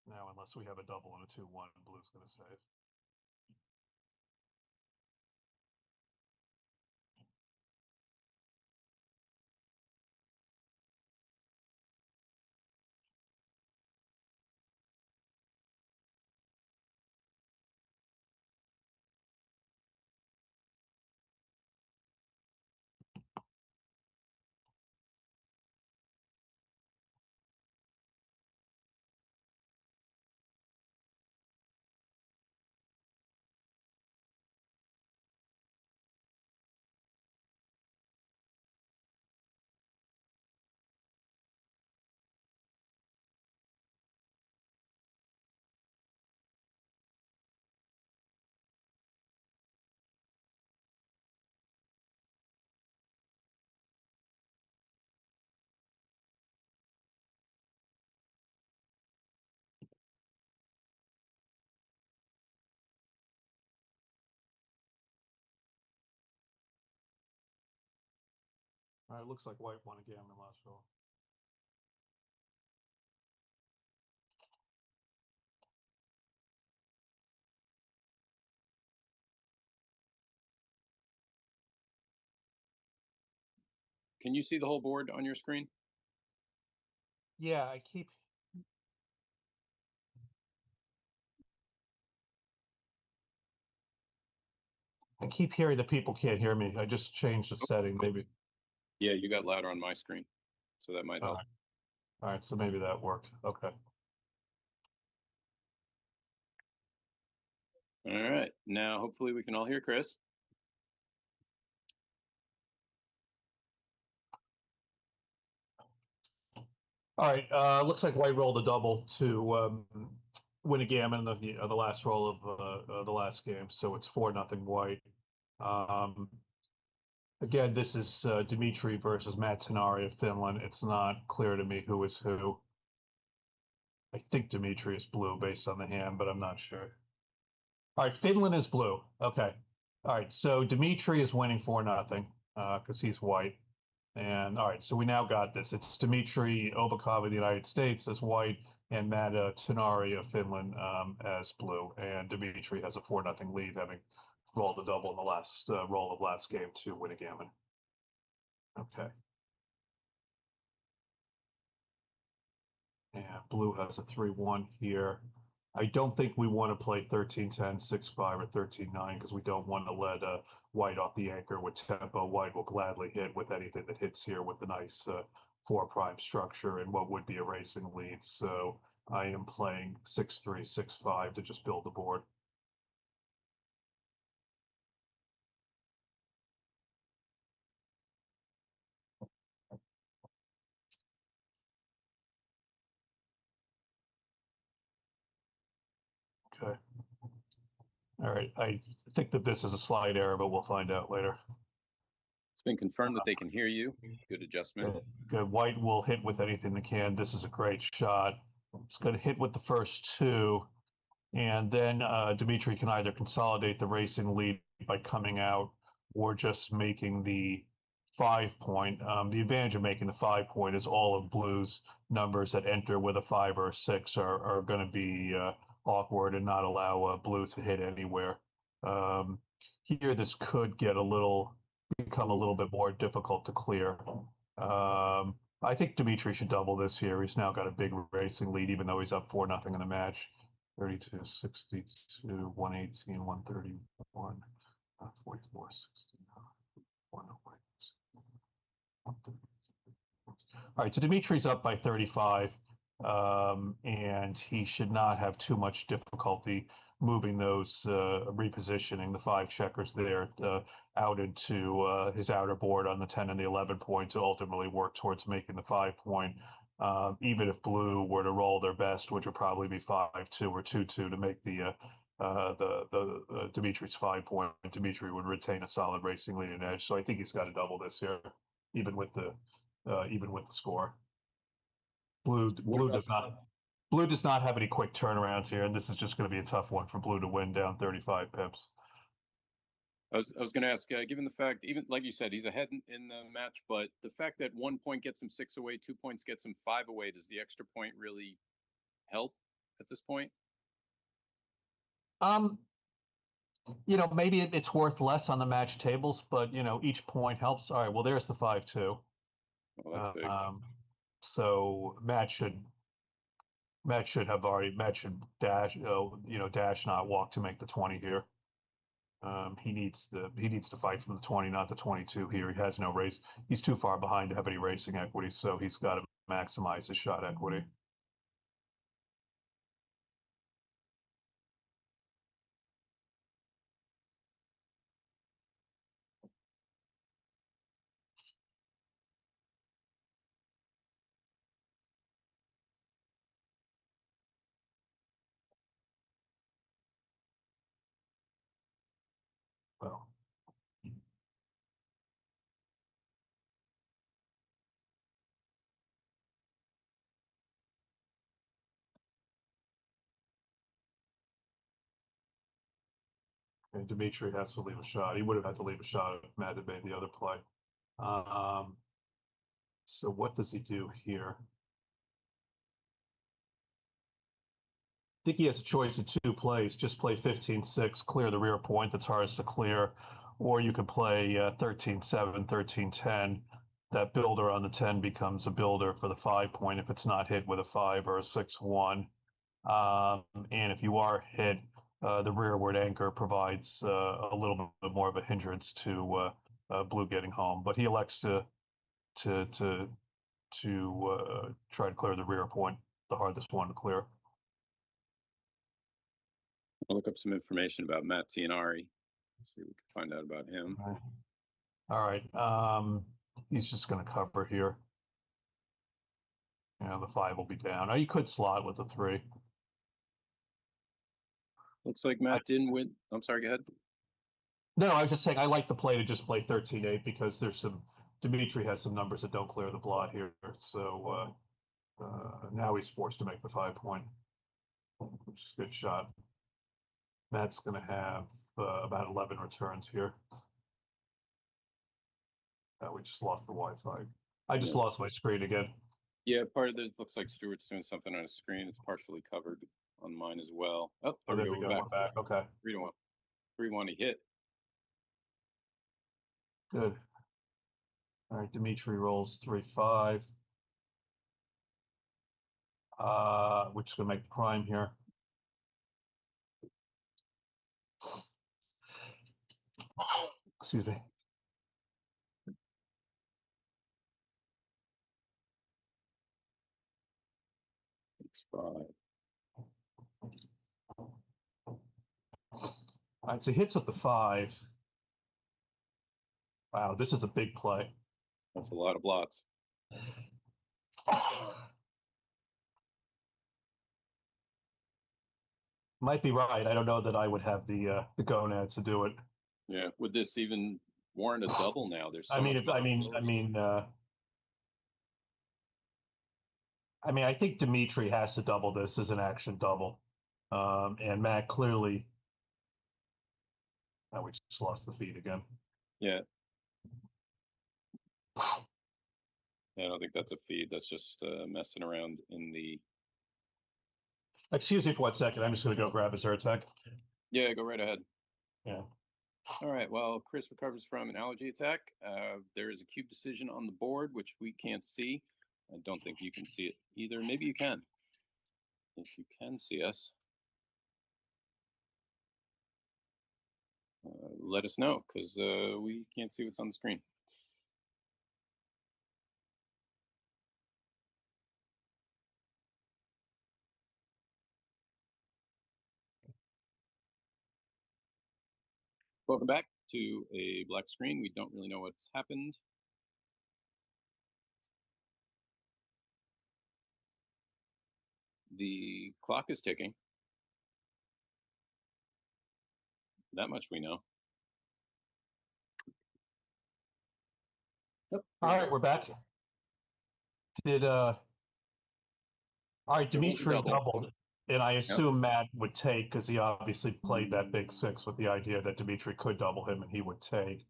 Now, unless we have a double and a 2-1, blue's going to save. All right, looks like white won a gammon last roll. Can you see the whole board on your screen? Yeah, I keep hearing that people can't hear me. I just changed the setting, maybe. Yeah, you got louder on my screen, so that might help. All right, so maybe that worked. Okay. All right, now hopefully we can all hear Chris. All right, looks like white rolled a double to win a gammon the last roll of the last game, so it's 4-0 white. Again, this is Dimitri versus Matt Tenari of Finland. It's not clear to me who is who. I think Dimitri is blue based on the hand, but I'm not sure. All right, Finland is blue. Okay. All right, so Dimitri is winning 4-0 because he's white. And all right, so we now got this. It's Dmitry Obakov of the United States as white, and Matt Tenari of Finland as blue. And Dmitry has a 4-0 lead, having rolled a double in the last roll of last game to win a gammon. Okay. And blue has a 3-1 here. I don't think we want to play 13-10, 6-5, or 13-9 because we don't want to let white off the anchor with tempo. White will gladly hit with anything that hits here with the nice 4' structure and what would be a racing lead. So I am playing 6-3, 6-5 to just build the board. Okay. All right. I think that this is a slide error, but we'll find out later. It's been confirmed that they can hear you. Good adjustment. Good. White will hit with anything they can. This is a great shot. It's going to hit with the first 2. And then Dmitry can either consolidate the racing lead by coming out or just making the 5-point. The advantage of making the 5-point is all of blue's numbers that enter with a 5 or a 6 are going to be awkward and not allow blue to hit anywhere. Here, this could become a little bit more difficult to clear. I think Dimitri should double this here. He's now got a big racing lead, even though he's up 4-0 in the match. 32, 62, 118, 131, 44, 69, 108. All right, so Dimitri's up by 35, and he should not have too much difficulty moving those, repositioning the 5 checkers there out into his outer board on the 10 and the 11 point to ultimately work towards making the 5 point. Even if Blue were to roll their best, which would probably be 5-2 or 2-2 to make the Dimitri's 5 point, Dimitri would retain a solid racing lead and edge. So I think he's got to double this here, even with the score. Blue does not have any quick turnarounds here, and this is just going to be a tough one for Blue to win down 35 pips. I was going to ask, given the fact, even like you said, he's ahead in the match, but the fact that 1 point gets him 6 away, 2 points gets him 5 away, does the extra point really help at this point? Maybe it's worth less on the match tables, but each point helps. All right, well, there's the 5-2. Well, that's big. So Matt should dash, dash, not walk to make the 20 here. He needs to fight from the 20, not the 22 here. He has no race. He's too far behind to have any racing equity, so he's got to maximize his shot equity. Well, and Dimitri has to leave a shot. He would have had to leave a shot if Matt had made the other play. So what does he do here? I think he has a choice of 2 plays. Just play 15-6, clear the rear point that's hardest to clear, or you could play 13-7, 13-10. That builder on the 10 becomes a builder for the 5 point if it's not hit with a 5 or a 6-1. And if you are hit, the rearward anchor provides a little bit more of a hindrance to Blue getting home. But he elects to try to clear the rear point, the hardest one to clear. I'll look up some information about Matt Tianari. See what we can find out about him. All right. He's just going to cover here. The 5 will be down. Now you could slot with the 3. Looks like Matt didn't win. I'm sorry, go ahead. No, I was just saying I like the play to just play 13-8 because there's Dimitri has some numbers that don't clear the blot here. So now he's forced to make the 5 point, which is a good shot. Matt's going to have about 11 returns here. We just lost the Wi-Fi. I just lost my screen again. Yeah, part of this looks like Stuart's doing something on his screen. It's partially covered on mine as well. Oh, there we go. We're back. Okay. 3-1. 3-1, he hit. Good. All right, Dimitri rolls 3-5. We're just going to make the prime here. Excuse me. It's 5. All right, so hits with the 5. Wow, this is a big play. That's a lot of blots. Might be right. I don't know that I would have the gonads to do it. Yeah, would this even warrant a double now? There's so much I think Dimitri has to double this as an action double. And Matt clearly. Now we just lost the feed again. Yeah. I don't think that's a feed. That's just messing around in the. Excuse me for 1 second. I'm just going to go grab his Zyrtec. Yeah, go right ahead. Yeah. All right. Well, Chris recovers from an allergy attack. There is a cube decision on the board, which we can't see. I don't think you can see it either. Maybe you can. If you can see us, let us know, because we can't see what's on the screen. Welcome back to a black screen. We don't really know what's happened. The clock is ticking. That much we know. Yep. All right, we're back. Did all right, There was a Dimitri double. doubled, and I assume Matt would take because he obviously played that big six with the idea that Dimitri could double him and he would take.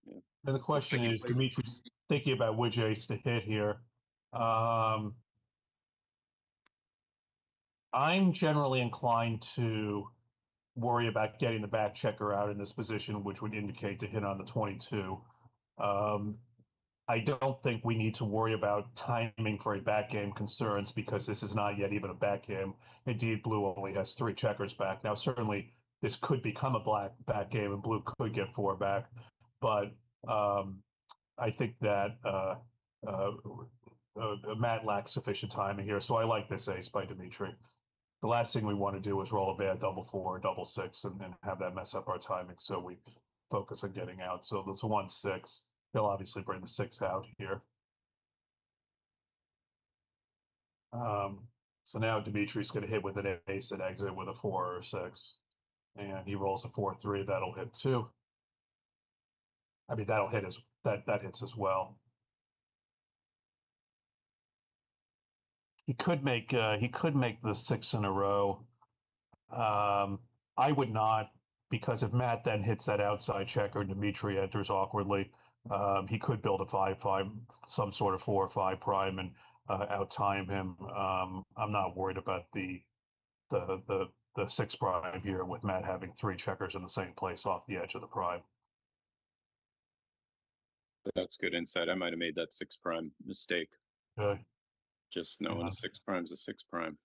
Yeah. And the question like he is, played- Dimitri's thinking about which ace to hit here. I'm generally inclined to worry about getting the back checker out in this position, which would indicate to hit on the 22. I don't think we need to worry about timing for a back game concerns because this is not yet even a back game. Indeed, blue only has 3 checkers back. Now, certainly this could become a black back game and blue could get 4 back, but I think that Matt lacks sufficient timing here. So I like this ace by Dimitri. The last thing we want to do is roll a bad double 4 or double 6 and have that mess up our timing. So we focus on getting out. So there's a 1-6. He'll obviously bring the 6 out here. So now Dimitri's going to hit with an ace and exit with a 4 or 6. And he rolls a 4-3. That'll hit too. I mean, that'll hit that hits as well. He could make the 6 in a row. I would not, because if Matt then hits that outside checker and Dimitri enters awkwardly, he could build a 5-5, some sort of 4 or 5 prime and out time him. I'm not worried about the 6 prime here with Matt having 3 checkers in the same place off the edge of the prime. That's good insight. I might have made that 6 prime mistake. Okay. Just knowing a 6 prime is a 6 prime.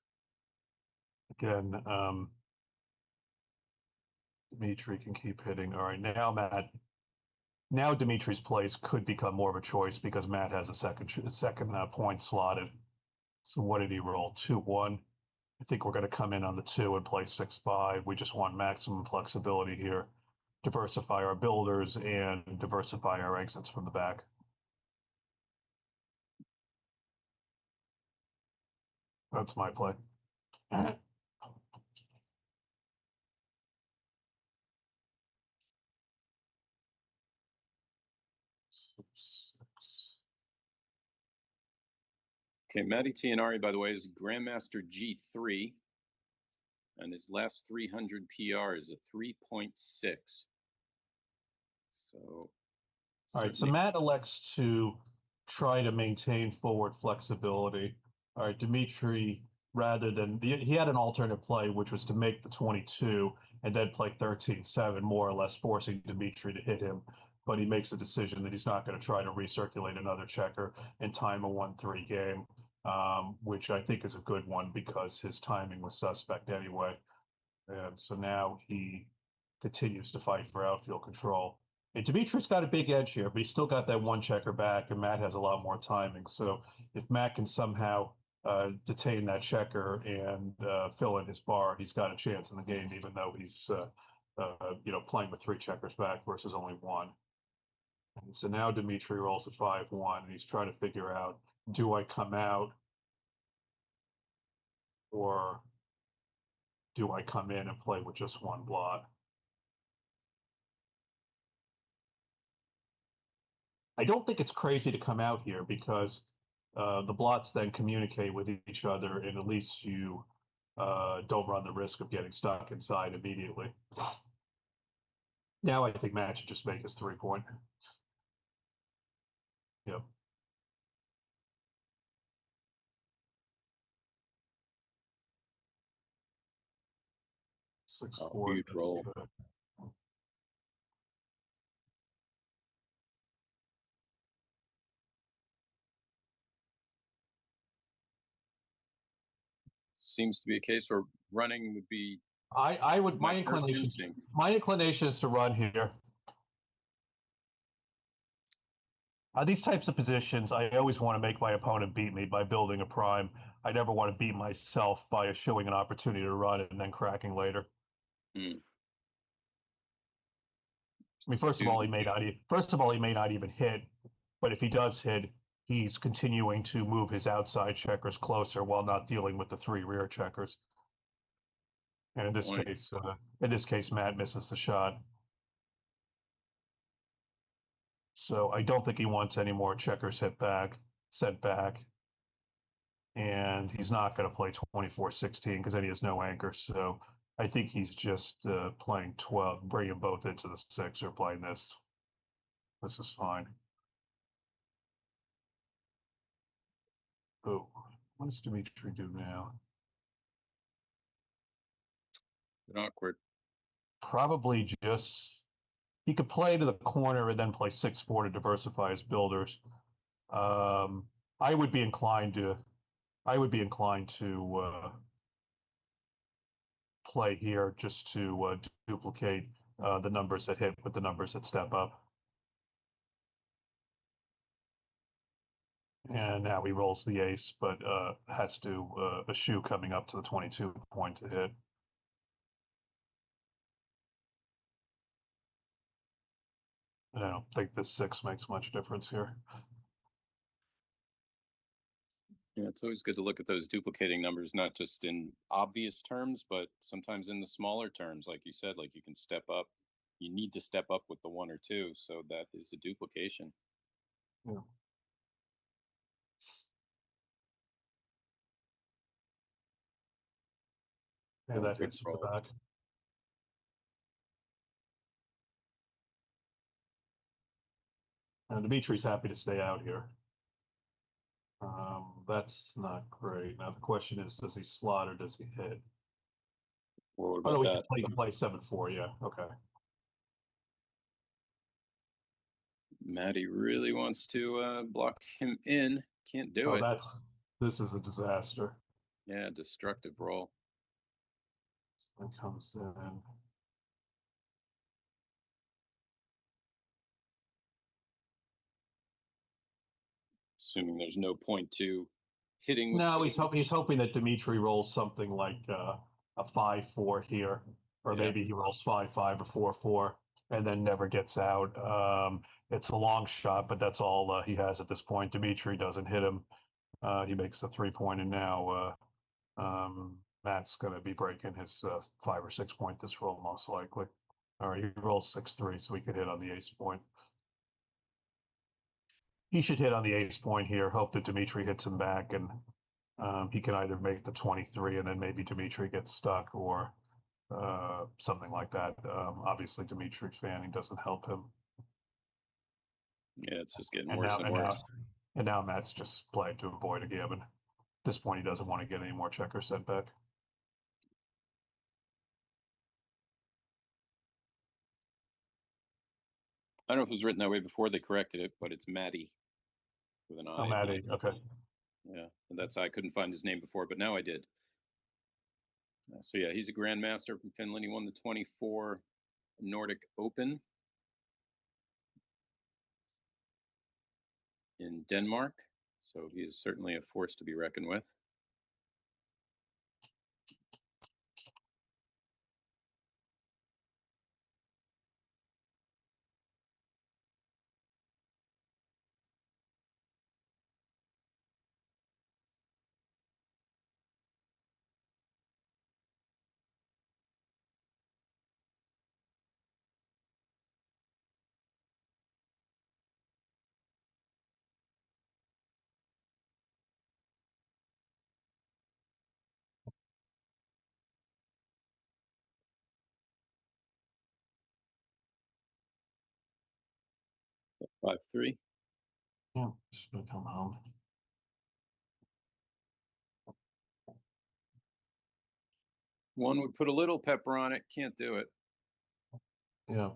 Again, Dimitri can keep hitting. All right, now Matt. Now Dimitri's plays could become more of a choice because Matt has a second point slotted. So what did he roll? 2-1. I think we're going to come in on the 2 and play 6-5. We just want maximum flexibility here. Diversify our builders and diversify our exits from the back. That's my play. Okay, Matty Tianari, by the way, is Grandmaster G3, and his last 300 PR is a 3.6. So, all right, so Matt elects to try to maintain forward flexibility. All right, Dimitri, rather than he had an alternate play, which was to make the 22 and then play 13-7, more or less forcing Dimitri to hit him. But he makes a decision that he's not going to try to recirculate another checker and time a 1-3 game, which I think is a good one because his timing was suspect anyway. And so now he continues to fight for outfield control. And Dimitri's got a big edge here, but he's still got that 1 checker back, and Matt has a lot more timing. So if Matt can somehow detain that checker and fill in his bar, he's got a chance in the game, even though he's playing with 3 checkers back versus only 1. And so now Dimitri rolls a 5-1, and he's trying to figure out: do I come out or do I come in and play with just 1 blot? I don't think it's crazy to come out here because the blots then communicate with each other, and at least you don't run the risk of getting stuck inside immediately. Now I think Matt should just make his 3-point. Yep. huge roll. seems to be a case where running would be I would my first instinct. my inclination is to run here. These types of positions, I always want to make my opponent beat me by building a prime. I never want to beat myself by showing an opportunity to run and then cracking later. Hmm. I mean, first of all, he may not even hit, but if he does hit, he's continuing to move his outside checkers closer while not dealing with the 3 rear checkers. And Point. in this case, Matt misses the shot. So I don't think he wants any more checkers set back. And he's not going to play 24-16 because then he has no anchor. So I think he's just playing 12, bringing both into the 6 or playing this. This is fine. Oh, what does Dimitri do now? Bit awkward. Probably just he could play to the corner and then play 6-4 to diversify his builders. I would be inclined to play here just to duplicate the numbers that hit with the numbers that step up. And now he rolls the ace, but has to eschew coming up to the 22 point to hit. And I don't think this 6 makes much difference here. Yeah, it's always good to look at those duplicating numbers, not just in obvious terms, but sometimes in the smaller terms, like you said, like you can step up. You need to step up with the 1 or 2, so that is a duplication. Yeah. And that Good hits from the roll. back. And Dimitri's happy to stay out here. That's not great. Now the question is, does he slot or does he hit? Well, what Oh no, about he that? can play 7-4. Yeah, okay. Matty really wants to block him in. Can't do Oh, it. this is a disaster. Yeah, destructive roll. It comes in. Assuming there's no point to hitting with No, he's switch. hoping that Dimitri rolls something like a 5-4 here, or Yeah. maybe he rolls 5-5 or 4-4, and then never gets out. It's a long shot, but that's all he has at this point. Dimitri doesn't hit him. He makes the 3-point, and now Matt's going to be breaking his 5 or 6 point this roll most likely. All right, he rolls 6-3, so he could hit on the ace point. He should hit on the ace point here. Hope that Dimitri hits him back, and he can either make the 23 and then maybe Dimitri gets stuck, or something like that. Obviously, Dimitri's fanning doesn't help him. Yeah, it's just getting worse and worse. And now Matt's just playing to avoid a gammon. At this point, he doesn't want to get any more checkers sent back. I don't know if it was written that way before they corrected it, but it's Matty with an I. Oh, Matty, okay. Yeah, and that's I couldn't find his name before, but now I did. So yeah, he's a grandmaster from Finland. He won the 24 Nordic Open in Denmark. So he is certainly a force to be reckoned with. Five three. Yeah, just gonna come home. One would put a little pepper on it. Can't do it. Yeah.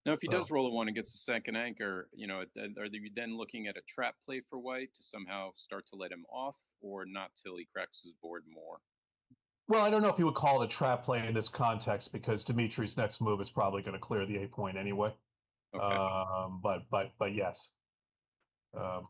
Now, if he So does roll a one and gets the second anchor, are they then looking at a trap play for White to somehow start to let him off, or not till he cracks his board more? well, I don't know if you would call it a trap play in this context because Dimitri's next move is probably going to clear the 8 point anyway. Okay. But yes. I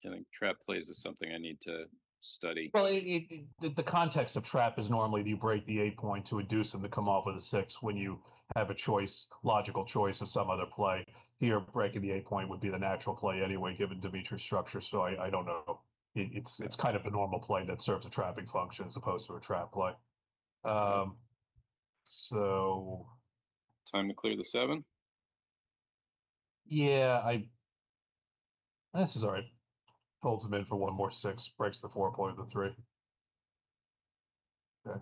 think trap plays is something I need to study. Well, the context of trap is normally you break the 8 point to induce him to come off with a 6 when you have a choice, logical choice of some other play. Here, breaking the 8 point would be the natural play anyway, given Dimitri's structure. So I don't know. It's kind of the normal play that serves a trapping function as opposed to a trap play. So Time to clear the 7. yeah, this is all right. Holds him in for one more 6, breaks the 4 point of the 3. Okay.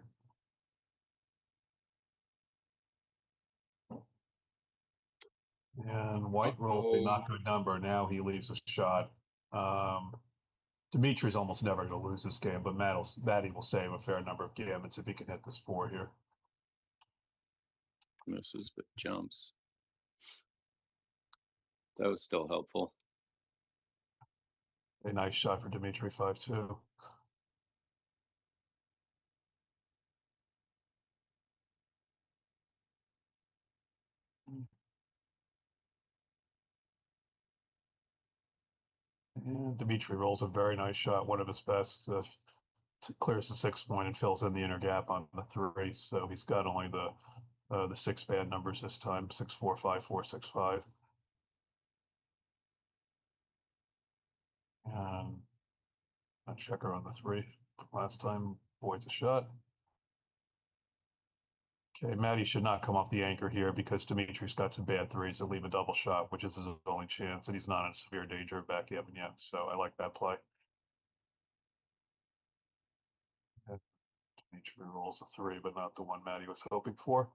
And White rolls a not good number. Now he leaves a shot. Dimitri's almost never going to lose this game, but Matty will save a fair number of gammons if he can hit this 4 here. Misses, but jumps. That was still helpful. A nice shot for Dimitri, 5-2. And Dimitri rolls a very nice shot, one of his best. Clears the 6 point and fills in the inner gap on the 3. So he's got only the 6 bad numbers this time: 6-4, 5-4, 6-5. And a checker on the 3. Last time voids a shot. Okay, Matty should not come off the anchor here because Dimitri's got some bad 3s that leave a double shot, which is his only chance, and he's not in severe danger of backgammon yet. So I like that play. Dimitri rolls a 3, but not the one Matty was hoping for.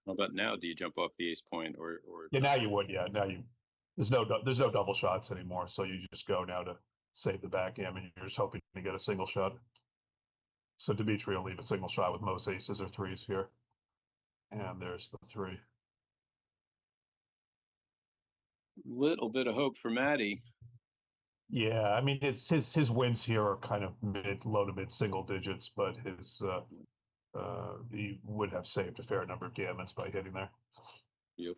How about now? Do you jump off the ace point or? Yeah, now you would. Yeah, now you. There's no double shots anymore, so you just go now to save the backgammon. You're just hoping to get a single shot. So Dimitri will leave a single shot with most aces or 3s here. And there's the 3. Little bit of hope for Matty. Yeah, I mean his wins here are kind of low to mid single digits, but he would have saved a fair number of gammons by hitting there. Yep.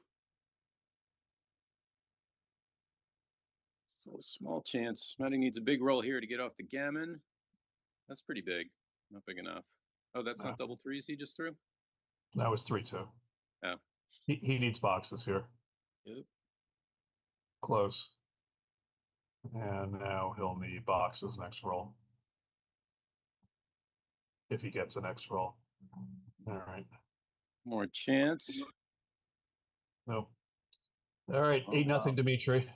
So a small chance. Matty needs a big roll here to get off the gammon. That's pretty big. Not big enough. Oh, that's not double 3s he just threw? That was 3-2. Oh. He needs boxes here. Yep. Close. And now he'll need boxes next roll. If he gets an next roll. All right. More chance. Nope. All right, 8-0 Dimitri.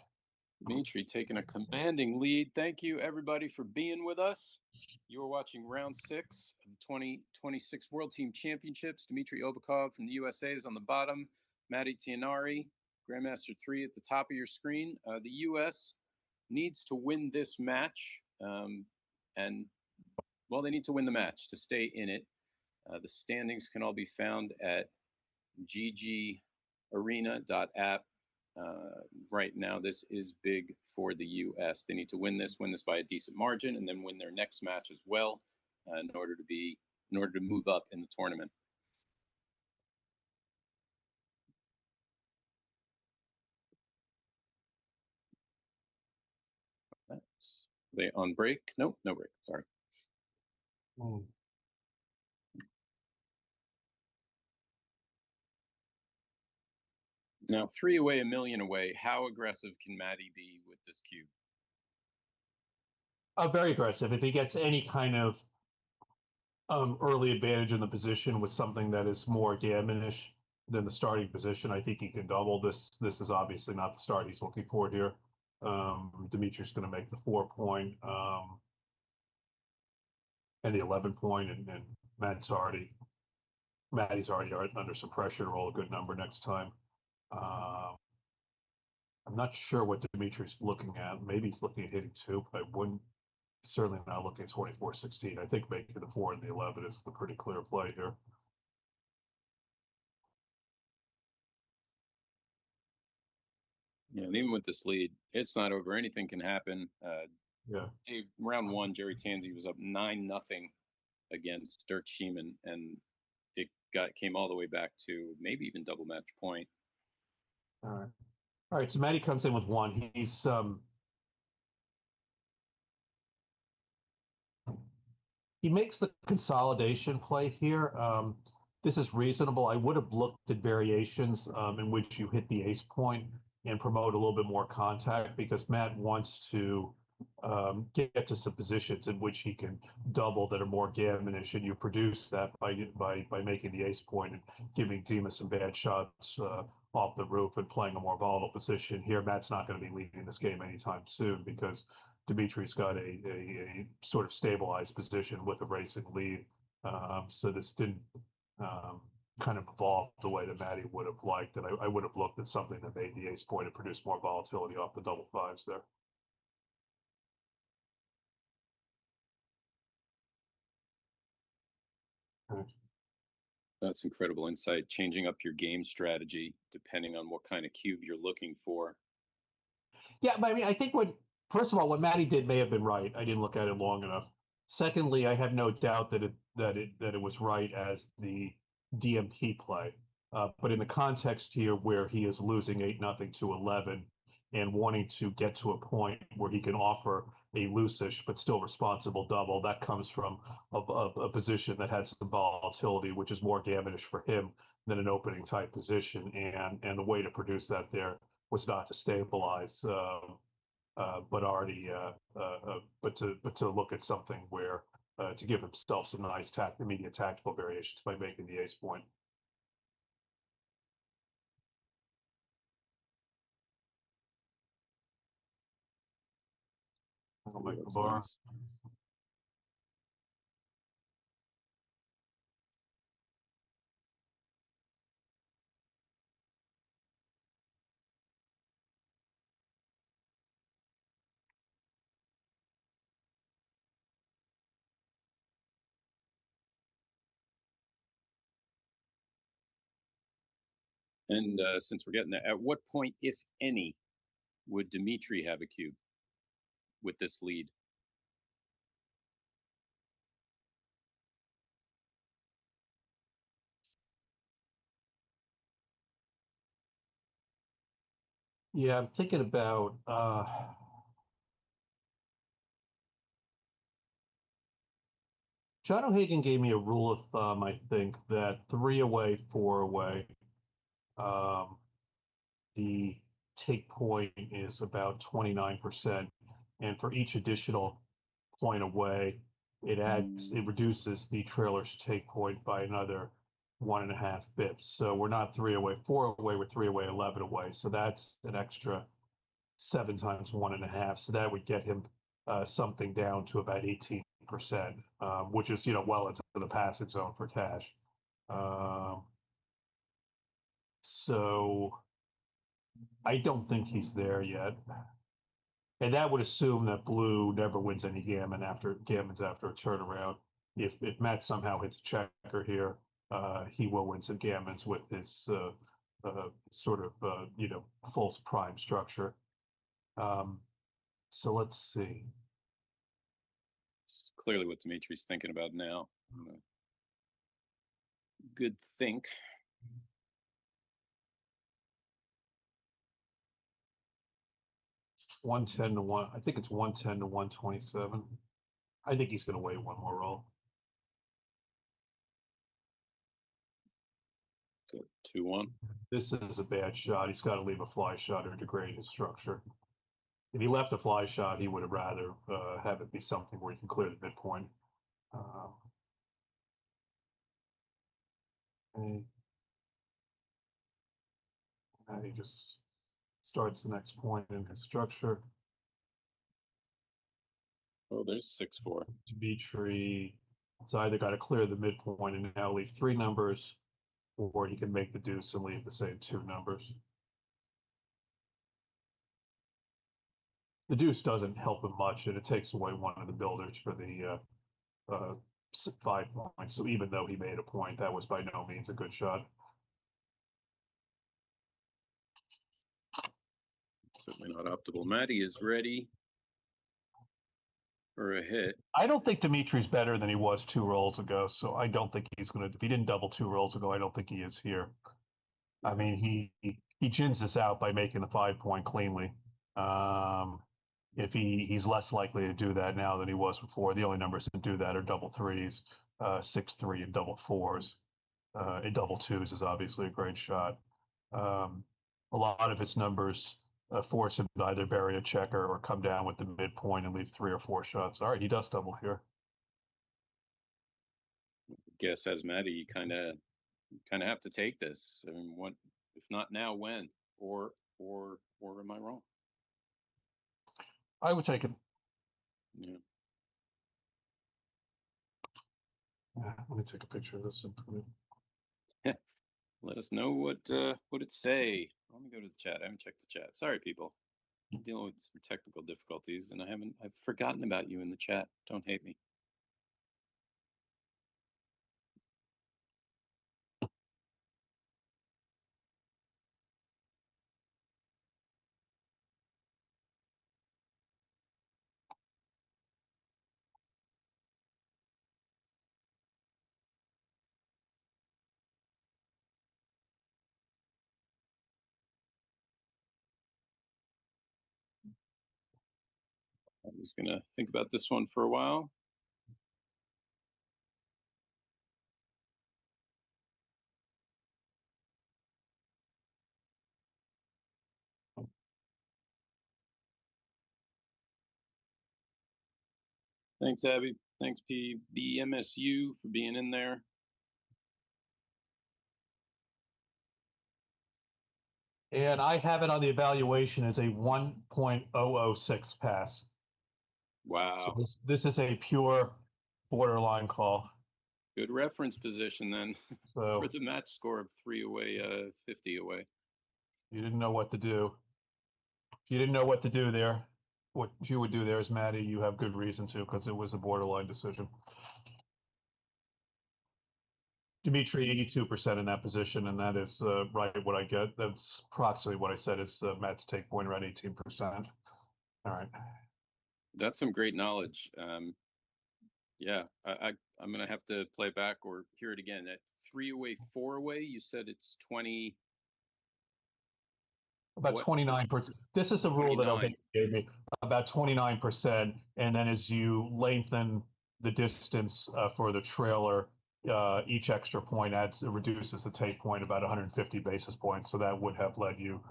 Dimitri taking a commanding lead. Thank you, everybody, for being with us. You are watching round 6 of the 2026 World Team Championships. Dmitry Obakov from the USA is on the bottom. Matty Tianari, Grandmaster 3 at the top of your screen. The US needs to win this match. And, well, they need to win the match to stay in it. The standings can all be found at ggarena.app. Right now, this is big for the U.S. They need to win this by a decent margin, and then win their next match as well, in order to move up in the tournament. Are they on break? Nope, no break. Sorry. Now, 3 away, 1,000,000 away. How aggressive can Matty be with this cube? Very aggressive. If he gets any kind of early advantage in the position with something that is more gammonish than the starting position, I think he can double this. This is obviously not the start he's looking for here. Dimitri's going to make the 4 point and the 11 point, and Matty's already under some pressure to roll a good number next time. I'm not sure what Dimitri's looking at. Maybe he's looking at hitting 2, but I wouldn't. Certainly not looking at 24-16. I think making the 4 and the 11 is the pretty clear play here. Yeah, and even with this lead, it's not over. Anything can happen. Yeah. Round one, Jerry Tanzi was up 9-0 against Dirk Schiemann, and it came all the way back to maybe even double match point. All right. All right. So Matty comes in with one. He makes the consolidation play here. This is reasonable. I would have looked at variations in which you hit the ace point and promote a little bit more contact, because Matt wants to get to some positions in which he can double that are more gammonish, and you produce that by making the ace point and giving Dima some bad shots off the roof and playing a more volatile position. Here, Matt's not going to be leading this game anytime soon, because Dimitri's got a sort of stabilized position with a racing lead. So this didn't kind of evolve the way that Matty would have liked. And I would have looked at something that made the ace point and produced more volatility off the double fives there. That's incredible insight. Changing up your game strategy depending on what kind of cube you're looking for. Yeah, but I mean, I think first of all, what Matty did may have been right. I didn't look at it long enough. Secondly, I have no doubt that it was right as the DMP play. But in the context here where he is losing 8-0 to 11 and wanting to get to a point where he can offer a loosish but still responsible double, that comes from a position that has some volatility, which is more gammonish for him than an opening type position. And the way to produce that there was not to stabilize, but to look at something where to give himself some nice immediate tactical variations by making the ace point. I'll make the That's bar. nice. And since we're getting there, at what point, if any, would Dimitri have a cube with this lead? Yeah, I'm thinking about John O'Hagan gave me a rule of thumb, I think, that 3 away, 4 away, the take point is about 29%. And for each additional point away, it reduces the trailer's take point by another 1.5 bips. So we're not 3 away, 4 away, we're 3 away, 11 away. So that's an extra 7 times 1.5. So that would get him something down to about 18%, which is, well into the passing zone for cash. So I don't think he's there yet. And that would assume that blue never wins any gammons after a turnaround. If Matt somehow hits a checker here, he will win some gammons with his sort of false prime structure. So let's see. It's clearly what Dimitri's thinking about now. Good think. $110 to 1. I think it's 110 to 127. I think he's going to wait one more roll. 2-1. This is a bad shot. He's got to leave a fly shot or degrade his structure. If he left a fly shot, he would have rather have it be something where he can clear the midpoint. And he just starts the next point in his structure. Oh, there's 6-4. Dimitri, it's either got to clear the midpoint and now leave 3 numbers, or he can make the deuce and leave the same 2 numbers. The deuce doesn't help him much, and it takes away one of the builders for the 5 points. So even though he made a point, that was by no means a good shot. Certainly not optimal. Matty is ready for a hit. I don't think Dimitri's better than he was 2 rolls ago, so I don't think he's going to. If he didn't double 2 rolls ago, I don't think he is here. I mean, he gins this out by making the 5-point cleanly. If he's less likely to do that now than he was before. The only numbers that do that are double threes, 6-3, and double fours. And double twos is obviously a great shot. A lot of his numbers force him to either bury a checker or come down with the midpoint and leave 3 or 4 shots. All right, he does double here. Guess as Matty, you kind of have to take this. I mean, what if not now? When? Or am I wrong? I would take it. Yeah. Let me take a picture of this and put it. Let us know what it say. Let me go to the chat. I haven't checked the chat. Sorry, people. I'm dealing with some technical difficulties, and I've forgotten about you in the chat. Don't hate me. I'm just gonna think about this one for a while. Thanks, Abby. Thanks, PBMSU, for being in there. And I have it on the evaluation as a 1.006 pass. Wow. So this is a pure borderline call. Good reference position then So for the match score of 3 away, 50 away. you didn't know what to do. If you didn't know what to do there, what you would do there is, Matty, you have good reason to, because it was a borderline decision. Dimitri, 82% in that position, and that is right what I get. That's approximately what I said is Matt's take point, around 18%. All right. That's some great knowledge. Yeah, I'm gonna have to play back or hear it again. At 3 away, 4 away, you said it's 20. About 29%. This is a rule that O'Hagan gave me. About 29%, and then as you lengthen the distance for the trailer, each extra point reduces the take point about 150 basis points. So that would have led you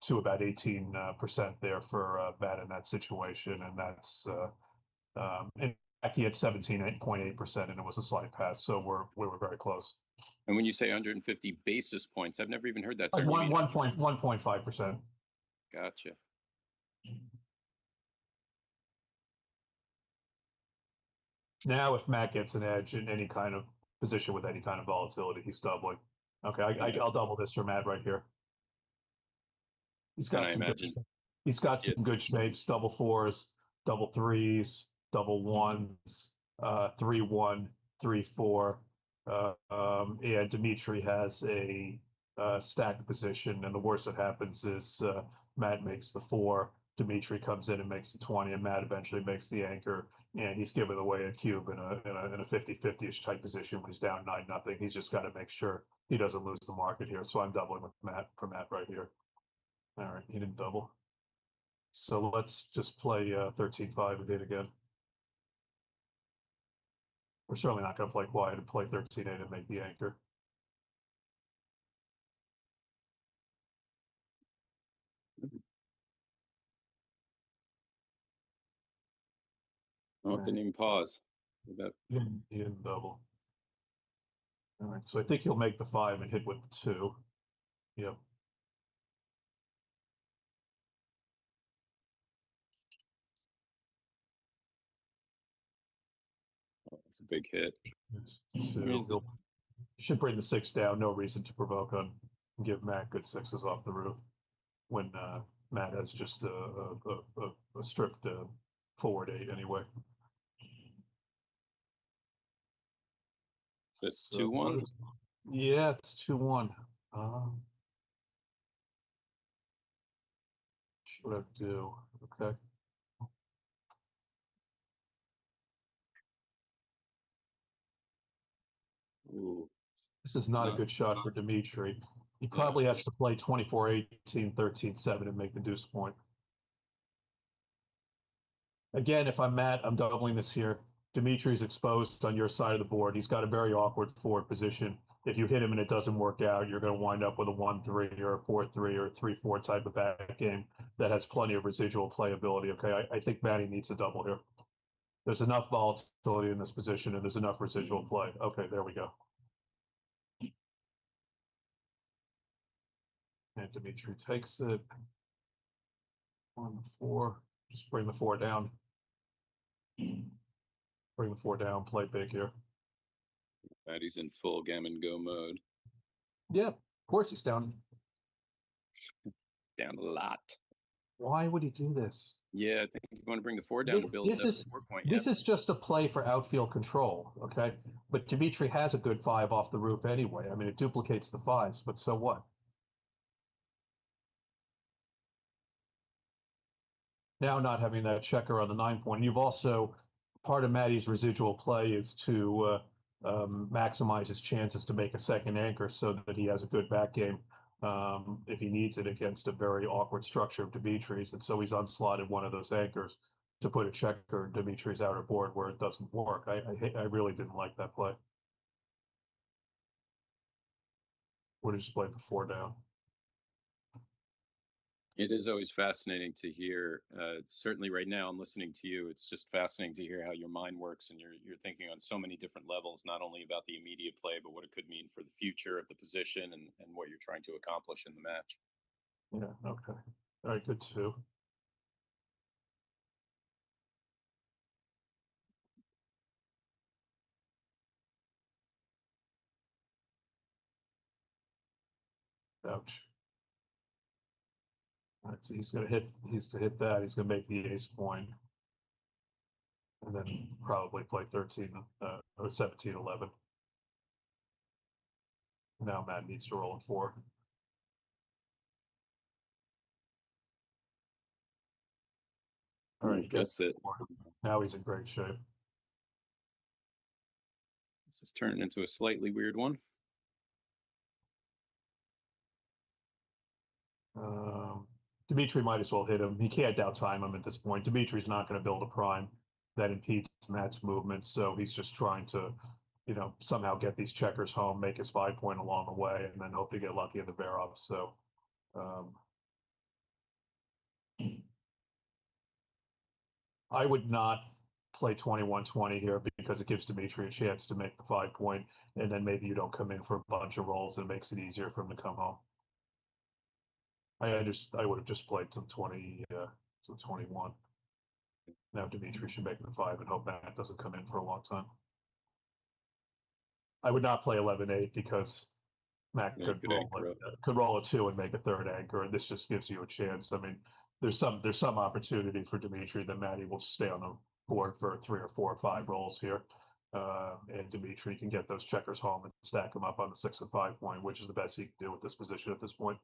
to about 18% there for Matt in that situation, and that's in fact he had 17.8%, and it was a slight pass. So we were very close. And when you say 150 basis points, I've never even heard that Like term. 1.5%. Gotcha. Now, if Matt gets an edge in any kind of position with any kind of volatility, he's doubling. Okay, I'll double this for Matt right here. He's got some good shapes, double fours, double threes, double ones, 3-1, 3-4. And Dimitri has a stacked position, and the worst that happens is Matt makes the 4, Dimitri comes in and makes the 20, and Matt eventually makes the anchor, and he's giving away a cube in a 50-50ish type position when he's down 9-0. He's just got to make sure he doesn't lose the market here. So I'm doubling with Matt for Matt right here. All right, he didn't double. So let's just play 13-5 and hit again. We're certainly not going to play quiet and play 13-8 and make the anchor. Oh, didn't even pause. He didn't double. All right, so I think he'll make the 5 and hit with the 2. Yep. It's a big hit. It's 2. He should bring the 6 down. No reason to provoke on. Give Matt good 6s off the roof when Matt has just a stripped forward 8 anyway. Is it 2-1? Yeah, it's 2-1. What I do? Okay. Ooh, This is not a no, good shot for Dimitri. He yeah. probably has to play 24-18, 13-7 and make the deuce point. Again, if I'm Matt, I'm doubling this here. Dimitri's exposed on your side of the board. He's got a very awkward forward position. If you hit him and it doesn't work out, you're going to wind up with a 1-3 or a 4-3 or a 3-4 type of back game that has plenty of residual playability. Okay, I think Matty needs a double here. There's enough volatility in this position and there's enough residual play. Okay, there we go. And Dimitri takes it. 1-4. Just bring the 4 down. Bring the 4 down. Play big here. Maddie's in full gammon go mode. Yeah, of course he's down. Down a lot. Why would he do this? Yeah, I think you want to bring the 4 down to build This the is 4-point. this is just a play for outfield control, okay? But Dimitri has a good 5 off the roof anyway. I mean, it duplicates the 5s, but so what? Now not having that checker on the 9-point. You've also, part of Matty's residual play is to maximize his chances to make a second anchor so that he has a good back game if he needs it against a very awkward structure of Dimitri's. And so he's unslotted one of those anchors to put a checker in Dimitri's outer board where it doesn't work. I really didn't like that play. Would have just played the 4 down. It is always fascinating to hear. Certainly, right now, I'm listening to you. It's just fascinating to hear how your mind works, and you're thinking on so many different levels, not only about the immediate play, but what it could mean for the future of the position and what you're trying to accomplish in the match. Yeah. Okay. All right. Good too. Ouch. All right, so he's to hit that. He's gonna make the ace point, and then probably play 13 or 17-11. Now Matt needs to roll a 4. All right, he Gets it. 4. Now he's in great shape. This is turning into a slightly weird one. Dimitri might as well hit him. He can't outtime him at this point. Dimitri's not going to build a prime that impedes Matt's movement, so he's just trying to, somehow get these checkers home, make his 5-point along the way, and then hope to get lucky in the bear up. So, I would not play 21-20 here because it gives Dimitri a chance to make the 5-point, and then maybe you don't come in for a bunch of rolls and it makes it easier for him to come home. I would have just played some 21. Now Dimitri should make the 5 and hope Matt doesn't come in for a long time. I would not play 11-8 because Matt could roll a 2 and make a third anchor, and this just gives you a chance. I mean, there's some opportunity for Dimitri that Matty will stay on the board for 3 or 4 or 5 rolls here, and Dimitri can get those checkers home and stack them up on the 6 and 5-point, which is the best he can do with this position at this point.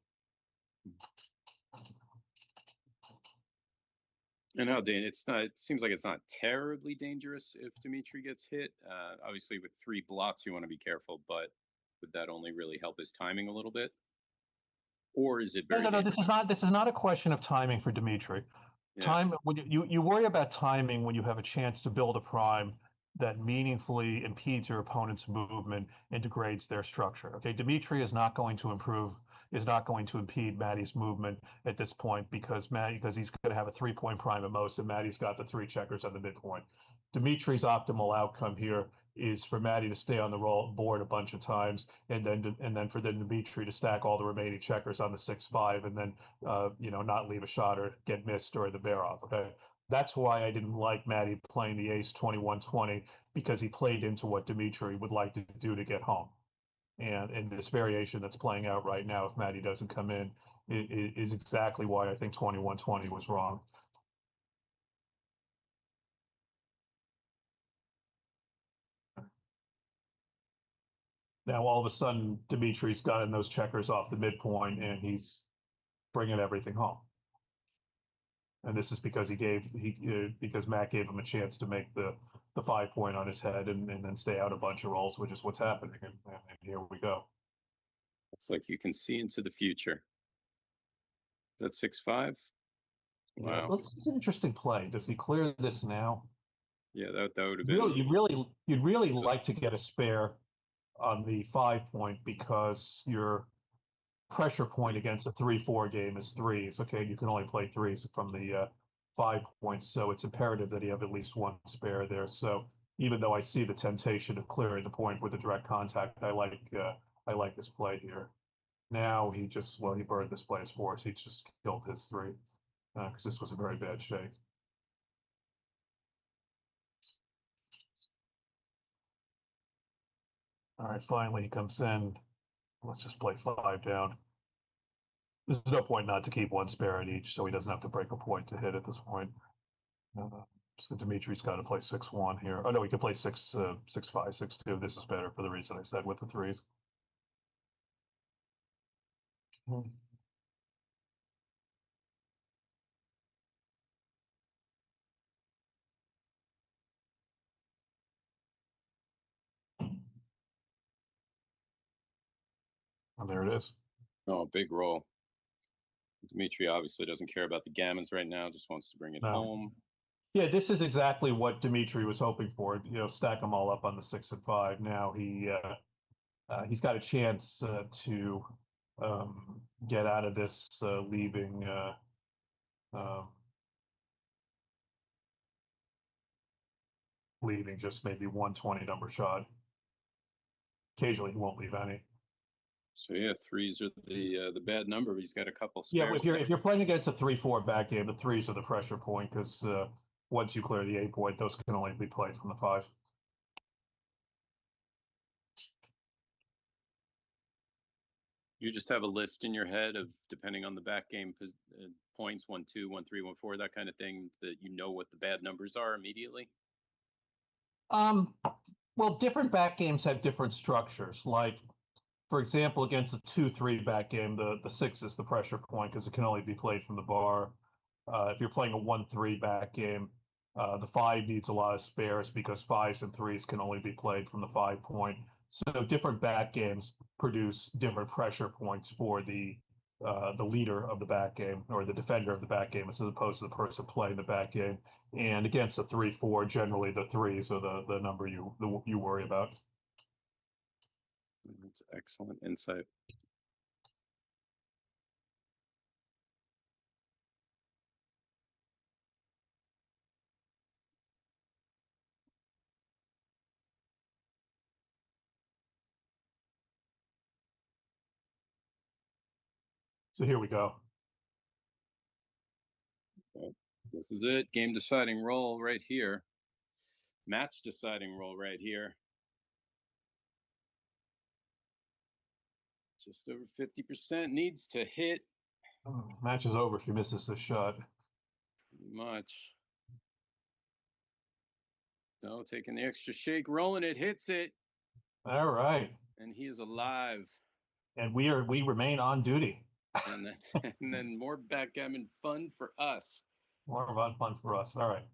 And how Dan? It's not. It seems like it's not terribly dangerous if Dimitri gets hit. Obviously, with 3 blots, you want to be careful, but would that only really help his timing a little bit? Or is it very? No. This is not a question of timing for Dimitri. Yeah. Time when you worry about timing when you have a chance to build a prime that meaningfully impedes your opponent's movement and degrades their structure. Okay, Dimitri is not going to impede Matty's movement at this point because he's going to have a 3-point prime at most, and Matty's got the 3 checkers on the midpoint. Dimitri's optimal outcome here is for Matty to stay on the board a bunch of times, and then for Dimitri to stack all the remaining checkers on the 6-5, and then not leave a shot or get missed or the bear off. Okay. That's why I didn't like Matty playing the ace 21-20, because he played into what Dimitri would like to do to get home. And this variation that's playing out right now, if Matty doesn't come in, is exactly why I think 21-20 was wrong. Now, all of a sudden, Dimitri's gotten those checkers off the midpoint, and he's bringing everything home. And this is because because Matt gave him a chance to make the 5 point on his head and then stay out a bunch of rolls, which is what's happening. And here we go. It's like you can see into the future. That's 6-5. Yeah, Wow. this is an interesting play. Does he clear this now? Yeah, that would have Really, been. you'd really like to get a spare on the 5 point because your pressure point against a 3-4 game is threes. Okay, you can only play threes from the 5 points, so it's imperative that you have at least one spare there. So even though I see the temptation of clearing the point with a direct contact, I like this play here. Now he burned this play as fours. He just killed his three because this was a very bad shake. All right, finally he comes in. Let's just play 5 down. There's no point not to keep one spare in each, so he doesn't have to break a point to hit at this point. So Dimitri's got to play 6-1 here. Oh no, he could play 6-5, 6-2. This is better for the reason I said with the threes. And there it is. Oh, big roll. Dimitri obviously doesn't care about the gammons right now, just wants to bring it No. home. Yeah, this is exactly what Dimitri was hoping for. Stack them all up on the 6 and 5. Now he's got a chance to get out of this, leaving leaving just maybe 120 number shot. Occasionally, he won't leave any. So yeah, threes are the bad number. He's got a couple Yeah, spares. if you're playing against a 3-4 back game, the threes are the pressure point because once you clear the 8 point, those can only be played from the 5. You just have a list in your head of, depending on the back game points, 1-2, 1-3, 1-4, that kind of thing, that you know what the bad numbers are immediately. Well, different back games have different structures. Like, for example, against a 2-3 back game, the 6 is the pressure point because it can only be played from the bar. If you're playing a 1-3 back game, the 5 needs a lot of spares because 5s and 3s can only be played from the 5 point. So different back games produce different pressure points for the leader of the back game or the defender of the back game as opposed to the person playing the back game. And against a 3-4, generally the 3s are the number you worry about. That's excellent insight. So here we go. This is it. Game deciding roll right here. Match deciding roll right here. Just over 50% needs to hit. Match is over if he misses this shot. Pretty much. No, taking the extra shake, rolling it, hits it. All right. And he is alive. And we remain on duty. And that's and then more backgammon fun for us. More fun for us. All right.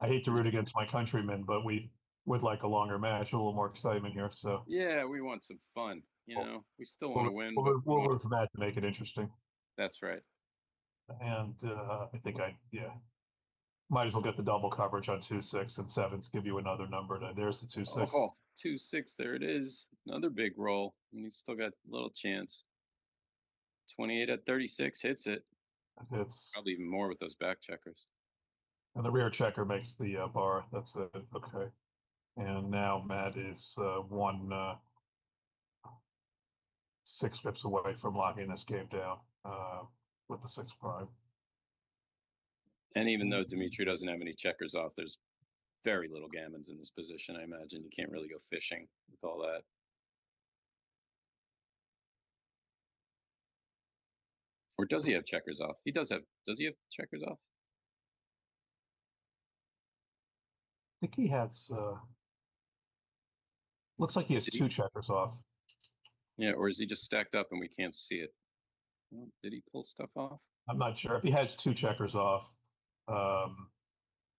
I hate to root against my countrymen, but we would like a longer match, a little more excitement here. So yeah, we want some fun. We still want to win. We'll root for that to make it interesting. That's right. And I think might as well get the double coverage on 2-6 and 7s. Give you another number. There's the 2-6. Oh, 2-6. There it is. Another big roll. And he's still got a little chance. 28 at 36 hits it. It's probably even more with those back checkers. And the rear checker makes the bar. That's it. Okay. And now Matt is 6 pips away from locking this game down with the 6 prime. And even though Dimitri doesn't have any checkers off, there's very little gammons in this position. I imagine you can't really go fishing with all that. Or does he have checkers off? Does he have checkers off? I think he has, looks like he has 2 checkers off. Yeah, or is he just stacked up and we can't see it? Well, did he pull stuff off? I'm not sure if he has two checkers off. Um,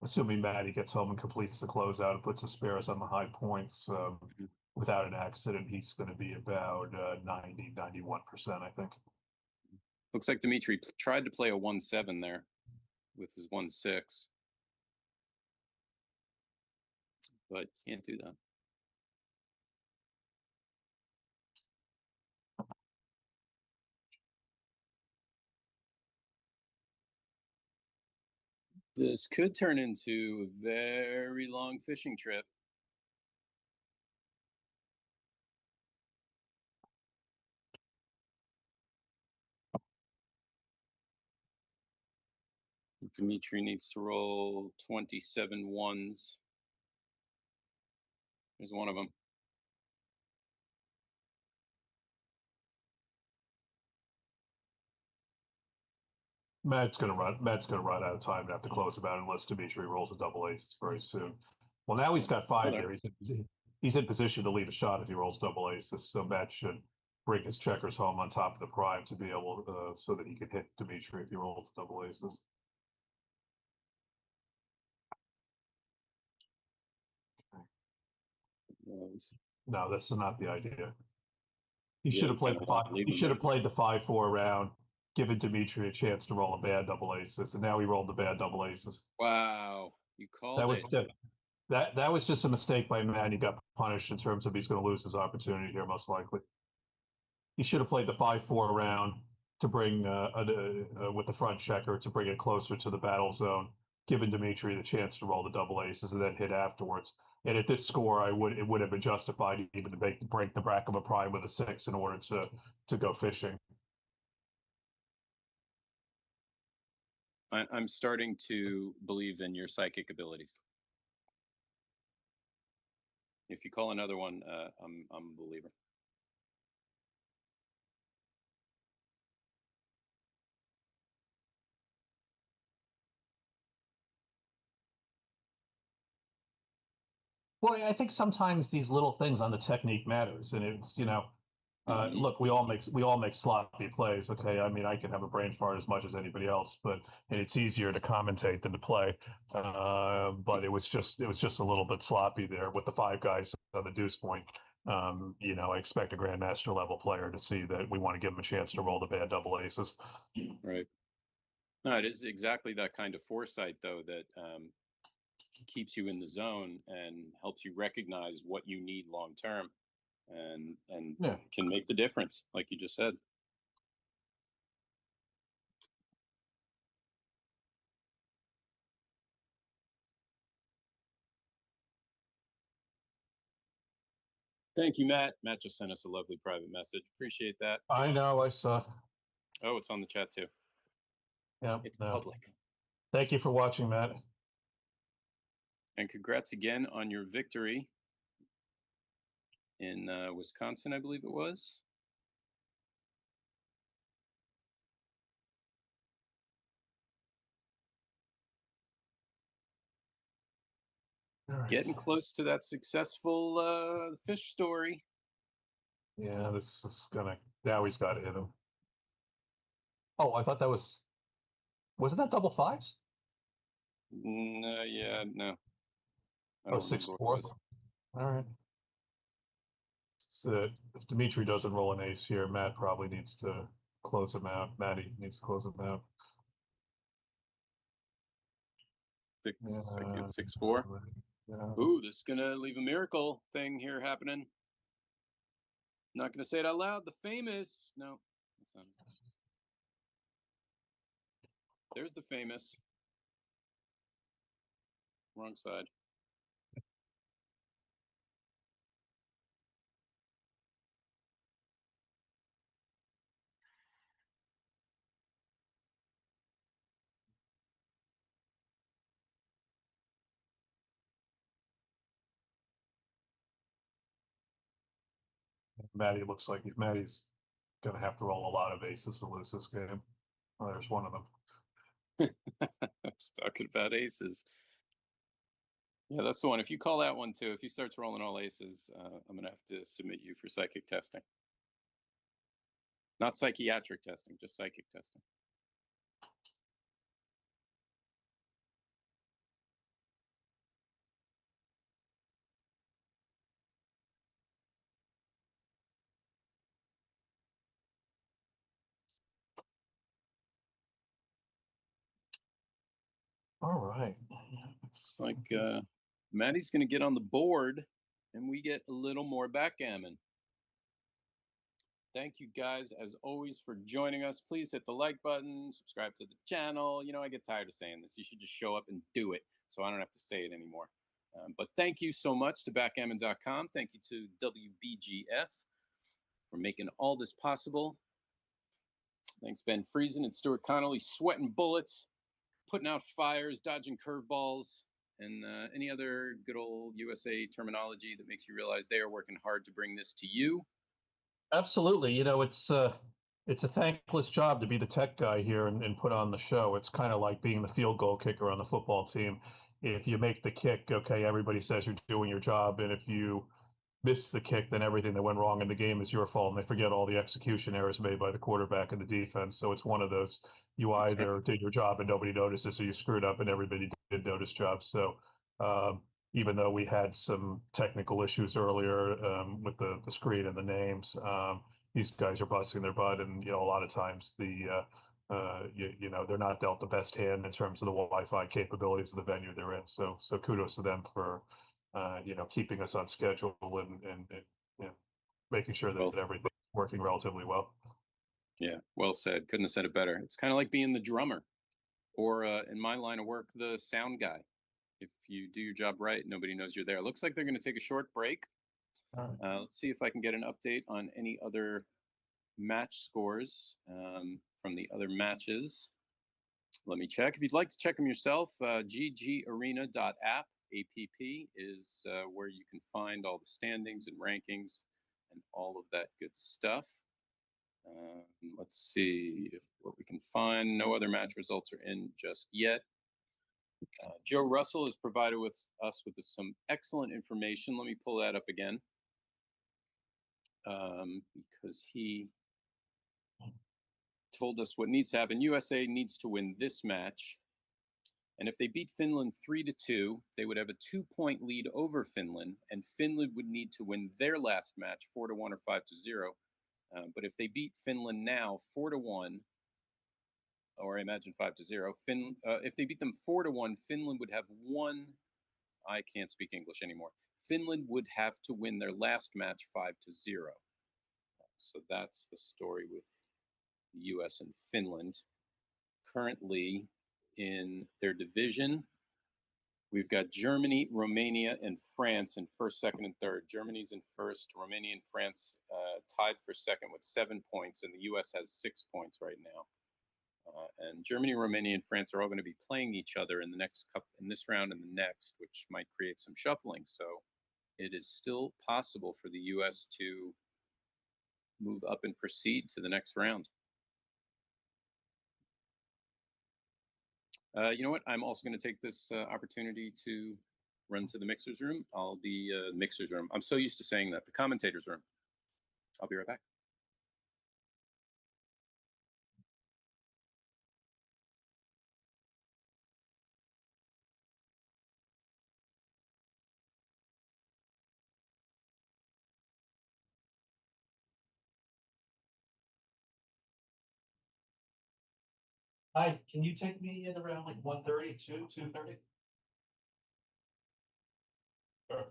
assuming Matty gets home and completes the closeout and puts the spares on the high points without an accident, he's going to be about 90, 91%, I think. Looks like Dimitri tried to play a 1-7 there with his 1-6, but can't do that. This could turn into a very long fishing trip. Dimitri needs to roll 27 ones. There's one of them. Matt's gonna run out of time and have to close about unless Dimitri rolls a double ace very soon. Well, now he's got five there. He's in position to lead a shot if he rolls double aces. So Matt should bring his checkers home on top of the prime to be able so that he can hit Dimitri if he rolls double aces. No, that's not the idea. He should have played the five. He should have played the 5-4 round, given Dimitri a chance to roll a bad double aces, and now he rolled the bad double aces. Wow, you called That was it. that was just a mistake by Matt. He got punished in terms of he's going to lose his opportunity here, most likely. He should have played the 5-4 round to bring with the front checker to bring it closer to the battle zone, giving Dimitri the chance to roll the double aces and then hit afterwards. And at this score, it would have been justified even to break the bracket of a prime with a 6 in order to go fishing. I'm starting to believe in your psychic abilities. If you call another one, I'm a believer. Well, I think sometimes these little things on the technique matters, and it's look, we all make sloppy plays. Okay, I mean, I can have a brain fart as much as anybody else, and it's easier to commentate than to play. But it was just a little bit sloppy there with the five guys on the deuce point. I expect a grandmaster level player to see that we want to give him a chance to roll the bad double aces. Right. No, it is exactly that kind of foresight, though, that keeps you in the zone and helps you recognize what you need long term, and can make the difference, like you just said. Thank you, Matt. Matt just sent us a lovely private message. Appreciate that. I know, I saw. Oh, it's on the chat too. Yeah, it's public. Thank you for watching, Matt. And congrats again on your victory in Wisconsin, I believe it was. Right. Getting close to that successful fish story. Yeah, this is now he's got to hit him. Oh, I thought that wasn't that double fives? No, yeah, no. Oh, 6-4. All right. So if Dimitri doesn't roll an ace here, Matt probably needs to close him out. Matty needs to close him out. 6-4. Yeah. Ooh, this is gonna leave a miracle thing here happening. Not gonna say it out loud. The famous. No, that's not. There's the famous. Wrong side. Matty looks like Matty's going to have to roll a lot of aces to lose this game. Well, there's one of them. I was talking about aces. Yeah, that's the one. If you call that one too, if he starts rolling all aces, I'm going to have to submit you for psychic testing. Not psychiatric testing, just psychic testing. All right. Looks like Maddie's going to get on the board, and we get a little more backgammon. Thank you guys, as always, for joining us. Please hit the like button, subscribe to the channel. You know, I get tired of saying this. You should just show up and do it, so I don't have to say it anymore. But thank you so much to backgammon.com. Thank you to WBGF for making all this possible. Thanks, Ben Friesen and Stuart Connolly, sweating bullets, putting out fires, dodging curveballs, and any other good old USA terminology that makes you realize they are working hard to bring this to you. Absolutely. You know, it's a thankless job to be the tech guy here and put on the show. It's kind of like being the field goal kicker on the football team. If you make the kick, okay, everybody says you're doing your job, and if you miss the kick, then everything that went wrong in the game is your fault, and they forget all the execution errors made by the quarterback and the defense. So it's one of those, you That's either right. did your job and nobody notices, or you screwed up and everybody did notice jobs. So even though we had some technical issues earlier with the screen and the names, these guys are busting their butt, and you know, a lot of times you know, they're not dealt the best hand in terms of the Wi-Fi capabilities of the venue they're in. So kudos to them for you know, keeping us on schedule and you know, making sure that Well, everything's working relatively well. yeah, well said. Couldn't have said it better. It's kind of like being the drummer, or in my line of work, the sound guy. If you do your job right, nobody knows you're there. Looks like they're going to take a short break. All right. Let's see if I can get an update on any other match scores from the other matches. Let me check. If you'd like to check them yourself, ggarena.app, APP, is where you can find all the standings and rankings and all of that good stuff. Let's see what we can find. No other match results are in just yet. Joe Russell has provided us with some excellent information. Let me pull that up again because he told us what needs to happen. USA needs to win this match, and if they beat Finland 3-2, they would have a 2-point lead over Finland, and Finland would need to win their last match 4-1 or 5-0. But if they beat Finland now 4-1, or I imagine 5-0, if they beat them 4-1, Finland would have one. I can't speak English anymore. Finland would have to win their last match 5-0. So that's the story with the U.S. and Finland. Currently in their division, we've got Germany, Romania, and France in first, second, and third. Germany's in first. Romania and France tied for second with 7 points, and the U.S. has 6 points right now. And Germany, Romania, and France are all going to be playing each other in the next in this round and the next, which might create some shuffling. So it is still possible for the U.S. to move up and proceed to the next round. You know what? I'm also going to take this opportunity to run to the mixers room. I'll be mixers room. I'm so used to saying that. The commentators room. I'll be right back. Hi, can you take me in around like 1:30, 2:30? Sure.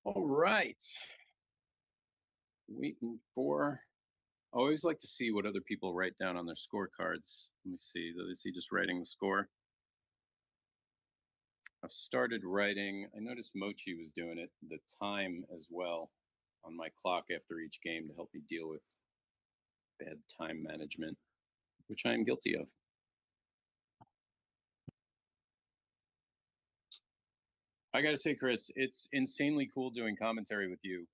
All right. Waiting for. I always like to see what other people write down on their scorecards. Let me see. Is he just writing the score? I've started writing. I noticed Mochi was doing it, the time as well on my clock after each game to help me deal with bad time management, which I am guilty of. I got to say, Chris, it's insanely cool doing commentary with you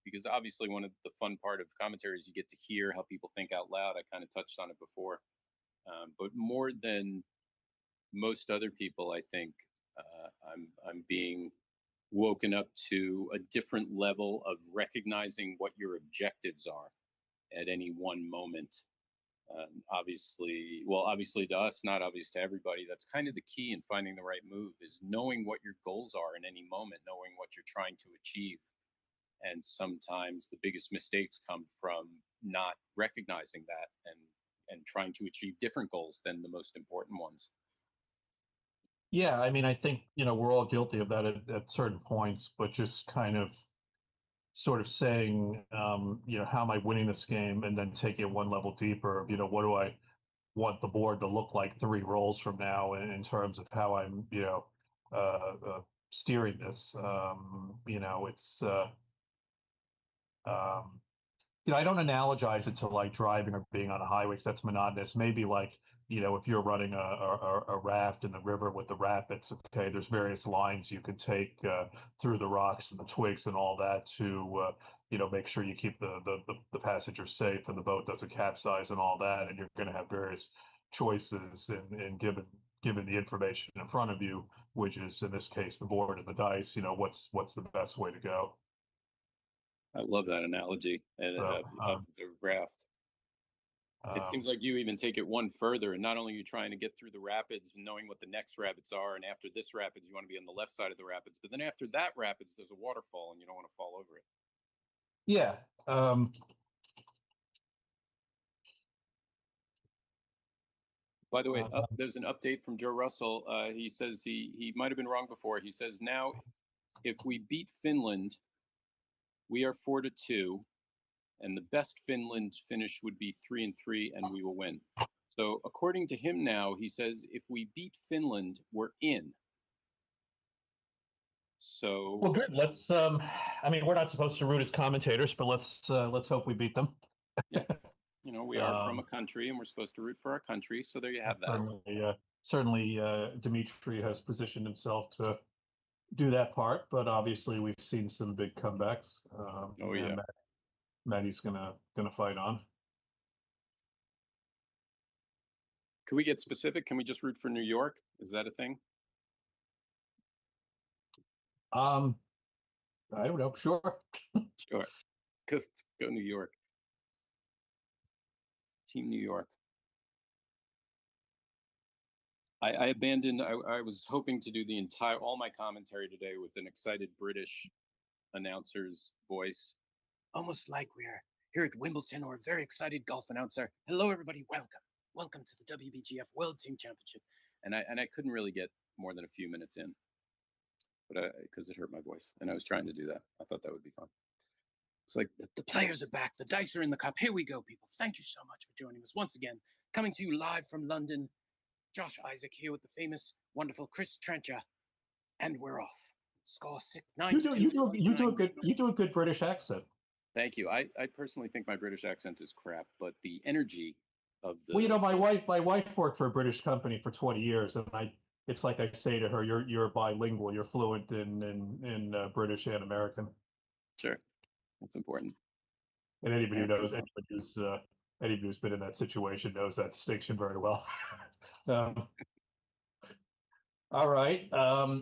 because obviously one of the fun part of commentary is you get to hear how people think out loud. I kind of touched on it before, but more than most other people, I think I'm being woken up to a different level of recognizing what your objectives are at any one moment. Obviously to us, not obvious to everybody. That's kind of the key in finding the right move is knowing what your goals are in any moment, knowing what you're trying to achieve. And sometimes the biggest mistakes come from not recognizing that and trying to achieve different goals than the most important ones. Yeah, I mean, I think, we're all guilty of that at certain points, but just kind of sort of saying, how am I winning this game? And then take it one level deeper of, what do I want the board to look like 3 rolls from now in terms of how I'm, steering this. It's, um, I don't analogize it to like driving or being on a highway because that's monotonous. Maybe like, if you're running a raft in the river with the rapids, okay, there's various lines you can take through the rocks and the twigs and all that to, make sure you keep the passengers safe and the boat doesn't capsize and all that. And you're going to have various choices and given the information in front of you, which is in this case the board and the dice, what's the best way to go. I love that analogy So, of the raft. It seems like you even take it one further, and not only are you trying to get through the rapids, knowing what the next rapids are, and after this rapids, you want to be on the left side of the rapids, but then after that rapids, there's a waterfall, and you don't want to fall over it. yeah. By the way, there's an update from Joe Russell. He says he might have been wrong before. He says now, if we beat Finland, we are 4-2, and the best Finland finish would be 3-3, and we will win. So according to him now, he says if we beat Finland, we're in. So Well, good. Let's. I mean, we're not supposed to root as commentators, but let's hope we beat them. Yeah, we are from a country, and we're supposed to root for our country. So there you have that. Certainly, Dimitri has positioned himself to do that part, but obviously we've seen some big comebacks. Oh yeah, Maddie's gonna fight on. Can we get specific? Can we just root for New York? Is that a thing? I don't know. Sure. Sure. Go New York. Team New York. I abandoned. I was hoping to do all my commentary today with an excited British announcer's voice, almost like we're here at Wimbledon or a very excited golf announcer. Hello, everybody. Welcome to the WBGF World Team Championship. And I couldn't really get more than a few minutes in, but because it hurt my voice, and I was trying to do that. I thought that would be fun. It's like the players are back. The dice are in the cup. Here we go, people. Thank you so much for joining us once again. Coming to you live from London. Josh Isaac here with the famous, wonderful Chris Trencher, and we're off. Score 6-9. You do a good British accent. Thank you. I personally think my British accent is crap, but the energy of the. Well, my wife worked for a British company for 20 years, and it's like I say to her, you're bilingual, you're fluent in British and American. Sure, that's important. And anybody who's been in that situation knows that distinction very well. All right.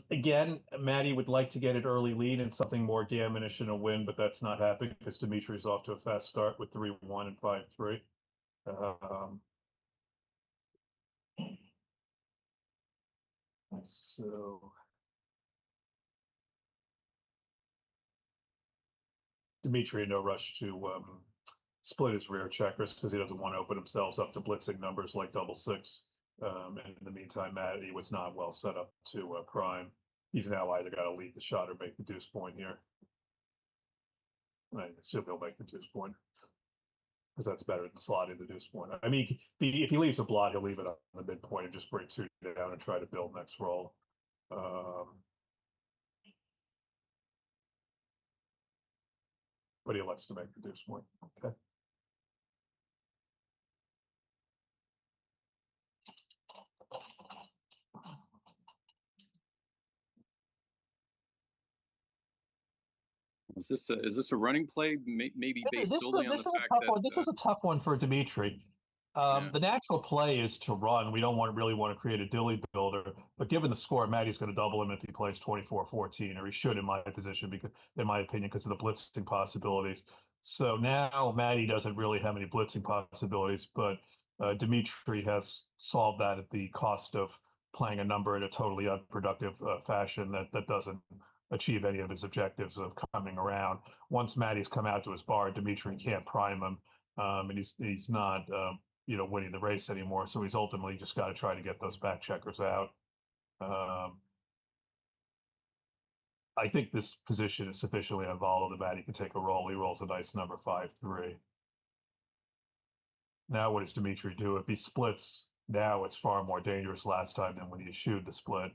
Again, Maddie would like to get an early lead and something more gammonish in a win, but that's not happening because Dimitri's off to a fast start with 3-1 and 5-3. So Dimitri in no rush to split his rear checkers because he doesn't want to open himself up to blitzing numbers like 6-6. And in the meantime, Maddie was not well set up to prime. He's now either got to lead the shot or make the deuce point here. I assume he'll make the deuce point. Because that's better than slotting the deuce point. I mean, if he leaves a blot, he'll leave it on the midpoint and just bring 2 down and try to build next roll. But he likes to make the deuce point. Okay. Is this a running play? Maybe based This solely on is the a fact tough that one. This is a tough one for Dimitri. Yeah. The natural play is to run. We don't really want to create a dilly builder. But given the score, Matty's going to double him if he plays 24-14, or he should in my position, because in my opinion, because of the blitzing possibilities. So now Matty doesn't really have any blitzing possibilities, but Dimitri has solved that at the cost of playing a number in a totally unproductive fashion that doesn't achieve any of his objectives of coming around. Once Matty's come out to his bar, Dimitri can't prime him, and he's not winning the race anymore. So he's ultimately just got to try to get those back checkers out. I think this position is sufficiently involved that Matty can take a roll. He rolls a nice number 5-3. Now what does Dimitri do? If he splits, now it's far more dangerous last time than when he eschewed the split.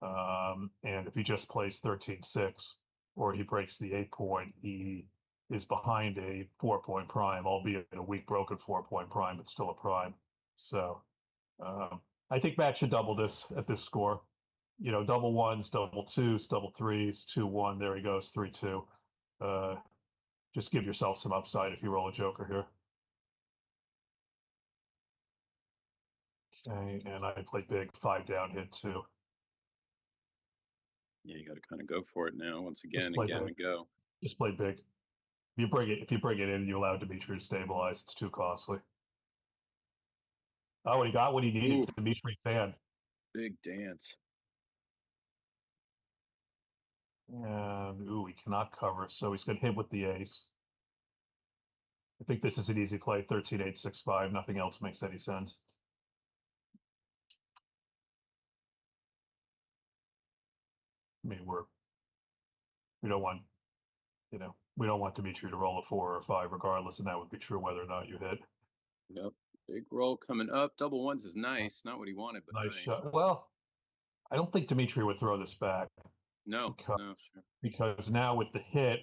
And if he just plays 13-6, or he breaks the 8-point, he is behind a 4-point prime, albeit a weak broken 4-point prime, but still a prime. So I think Matt should double this at this score. Double ones, double twos, double threes, 2-1. There he goes, 3-2. Just give yourself some upside if you roll a joker here. Okay, and I play big, 5 down, hit 2. Yeah, you got to kind of go for it now. Once Just again, play again, big. and go. Just play big. If you bring it in, you allow Dimitri to stabilize. It's too costly. Oh, he got what he needed. Oof. Dimitri fan. Big dance. And he cannot cover, so he's going to hit with the ace. I think this is an easy play. 13-8-6-5. Nothing else makes any sense. I mean, we don't want Dimitri to roll a 4 or a 5 regardless, and that would be true whether or not you hit. Yep. Big roll coming up. Double ones is nice. Not what he wanted, but Nice nice. shot. Well, I don't think Dimitri would throw this back. No, no, sure. Because now with the hit,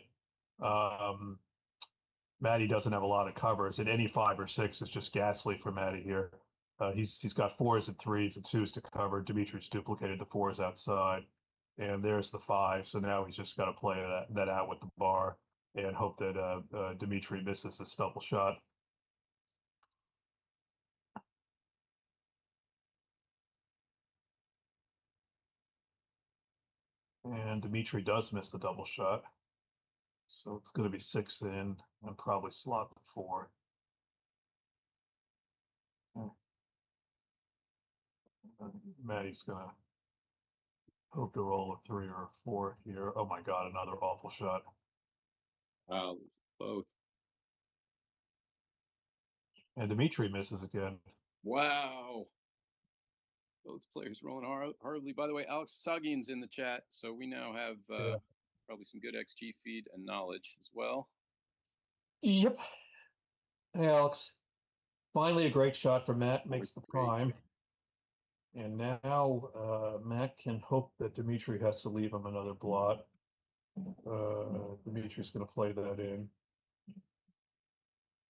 Matty doesn't have a lot of covers, and any 5 or 6 is just ghastly for Matty here. He's got 4s and 3s and 2s to cover. Dimitri's duplicated the 4s outside, and there's the 5. So now he's just got to play that out with the bar and hope that Dimitri misses this double shot. And Dimitri does miss the double shot. So it's going to be 6 in and probably slot the 4. Matty's going to hope to roll a 3 or a 4 here. Oh my God, another awful shot. Wow, both. And Dimitri misses again. Wow. Both players rolling horribly. By the way, Alex Sagian's in the chat, so we now have probably some good XG feed and knowledge as well. Yep. Hey, Alex. Finally, a great shot for Matt. Makes the prime. And now Matt can hope that Dimitri has to leave him another blot. Dimitri's going to play that in.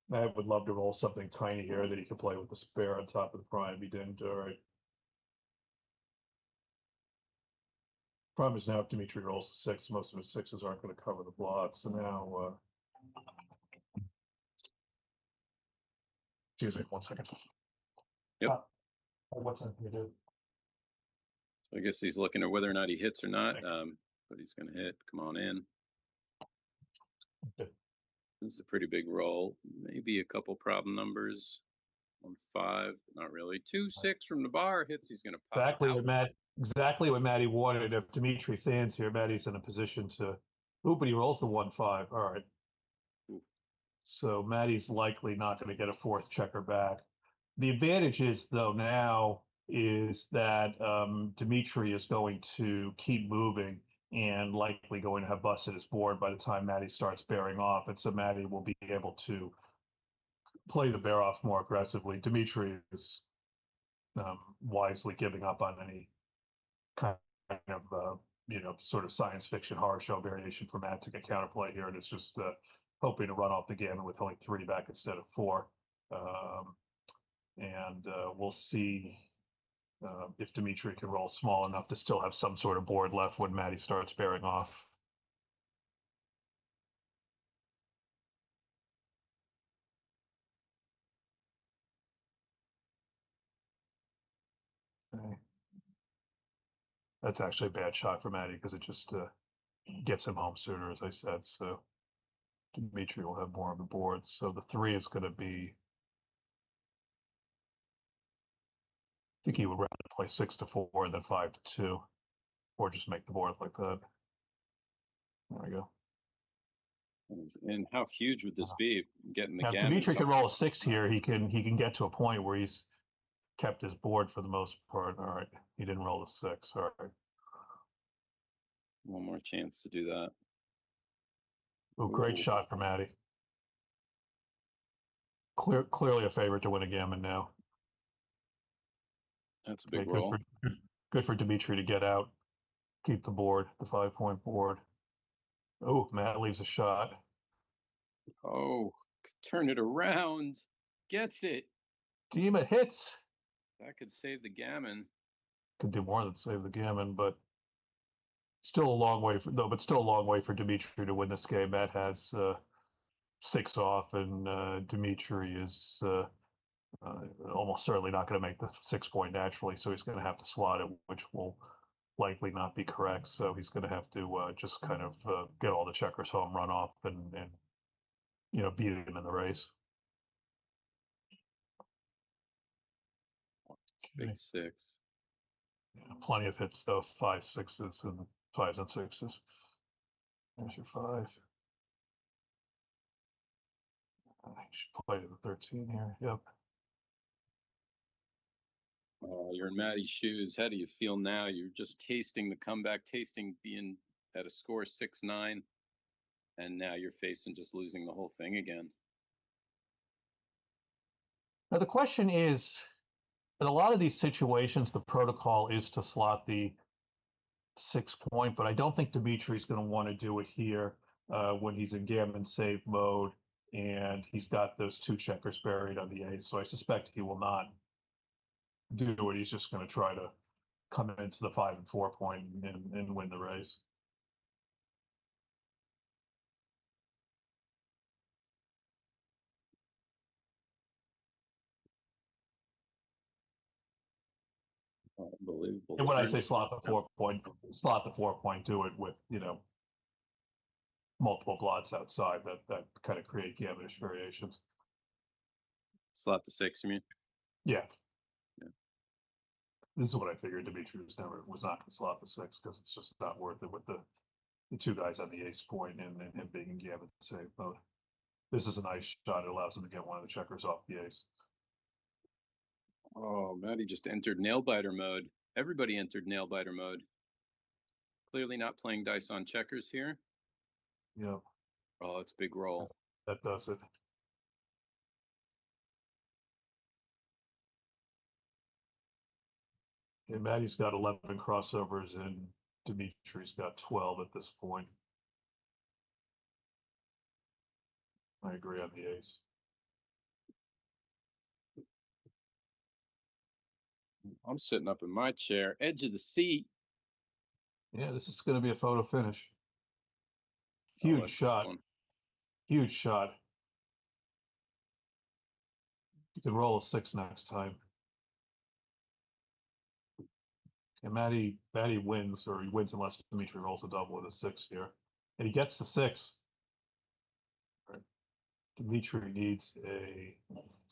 Matt would love to roll something tiny here that he could play with the spare on top of the prime. He didn't. All right. Problem is now if Dimitri rolls a 6, most of his 6s aren't going to cover the blot. So now, excuse me, 1 second. Yep. What's that going to do? So I guess he's looking at whether or not he hits or not, but he's going to hit. Come on in. Okay. This is a pretty big roll. Maybe a couple problem numbers. 1-5, not really. 2-6 from the bar hits. He's going to pop Exactly what Matty wanted. If Dimitri fans here, Matty's in a position to. Ooh, but he rolls the 1-5. All right. Ooh. So Matty's likely not going to get a 4th checker back. The advantage is, though, now is that Dimitri is going to keep moving, and likely going to have busted his board by the time Matty starts bearing off. And so Matty will be able to play the bear off more aggressively. Dimitri is wisely giving up on any kind of sort of science fiction horror show variation for Matt to get counterplay here, and it's just hoping to run off the gammon with only 3 back instead of 4. We'll see if Dimitri can roll small enough to still have some sort of board left when Matty starts bearing off. Okay. That's actually a bad shot for Matty because it just gets him home sooner, as I said. So Dimitri will have more of the board. So the 3 is going to be. I think he would rather play 6-4 than 5-2, or just make the board like that. There we go. And how huge would this be? Getting the Now, if gammon. Dimitri can roll a 6 here, he can get to a point where he's kept his board for the most part. All right, he didn't roll a 6. All right. One more chance to do that. Oh, great Ooh. shot for Matty. Clearly a favorite to win a gammon now. That's a big Okay, roll. good for Dimitri to get out, keep the board, the 5-point board. Oh, Matt leaves a shot. Oh, turn it around. Gets it. Dima hits. That could save the gammon. Could do more than save the gammon, but still a long way for Dimitri to win this game. Matt has 6 off, and Dimitri is almost certainly not going to make the 6-point naturally, so he's going to have to slot it, which will likely not be correct. So he's going to have to just kind of get all the checkers home, run off, and beat him in the race. Big 6. Yeah, plenty of hits though, 5s, 6s, and 5s and 6s. There's your 5. I should play to the 13 here. Yep. You're in Matty's shoes. How do you feel now? You're just tasting the comeback, tasting being at a score 6-9, and now you're facing just losing the whole thing again. Now the question is, in a lot of these situations, the protocol is to slot the 6-point, but I don't think Dimitri's going to want to do it here when he's in gammon save mode and he's got those 2 checkers buried on the ace. So I suspect he will not do it. He's just going to try to come into the 5 and 4 point and win the race. Unbelievable. And when I say slot the 4-point, do it with multiple blots outside that kind of create gammonish variations. Slot the 6, you mean? Yeah. Yeah. This is what I figured. Dimitri was not going to slot the 6 because it's just not worth it with the 2 guys on the ace point and him being in gammon save mode. This is a nice shot. It allows him to get one of the checkers off the ace. Oh, Matty just entered nail biter mode. Everybody entered nail biter mode. Clearly not playing dice on checkers here. Yeah. Oh, it's big roll. That does it. And Matty's got 11 crossovers and Dimitri's got 12 at this point. I agree on the ace. I'm sitting up in my chair, edge of the seat. Yeah, this is going to be a photo finish. Oh, Huge that's shot. one. Huge shot. You can roll a 6 next time. And Matty wins, or he wins unless Dimitri rolls a double with a 6 here. And he gets the 6. Right. Dimitri needs a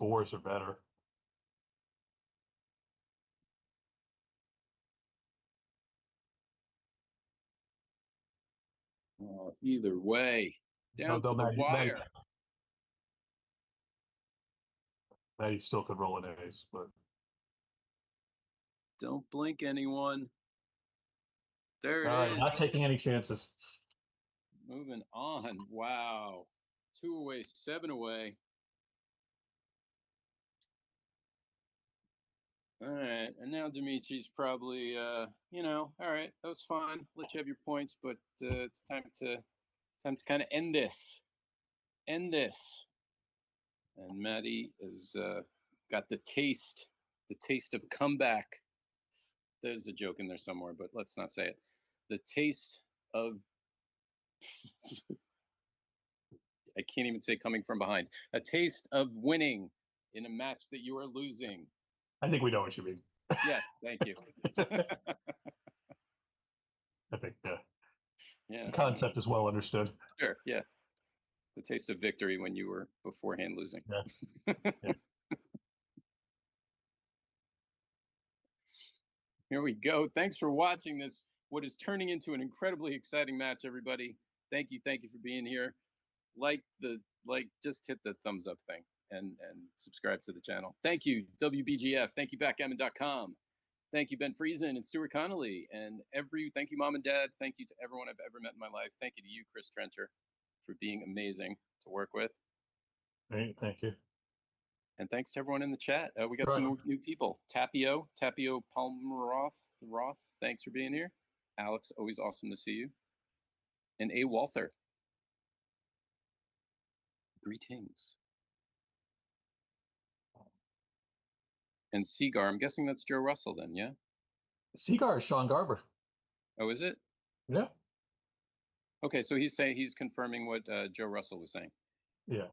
4s or better. Either way, down to the wire. Matty still could roll an ace, but Don't blink, anyone. There All it right, is. not taking any chances. Moving on. Wow. 2 away, 7 away. All right. And now Dimitri's probably, all right, that was fun. Let you have your points, but it's time to kind of end this. End this. And Maddie has got the taste of comeback. There's a joke in there somewhere, but let's not say it. The taste of I can't even say coming from behind. A taste of winning in a match that you are losing. I think we know what you mean. Yes, thank you. I think Yeah. the concept is well understood. Sure. Yeah. The taste of victory when you were beforehand losing. Yeah. Yeah. Here we go. Thanks for watching this, what is turning into an incredibly exciting match, everybody. Thank you for being here. Just hit the thumbs up thing and subscribe to the channel. Thank you, WBGF. Thank you, backgammon.com. Thank you, Ben Friesen and Stuart Connolly. And thank you, Mom and Dad. Thank you to everyone I've ever met in my life. Thank you to you, Chris Trencher, for being amazing to work with. Great, thank you. And thanks to everyone in the chat. We got Right. some new people. Tapio Palmroth. Thanks for being here. Alex, always awesome to see you. And A. Walther. Greetings. And Seagar, I'm guessing that's Joe Russell then, yeah? Seagar is Sean Garber. Oh, is it? Yeah. Okay, so he's confirming what Joe Russell was saying. Yeah.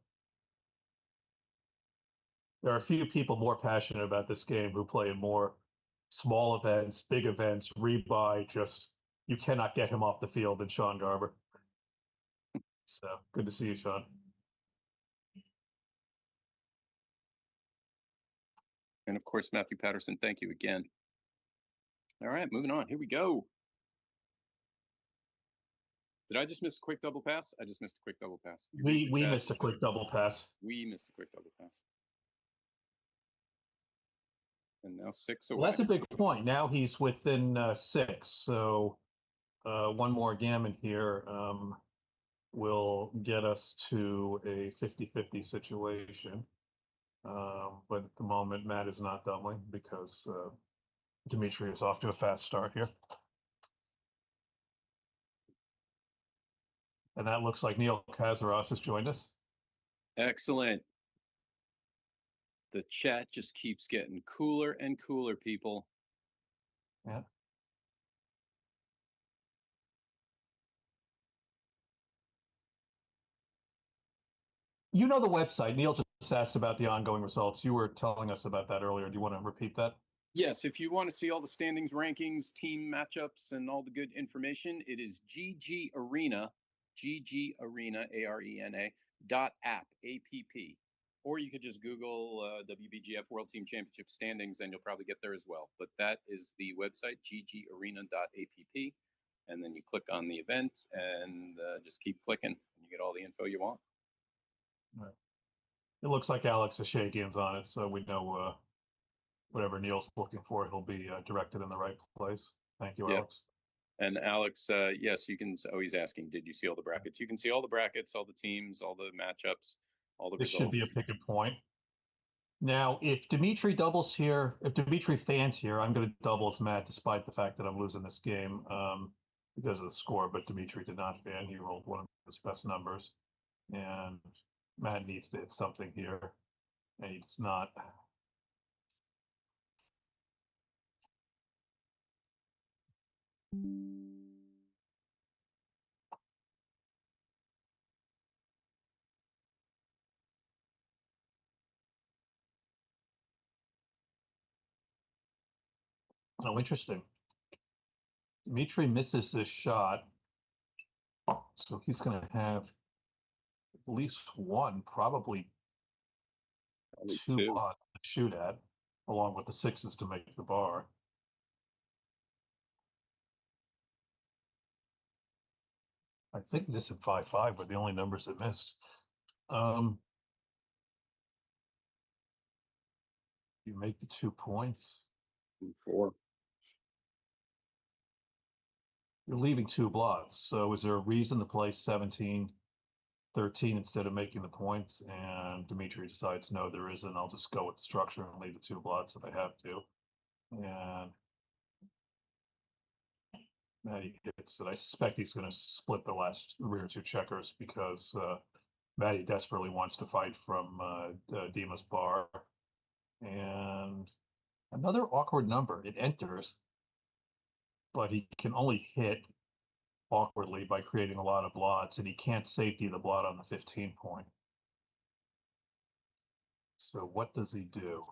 There are a few people more passionate about this game who play in more small events, big events, rebuy, you cannot get him off the field than Sean Garber. So good to see you, Sean. And of course, Matthew Patterson, thank you again. All right, moving on. Here we go. Did I just miss a quick double pass? I just missed a quick double pass. We missed a quick double pass. We missed a quick double pass. And now 6 away. Well, that's a big point. Now he's within 6. So one more gammon here will get us to a 50-50 situation. But at the moment, Matt is not doubling because Dimitri is off to a fast start here. And that looks like Neil Kazaros has joined us. Excellent. The chat just keeps getting cooler and cooler, people. Yeah. You know the website. Neil just asked about the ongoing results. You were telling us about that earlier. Do you want to repeat that? Yes, if you want to see all the standings, rankings, team matchups, and all the good information, it is GG Arena, ARENA .app, A-P-P. Or you could just Google WBGF World Team Championship standings, and you'll probably get there as well. But that is the website, ggarena.app. And then you click on the event and just keep clicking, and you get all the info you want. Right. It looks like Alex Ashagian's on it, so we know whatever Neil's looking for, he'll be directed in the right place. Thank you, Alex. And Alex, yes, you can. Oh, he's asking, did you see all the brackets? You can see all the brackets, all the teams, all the matchups, all the This results. should be a pick and point. Now, if Dimitri doubles here, if Dimitri fans here, I'm going to double as Matt, despite the fact that I'm losing this game because of the score. But Dimitri did not fan. He rolled one of his best numbers. And Matt needs to hit something here. And he does not. Oh, interesting. Dimitri misses this shot. So he's going to have at least one, probably two pots to shoot at, along with the 6s to make the bar. I think this and 5-5 were the only numbers that missed. You make the 2 points. 4. You're leaving 2 blots. So is there a reason to play 17-13 instead of making the points? And Dimitri decides, no, there isn't. I'll just go with the structure and leave the 2 blots if I have to. And Matty hits it. I suspect he's going to split the last rear 2 checkers because Matty desperately wants to fight from Dima's bar. And another awkward number. It enters, but he can only hit awkwardly by creating a lot of blots, and he can't safety the blot on the 15 point. So what does he do?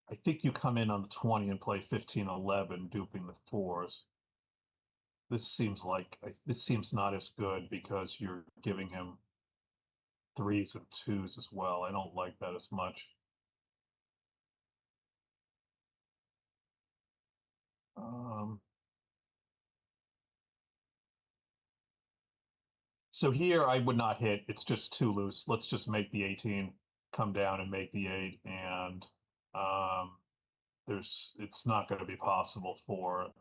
I think you come in on the 20 and play 15-11, duping the 4s. This seems not as good because you're giving him 3s and 2s as well. I don't like that as much. So here I would not hit. It's just too loose. Let's just make the 18 come down and make the 8, and it's not going to be possible for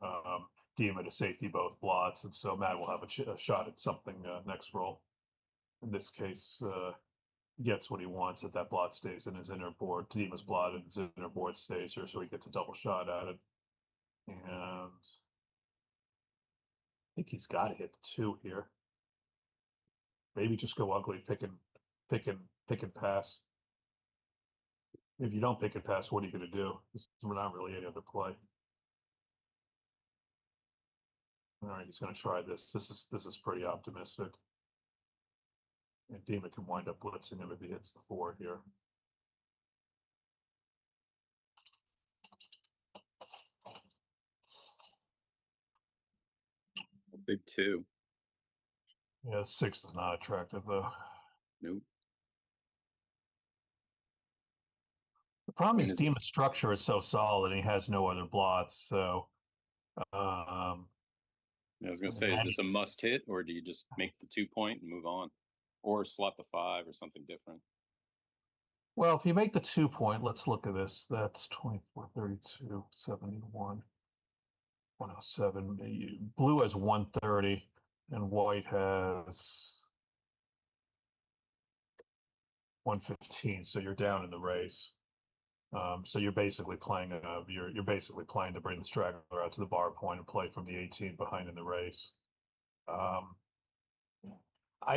Dima to safety both blots, and so Matt will have a shot at something next roll. In this case, gets what he wants if that blot stays in his inner board. Dima's blot in his inner board stays here, so he gets a double shot at it. And I think he's got to hit 2 here. Maybe just go ugly, pick and pass. If you don't pick and pass, what are you going to do? We're not really any other play. All right, he's going to try this. This is pretty optimistic. And Dima can wind up blitzing him if he hits the 4 here. Big 2. Yeah, 6 is not attractive though. Nope. The problem is Dima's structure is so solid and he has no other blots, so I was going to say, is this a must hit, or do you just make the 2 point and move on, or slot the 5 or something different? Well, if you make the 2 point, let's look at this. That's 24, 32, 71, 107. Blue has 130 and white has 115. So you're down in the race. So you're basically playing you're basically playing to bring the straggler out to the bar point and play from the 18 behind in the race. I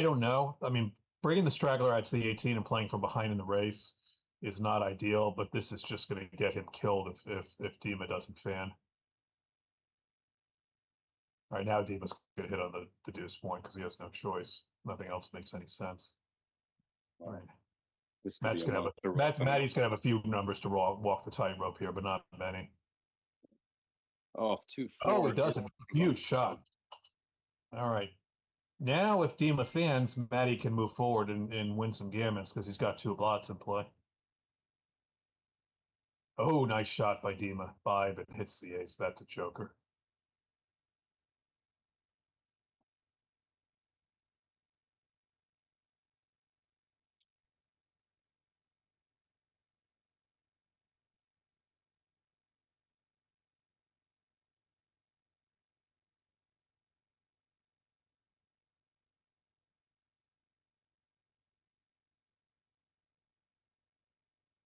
don't know. I mean, bringing the straggler out to the 18 and playing from behind in the race is not ideal, but this is just going to get him killed if Dima doesn't fan. All right, now Dima's going to hit on the deuce point because he has no choice. Nothing else makes any sense. All right. Matty's going to have a few numbers to walk the tightrope here, but not many. Off 2-4. Oh, he doesn't. Huge shot. All right. Now, if Dima fans, Matty can move forward and win some gammons because he's got 2 blots in play. Oh, nice shot by Dima. 5, it hits the ace. That's a joker.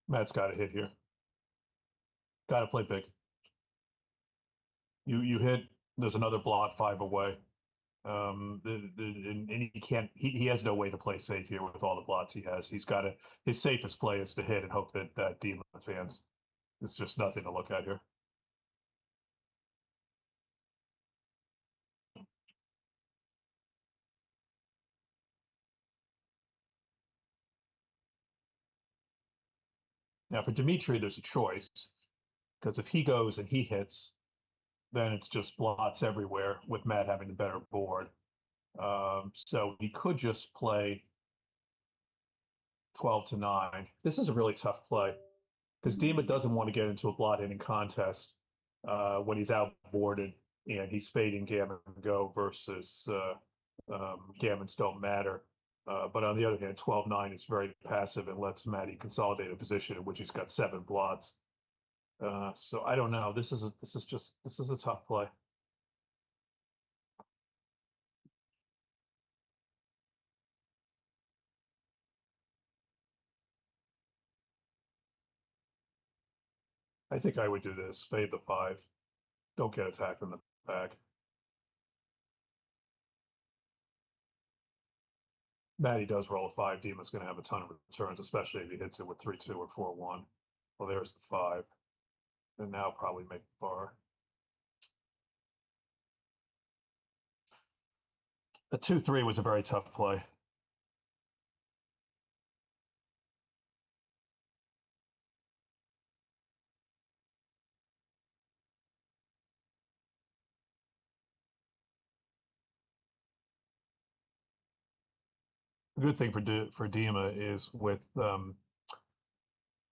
Matt's got to hit here. Got to play big. You hit. There's another blot 5 away. And he can't. He has no way to play safe here with all the blots he has. He's got to. His safest play is to hit and hope that Dima fans. It's just nothing to look at here. Now for Dimitri, there's a choice because if he goes and he hits, then it's just blots everywhere with Matt having the better board. So he could just play 12-9. This is a really tough play because Dima doesn't want to get into a blot inning contest when he's outboarded and he's fading gammon go versus gammons don't matter. But on the other hand, 12-9 is very passive and lets Matty consolidate a position in which he's got 7 blots. So I don't know. This is a tough play. I think I would do this. Spade the 5. Don't get attacked in the back. Matty does roll a 5. Dima's going to have a ton of returns, especially if he hits it with 3-2 or 4-1. Well, there's the 5. And now probably make the bar. The 2-3 was a very tough play. The good thing for Dima is with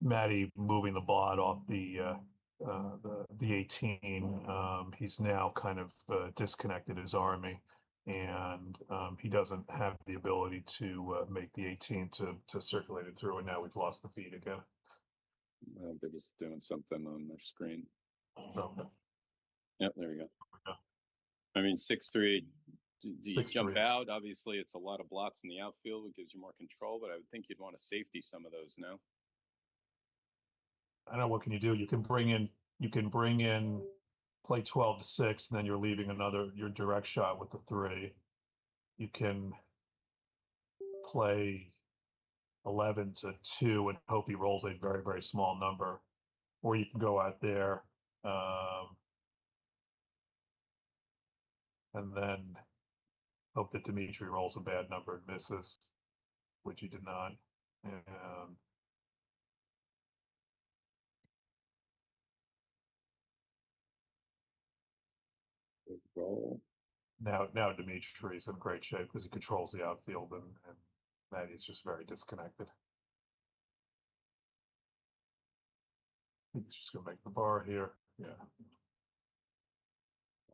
Matty moving the blot off the 18, he's now kind of disconnected his army, and he doesn't have the ability to make the 18 to circulate it through. And now we've lost the feed again. They're just doing something on their screen. Okay. Yep, there we go. Yeah. I mean, 6-3. Do you jump 6-3. out? Obviously, it's a lot of blots in the outfield. It gives you more control, but I would think you'd want to safety some of those now. I don't know, what can you do? You can bring in, play 12-6, and then you're leaving your direct shot with the 3. You can play 11-2 and hope he rolls a very, very small number. Or you can go out there and then hope that Dimitri rolls a bad number and misses, which he did not. And Roll. now Dimitri's in great shape because he controls the outfield, and Matty's just very disconnected. I think he's just gonna make the bar here. Yeah.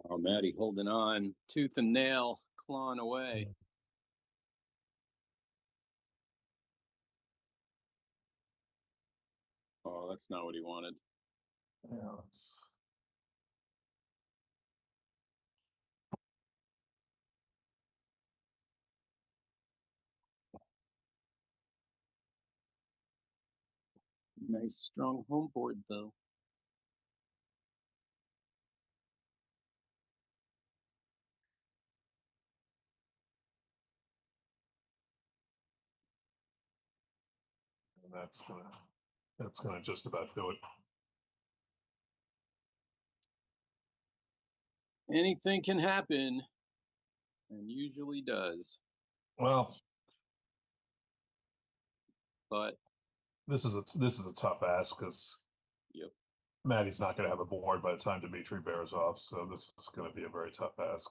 Oh, Matty holding on, tooth and nail, clawing away. Oh, that's not what he wanted. Yeah, it's Nice, strong home board, though. and that's gonna just about do it. Anything can happen, and usually does. Well, But this is a tough ask because yep, Matty's not going to have a board by the time Dimitri bears off, so this is going to be a very tough ask.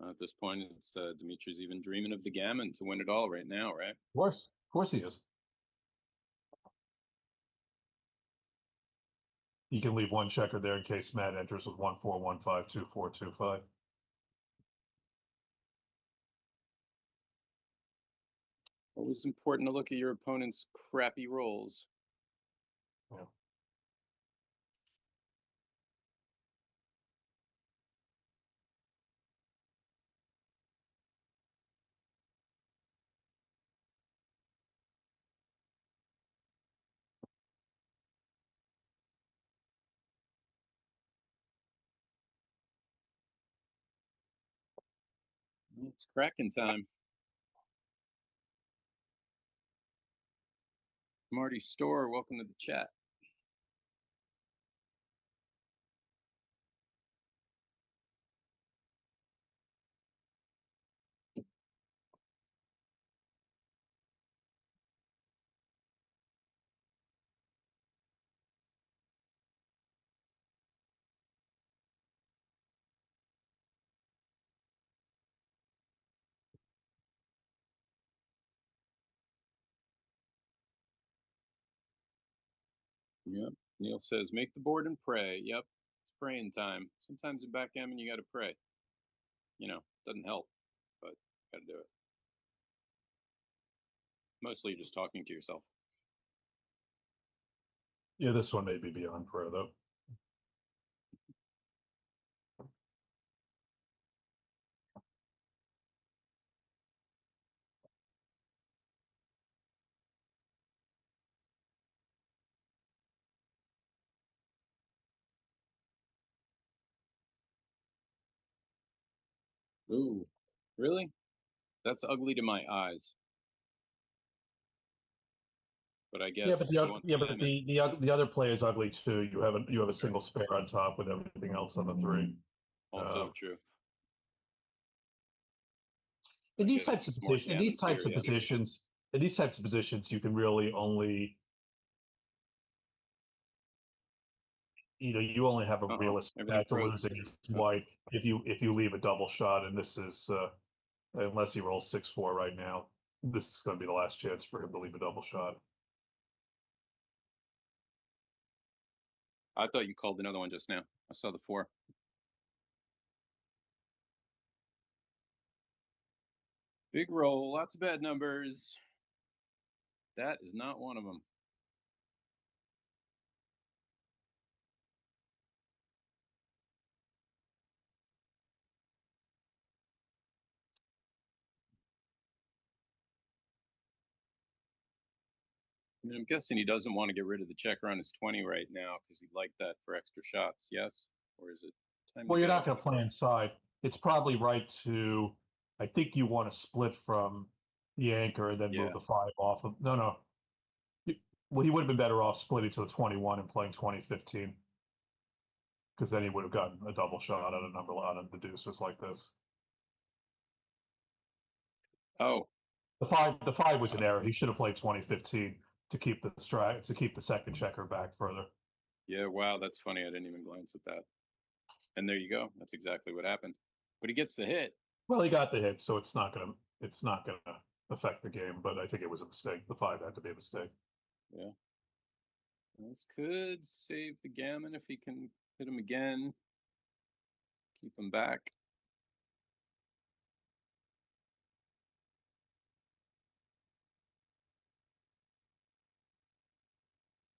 at this point, it's Dimitri's even dreaming of the gammon to win it all right now, right? Of course he is. He can leave one checker there in case Matt enters with 1-4, 1-5, 2-4, 2-5. Always important to look at your opponent's crappy rolls. Yeah. It's cracking time. Marty Store, welcome to the chat. Yep. Neil says, make the board and pray. Yep. It's praying time. Sometimes in backgammon, you got to pray. Doesn't help, but got to do it. Mostly you're just talking to yourself. Yeah, this one may be beyond prayer, though. Ooh, really? That's ugly to my eyes. But I Yeah, but guess you want the gammon. the other play is ugly too. You have a single spare on top with everything else on the three. Also true. In I these get types of some smart positions, in these gammons here, types of yeah. positions, in these types of positions, you can really only, you only have a realistic Everything chance of froze. losing is white if you leave a double shot, and this is unless he rolls 6-4 right now, this is going to be the last chance for him to leave a double shot. I thought you called another one just now. I saw the 4. Big roll, lots of bad numbers. That is not one of them. I mean, I'm guessing he doesn't want to get rid of the checker on his 20 right now because he'd like that for extra shots. Yes, or is it time Well, to you're go? not going to play inside. It's probably right to. I think you want to split from the anchor and then Yeah. move the 5 off of. No. Well, he would have been better off splitting to the 21 and playing 20-15, because then he would have gotten a double shot on a number on the deuces like this. Oh, The five was an error. He should have played 20-15 to keep the second checker back further. yeah. Wow, that's funny. I didn't even glance at that. And there you go. That's exactly what happened. But he gets the hit. Well, he got the hit, so it's not gonna affect the game. But I think it was a mistake. The 5 had to be a mistake. Yeah. This could save the gammon if he can hit him again. Keep him back.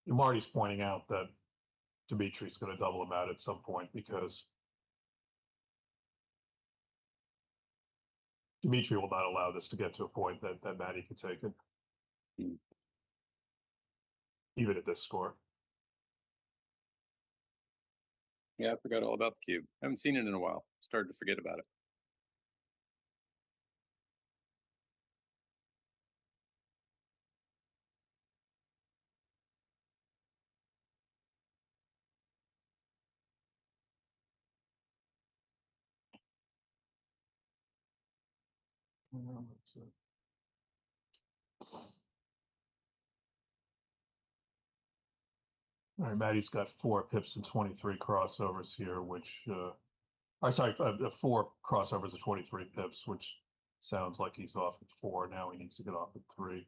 Marty's pointing out that Dimitri's going to double him out at some point because Dimitri will not allow this to get to a point that Matty can take it, even at this score. Yeah, I forgot all about the cube. Haven't seen it in a while. Started to forget about it. All right, Matty's got 4 pips and 23 crossovers here, which, sorry, 4 crossovers and 23 pips, which sounds like he's off at 4. Now he needs to get off at 3.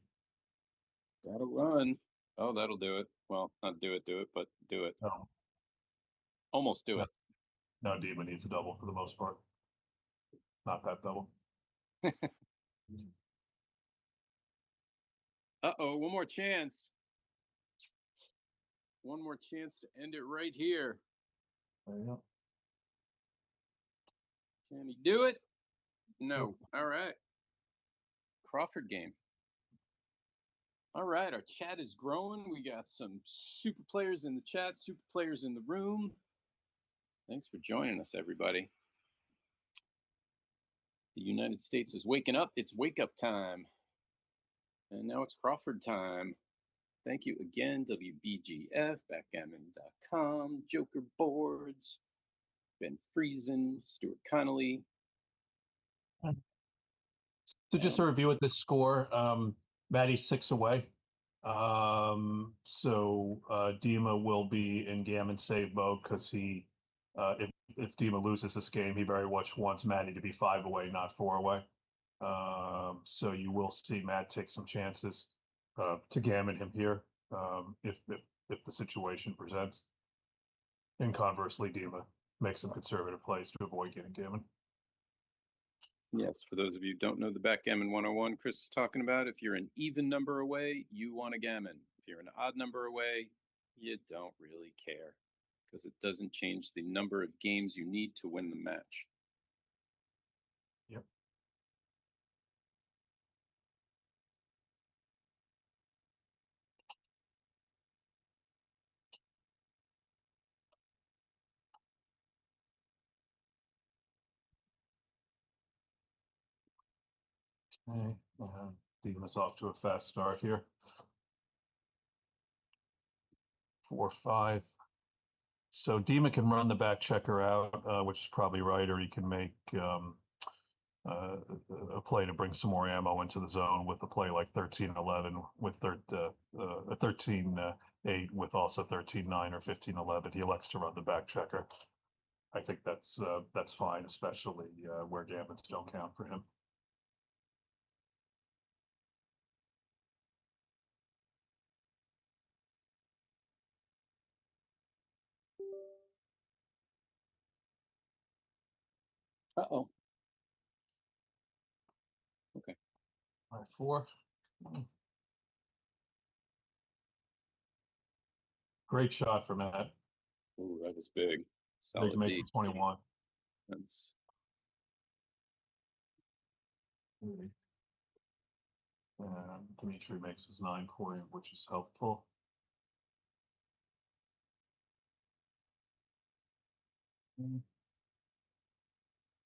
Gotta run. Oh, that'll do it. Well, not do it, but do it. No, Almost do it. no, Demon needs a double for the most part. Not that double. Uh-oh, one more chance. One more chance to end it right here. There you go. Can he do it? No. All right. Crawford game. All right, our chat is growing. We got some super players in the chat, super players in the room. Thanks for joining us, everybody. The United States is waking up. It's wake up time. And now it's Crawford time. Thank you again, WBGF, backgammon.com, Joker Boards, Ben Friesen, Stuart Connolly. So just to review at this score, Matty's 6 away. So Dima will be in gammon save mode because if Dima loses this game, he very much wants Matty to be 5 away, not 4 away. So you will see Matt take some chances to gammon him here if the situation presents. And conversely, Dima makes some conservative plays to avoid getting gammon. Yes, for those of you who don't know the backgammon 101 Chris is talking about, if you're an even number away, you want a gammon. If you're an odd number away, you don't really care because it doesn't change the number of games you need to win the match. Yep. Okay, Dima's off to a fast start here. 4-5. So Dima can run the back checker out, which is probably right, or he can make uh, a play to bring some more ammo into the zone with a play like 13-11 with a 13-8 with also 13-9 or 15-11. He elects to run the back checker. I think that's fine, especially where gammons don't count for him. Uh-oh. 5-4. Great shot from Matt. Ooh, that was big. Big Solid make D. it 21. That's And Dimitri makes his 9 point, which is helpful.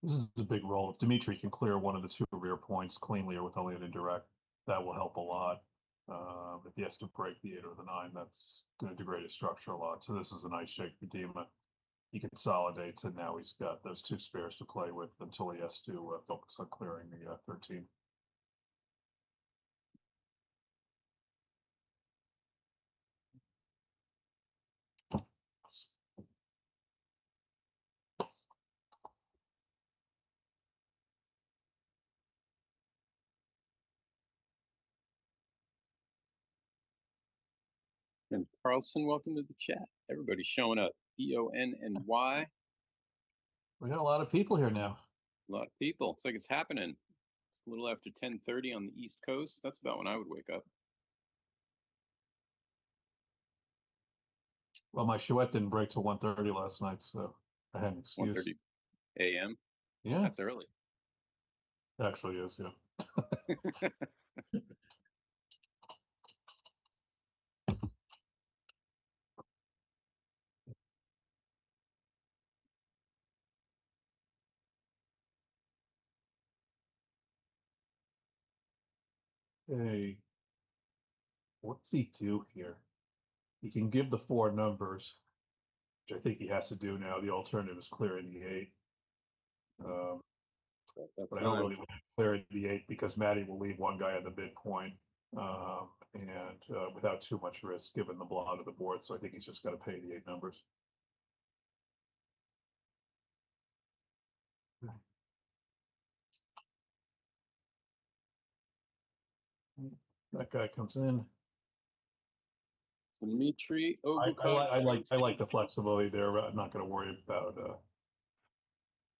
This is a big roll. If Dimitri can clear one of the 2 rear points cleanly or with only an indirect, that will help a lot. If he has to break the 8 or the 9, that's going to degrade his structure a lot. So this is a nice shake for Dima. He consolidates, and now he's got those 2 spares to play with until he has to focus on clearing the 13. and Carlson, welcome to the chat. Everybody's showing up. EONNY. We got a lot of people here now. A lot of people. It's like it's happening. It's a little after 10:30 on the East Coast. That's about when I would wake up. Well, my Chouette didn't break till 1:30 last night, so I had an excuse. 1:30 a.m. Yeah, That's early. it actually is. Yeah. Hey, what's he do here? He can give the 4 numbers, which I think he has to do now. The alternative is clearing the 8. That But I don't time. really want to clear the 8 because Matty will leave one guy at the midpoint, and without too much risk given the blot of the board. So I think he's just got to pay the 8 numbers. That guy comes in. So Dmitry I Obukov. like the flexibility there. I'm not going to worry about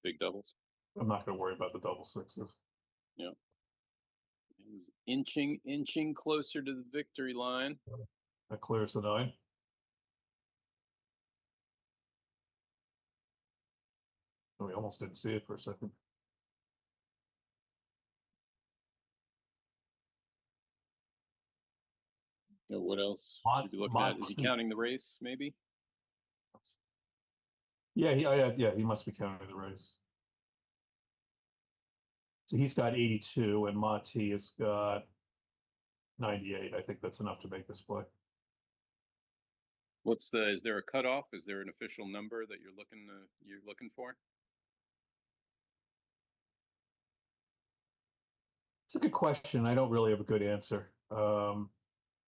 Big doubles. I'm not going to worry about the double sixes. Yeah. He's inching closer to the victory line. That clears the 9. Oh, we almost didn't see it for a second. What else Mont- should you be looking at? Is he Monty. counting the race, maybe? Yeah, he must be counting the race. So he's got 82 and Monty has got 98. I think that's enough to make this play. Is there a cutoff? Is there an official number that you're looking for? It's a good question. I don't really have a good answer.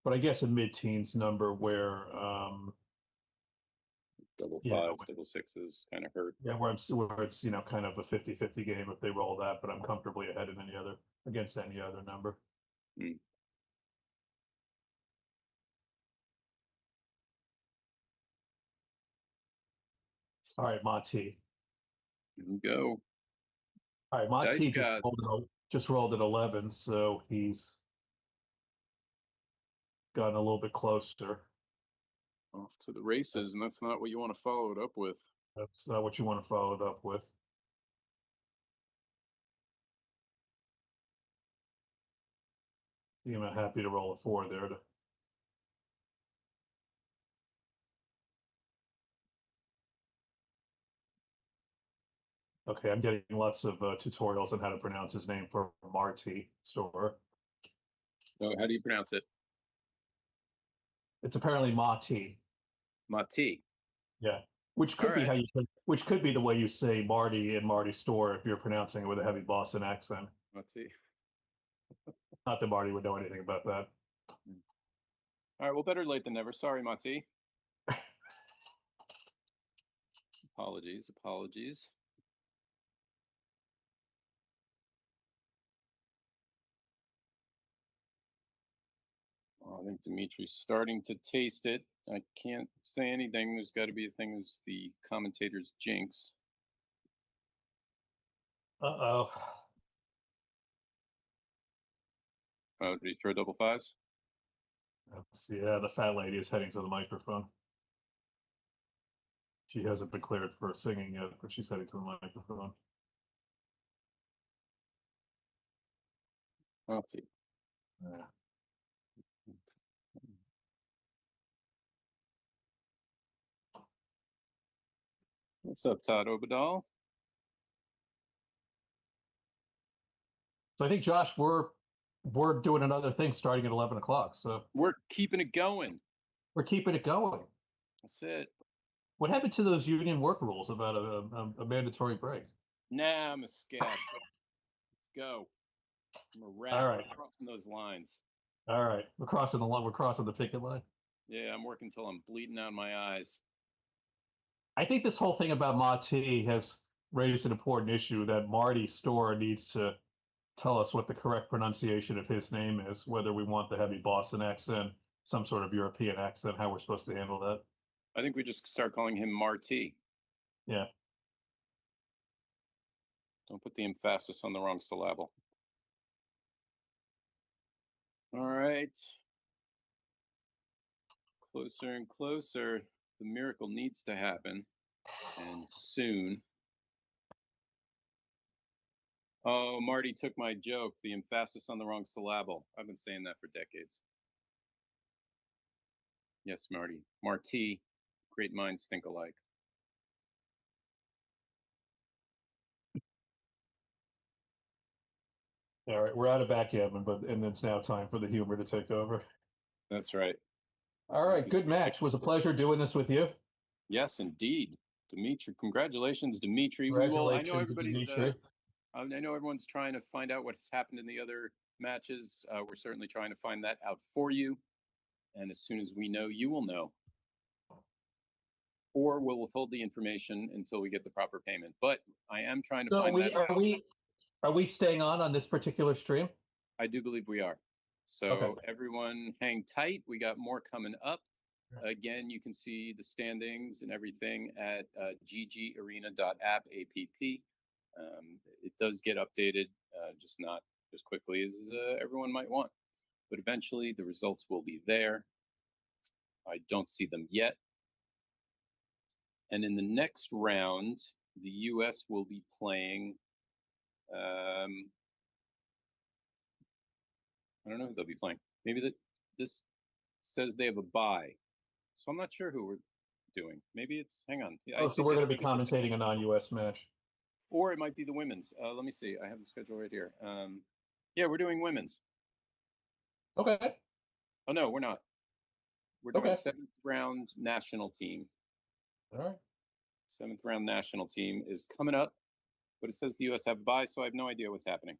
But I guess a mid-teens number where Double Yeah, fives, double sixes kind of hurt. yeah, where it's kind of a 50-50 game if they roll that, but I'm comfortably ahead of against any other number. Mm. All right, Monty. Here we go. All right, Monty Dice gods. just rolled at 11, so he's gotten a little bit closer. Off to the races, and that's not what you want to follow it up with. That's not what you want to follow it up with. I'm happy to roll a 4 there. Okay, I'm getting lots of tutorials on how to pronounce his name for Marty Store. Oh, how do you pronounce it? It's apparently Marty. Mati. Yeah, which All could be right. which could be the way you say Marty in Marty Store if you're pronouncing it with a heavy Boston accent. Mati. Not that Marty would know anything about that. All right. Well, better late than never. Sorry, Mati. Apologies. Apologies. Oh, I think Dimitri's starting to taste it. I can't say anything. There's got to be a thing as the commentator's jinx. Uh-oh. Oh, did he throw double fives? Yeah, the fat lady is heading to the microphone. She hasn't been cleared for singing yet, but she's heading to the microphone. Mati. Yeah. What's up, Todd Obadal? So I think, Josh, we're doing another thing starting at 11 o'clock. So We're keeping it going. we're keeping it going. That's it. What happened to those union work rules about a mandatory break? Nah, I'm a scab. Let's go. I'm a rat. All right. Crossing those lines. All right, we're crossing the line. We're crossing the picket line. Yeah, I'm working till I'm bleeding out my eyes. I think this whole thing about Mati has raised an important issue that Marty Store needs to tell us what the correct pronunciation of his name is, whether we want the heavy Boston accent, some sort of European accent, how we're supposed to handle that. I think we just start calling him Marty. Yeah. Don't put the emphasis on the wrong syllable. All right. Closer and closer. The miracle needs to happen. And soon. Oh, Marty took my joke. The emphasis on the wrong syllable. I've been saying that for decades. Yes, Marty. Marty. Great minds think alike. All right, we're out of backgammon, and it's now time for the humor to take over. That's right. All right, good match. Was a pleasure doing this with you. Yes, indeed. Dimitri, congratulations, Dimitri. Congratulations, I know everybody's. Dimitri. I know everyone's trying to find out what's happened in the other matches. We're certainly trying to find that out for you, and as soon as we know, you will know. Or we'll withhold the information until we get the proper payment. But I am trying to find that out. Are we staying on this particular stream? I do believe we are. So Okay. everyone hang tight. We got more coming up. Again, you can see the standings and everything at ggarena.app. It does get updated, just not as quickly as everyone might want. But eventually the results will be there. I don't see them yet. And in the next round, the US will be playing. I don't know who they'll be playing. Maybe this says they have a bye. So I'm not sure who we're doing. Maybe it's, hang on. Oh, so we're going to be commentating a non-US match. Or it might be the women's. Let me see. I have the schedule right here. Yeah, we're doing women's. Okay. Oh, no, we're not. We're doing 7th round national team. All right. 7th round national team is coming up, but it says the US have a bye, so I have no idea what's happening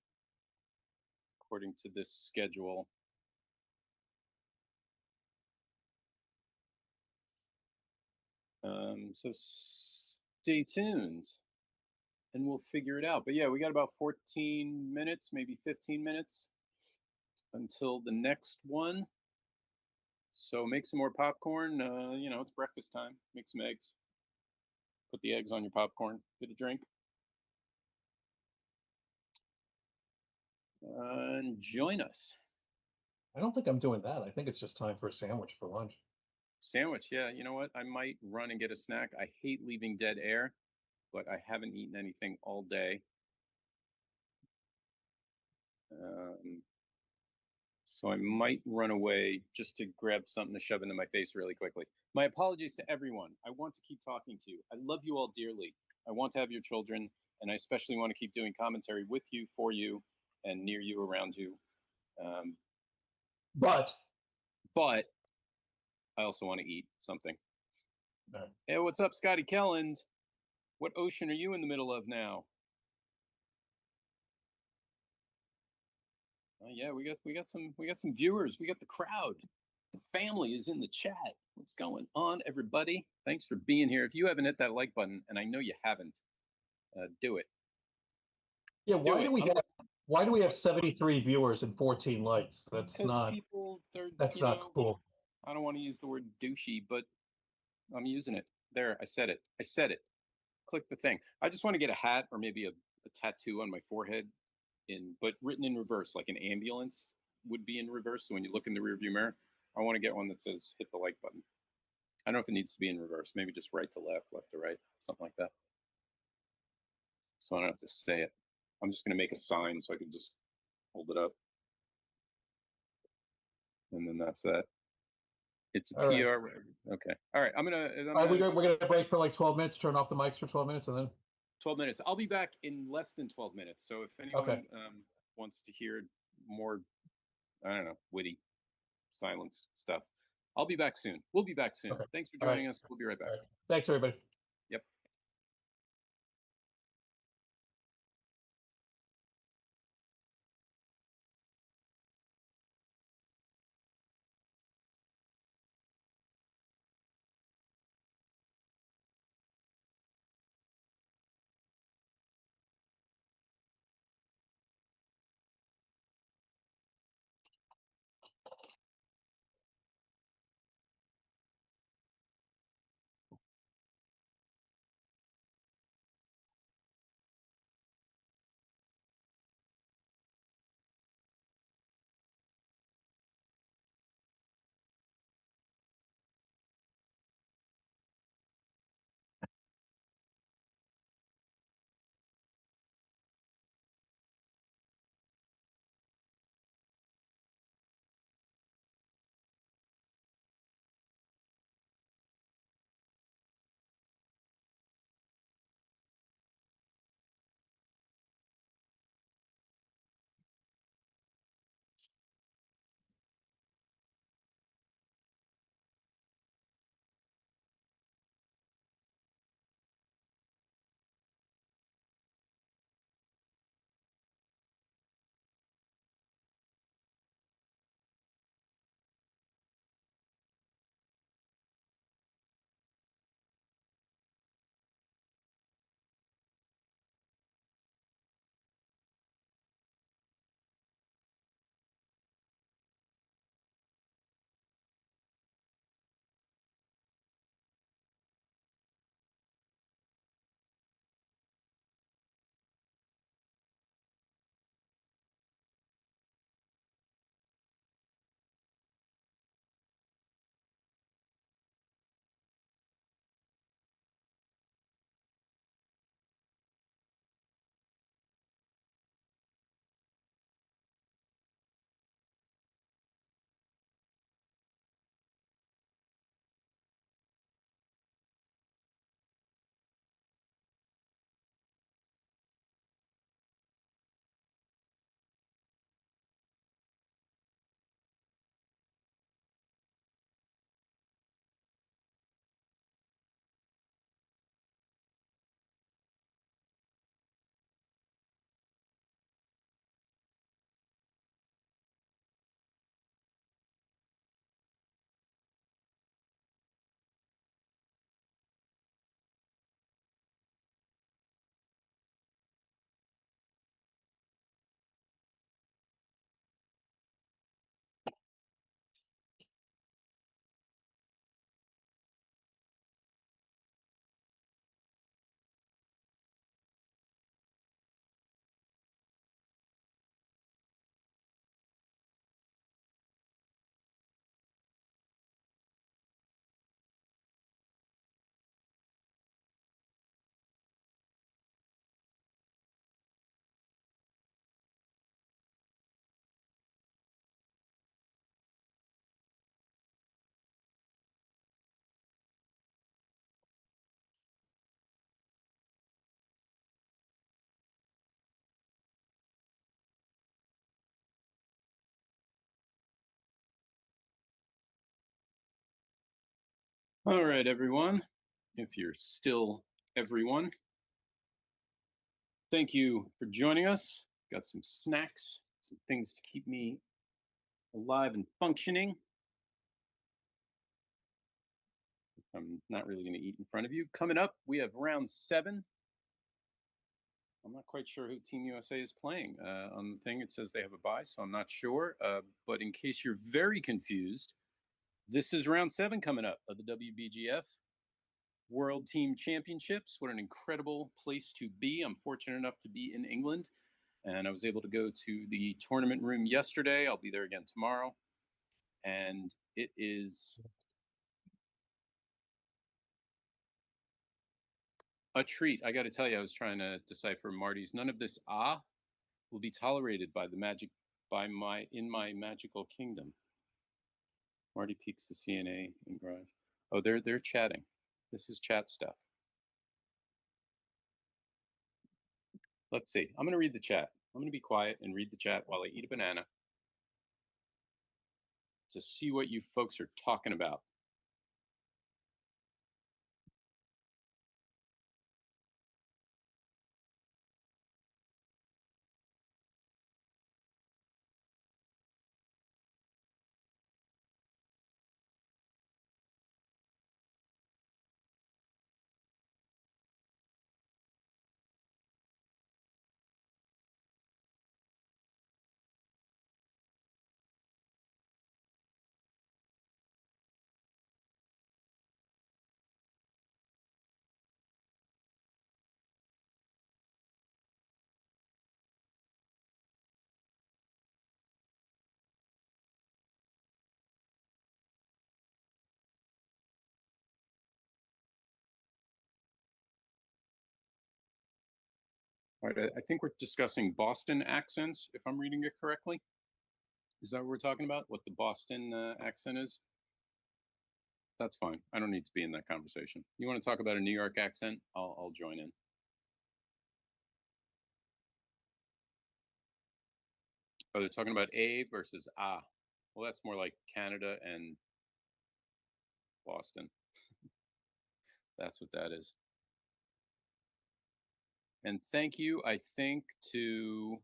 according to this schedule. So stay tuned and we'll figure it out. But yeah, we got about 14 minutes, maybe 15 minutes until the next one. So make some more popcorn. You know, it's breakfast time. Make some eggs. Put the eggs on your popcorn. Get a drink. And join us. I don't think I'm doing that. I think it's just time for a sandwich for lunch. Sandwich, yeah. You know what? I might run and get a snack. I hate leaving dead air, but I haven't eaten anything all day. So I might run away just to grab something to shove into my face really quickly. My apologies to everyone. I want to keep talking to you. I love you all dearly. I want to have your children, and I especially want to keep doing commentary with you, for you, and near you, around you. But But I also want to eat something. Right. Hey, what's up, Scotty Kelland? What ocean are you in the middle of now? Yeah, we got some viewers. We got the crowd. The family is in the chat. What's going on, everybody? Thanks for being here. If you haven't hit that like button, and I know you haven't, do it. yeah, Do why it. do we have 73 viewers and 14 likes? That's Because not people are, that's you not know, cool. I don't want to use the word douchey, but I'm using it. There, I said it. I said it. Click the thing. I just want to get a hat or maybe a tattoo on my forehead, but written in reverse, like an ambulance would be in reverse. So when you look in the rearview mirror, I want to get one that says "hit the like button." I don't know if it needs to be in reverse. Maybe just right to left, left to right, something like that. So I don't have to say it. I'm just going to make a sign so I can just hold it up, and then that's that. It's a All right. PR. Okay. All right. All right, we're gonna break for like 12 minutes. Turn off the mics for 12 minutes, and then 12 minutes. I'll be back in less than 12 minutes. So if anyone wants to hear more, I don't know, witty silence stuff, I'll be back soon. We'll be back soon. Okay. Thanks for All right. joining us. We'll be right back. All right. Thanks, everybody. Yep. All right, everyone. If you're still everyone, thank you for joining us. Got some snacks, some things to keep me alive and functioning. I'm not really going to eat in front of you. Coming up, we have round 7. I'm not quite sure who Team USA is playing. On the thing, it says they have a bye, so I'm not sure. But in case you're very confused, this is round 7 coming up of the WBGF World Team Championships. What an incredible place to be. I'm fortunate enough to be in England, and I was able to go to the tournament room yesterday. I'll be there again tomorrow. And it is a treat. I got to tell you, I was trying to decipher Marty's. None of this will be tolerated by the magic by my in my magical kingdom. Marty peeks the CNA in garage. Oh, they're chatting. This is chat stuff. Let's see. I'm gonna read the chat. I'm gonna be quiet and read the chat while I eat a banana to see what you folks are talking about. All right, I think we're discussing Boston accents, if I'm reading it correctly. Is that what we're talking about? What the Boston accent is? That's fine. I don't need to be in that conversation. You want to talk about a New York accent? I'll join in. Oh, they're talking about A versus ah. Well, that's more like Canada and Boston. That's what that is. And thank you, I think, to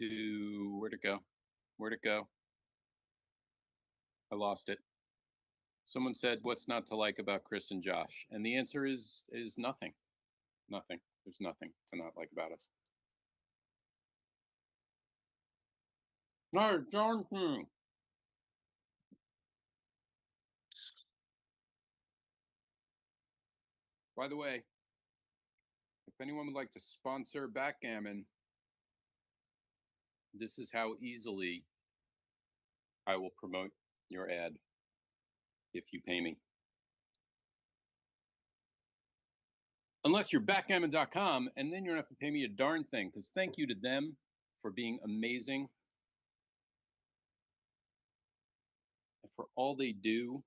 where'd it go? Where'd it go? I lost it. Someone said, "What's not to like about Chris and Josh?" And the answer is nothing. Nothing. There's nothing to not like about us. No, darn thing. By the way, if anyone would like to sponsor Backgammon, this is how easily I will promote your ad if you pay me. Unless you're backgammon.com, and then you don't have to pay me a darn thing, because thank you to them for being amazing, and for all they do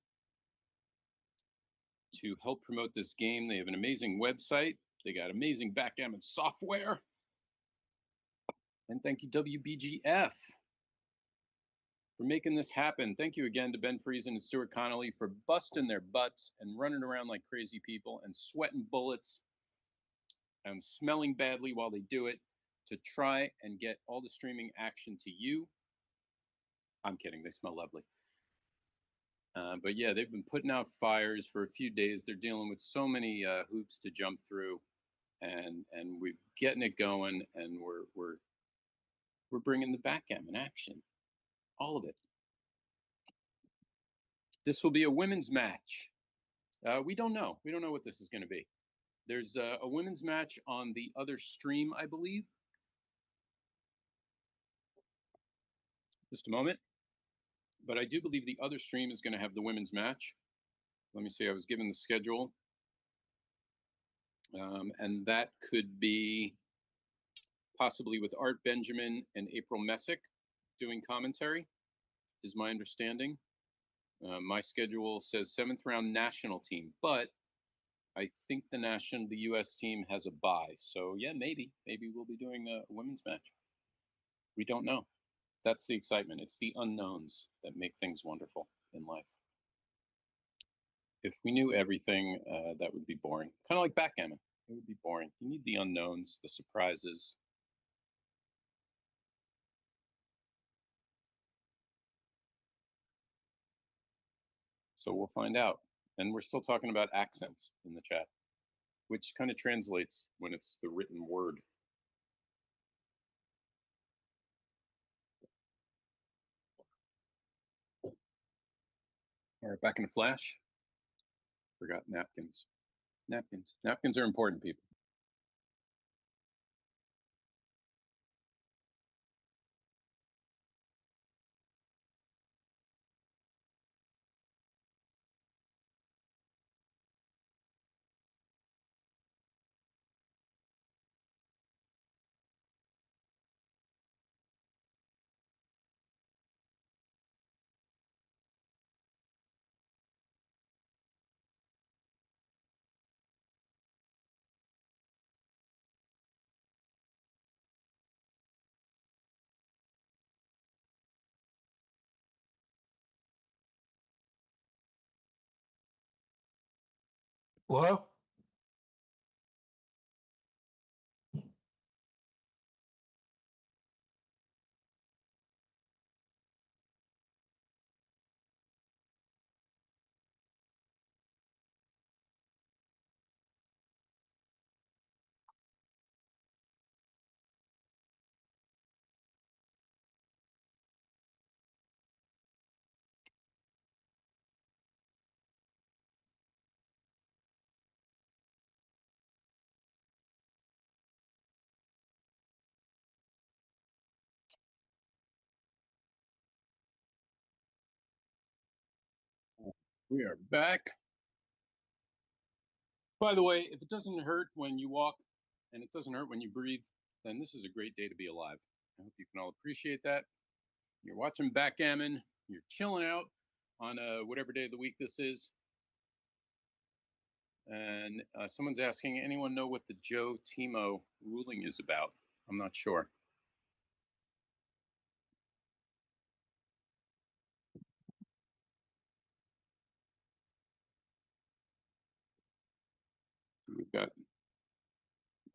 to help promote this game. They have an amazing website. They got amazing backgammon software. And thank you, WBGF, for making this happen. Thank you again to Ben Friesen and Stuart Connolly for busting their butts and running around like crazy people and sweating bullets and smelling badly while they do it to try and get all the streaming action to you. I'm kidding. They smell lovely. But yeah, they've been putting out fires for a few days. They're dealing with so many hoops to jump through, and we're getting it going, and we're bringing the backgammon action, all of it. This will be a women's match. We don't know. We don't know what this is going to be. There's a women's match on the other stream, I believe. Just a moment. But I do believe the other stream is going to have the women's match. Let me see. I was given the schedule. And that could be possibly with Art Benjamin and April Messick doing commentary, is my understanding. My schedule says 7th round national team, but I think the U.S. team has a bye. So yeah, maybe we'll be doing a women's match. We don't know. That's the excitement. It's the unknowns that make things wonderful in life. If we knew everything, that would be boring. Kind of like backgammon. It would be boring. You need the unknowns, the surprises. So we'll find out. And we're still talking about accents in the chat, which kind of translates when it's the written word. All right, back in a flash. Forgot napkins. Napkins. Napkins are important, people. Hello? We are back. By the way, if it doesn't hurt when you walk and it doesn't hurt when you breathe, then this is a great day to be alive. I hope you can all appreciate that. You're watching backgammon, you're chilling out on whatever day of the week this is. And someone's asking, anyone know what the Joe Timo ruling is about? I'm not sure. We've got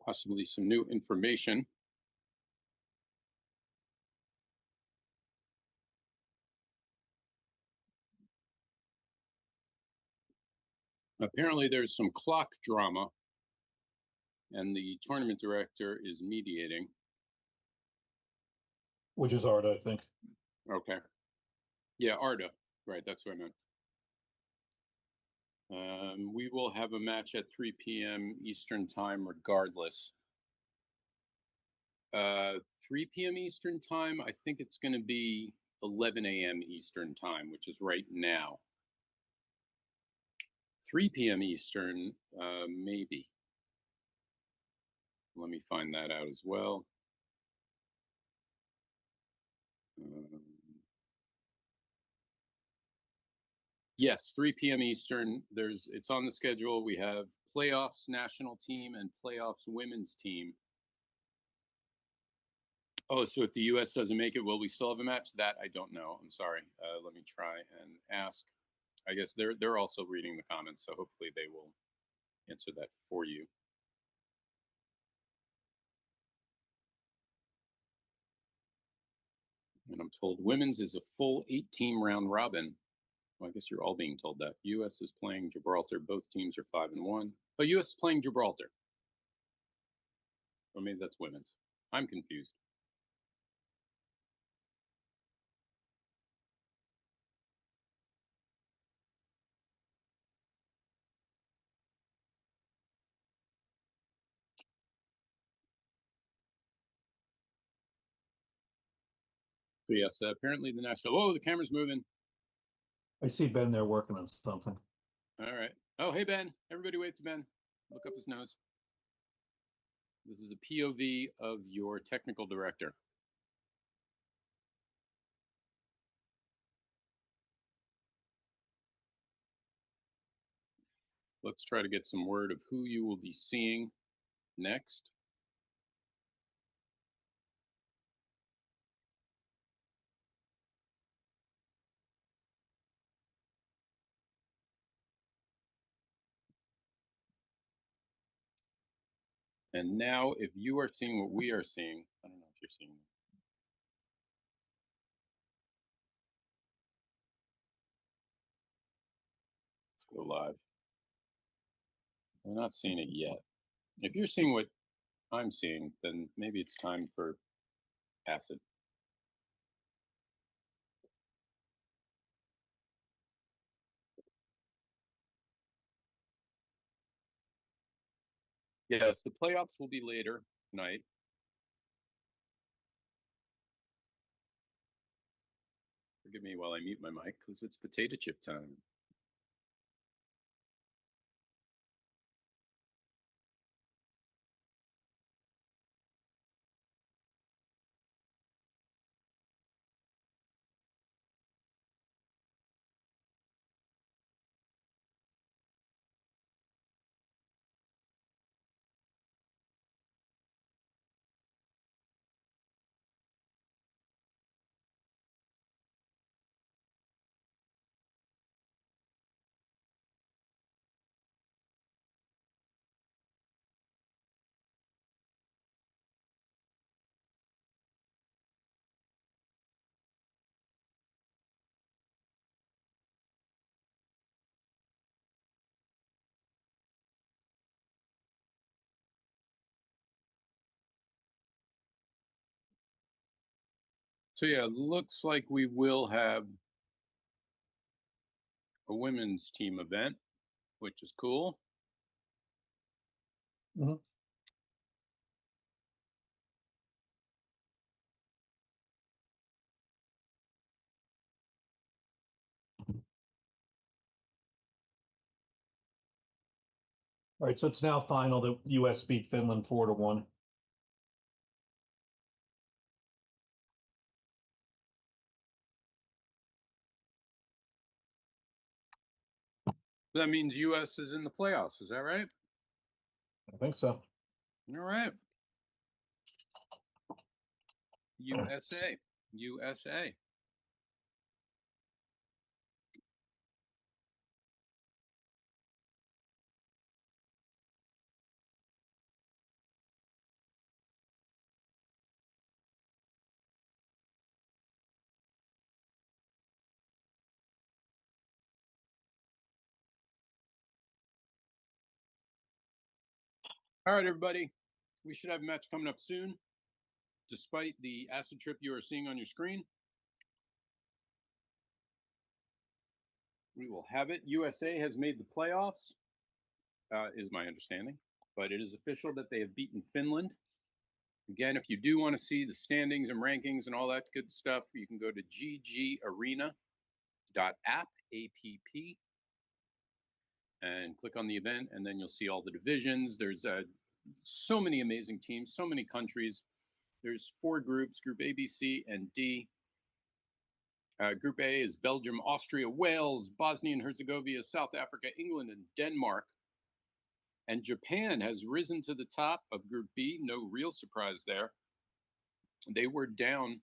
possibly some new information. Apparently, there's some clock drama, and the tournament director is mediating. Which is Art, I think. Okay. Yeah, Arda. Right, that's what I meant. We will have a match at 3 p.m. Eastern time regardless. 3 p.m. Eastern time, I think it's going to be 11 a.m. Eastern time, which is right now. 3 p.m. Eastern, maybe. Let me find that out as well. Yes, 3 p.m. Eastern. It's on the schedule. We have playoffs national team and playoffs women's team. Oh, so if the U.S. doesn't make it, will we still have a match? That I don't know. I'm sorry. Let me try and ask. I guess they're also reading the comments, so hopefully they will answer that for you. And I'm told women's is a full 8-team round robin. Well, I guess you're all being told that. U.S. is playing Gibraltar. Both teams are 5-1. Oh, U.S. is playing Gibraltar. Or maybe that's women's. I'm confused. But yes, apparently the national. Oh, the camera's moving. I see Ben there working on something. All right. Oh, hey, Ben. Everybody wave to Ben. Look up his nose. This is a POV of your technical director. Let's try to get some word of who you will be seeing next. And now, if you are seeing what we are seeing, I don't know if you're seeing. Let's go live. I'm not seeing it yet. If you're seeing what I'm seeing, then maybe it's time for acid. Yes, the playoffs will be later tonight. Forgive me while I mute my mic because it's potato chip time. So yeah, looks like we will have a women's team event, which is cool. Mhm. All right, so it's now final that US beat Finland 4-1. That means US is in the playoffs. Is that right? I think so. All right. USA. USA. All right, everybody. We should have a match coming up soon, despite the acid trip you are seeing on your screen. We will have it. USA has made the playoffs, is my understanding, but it is official that they have beaten Finland. Again, if you do want to see the standings and rankings and all that good stuff, you can go to ggarena.app, A-P-P, and click on the event, and then you'll see all the divisions. There's so many amazing teams, so many countries. There's 4 groups, Group A, B, C, and D. Group A is Belgium, Austria, Wales, Bosnia and Herzegovina, South Africa, England, and Denmark. And Japan has risen to the top of Group B. No real surprise there. They were down,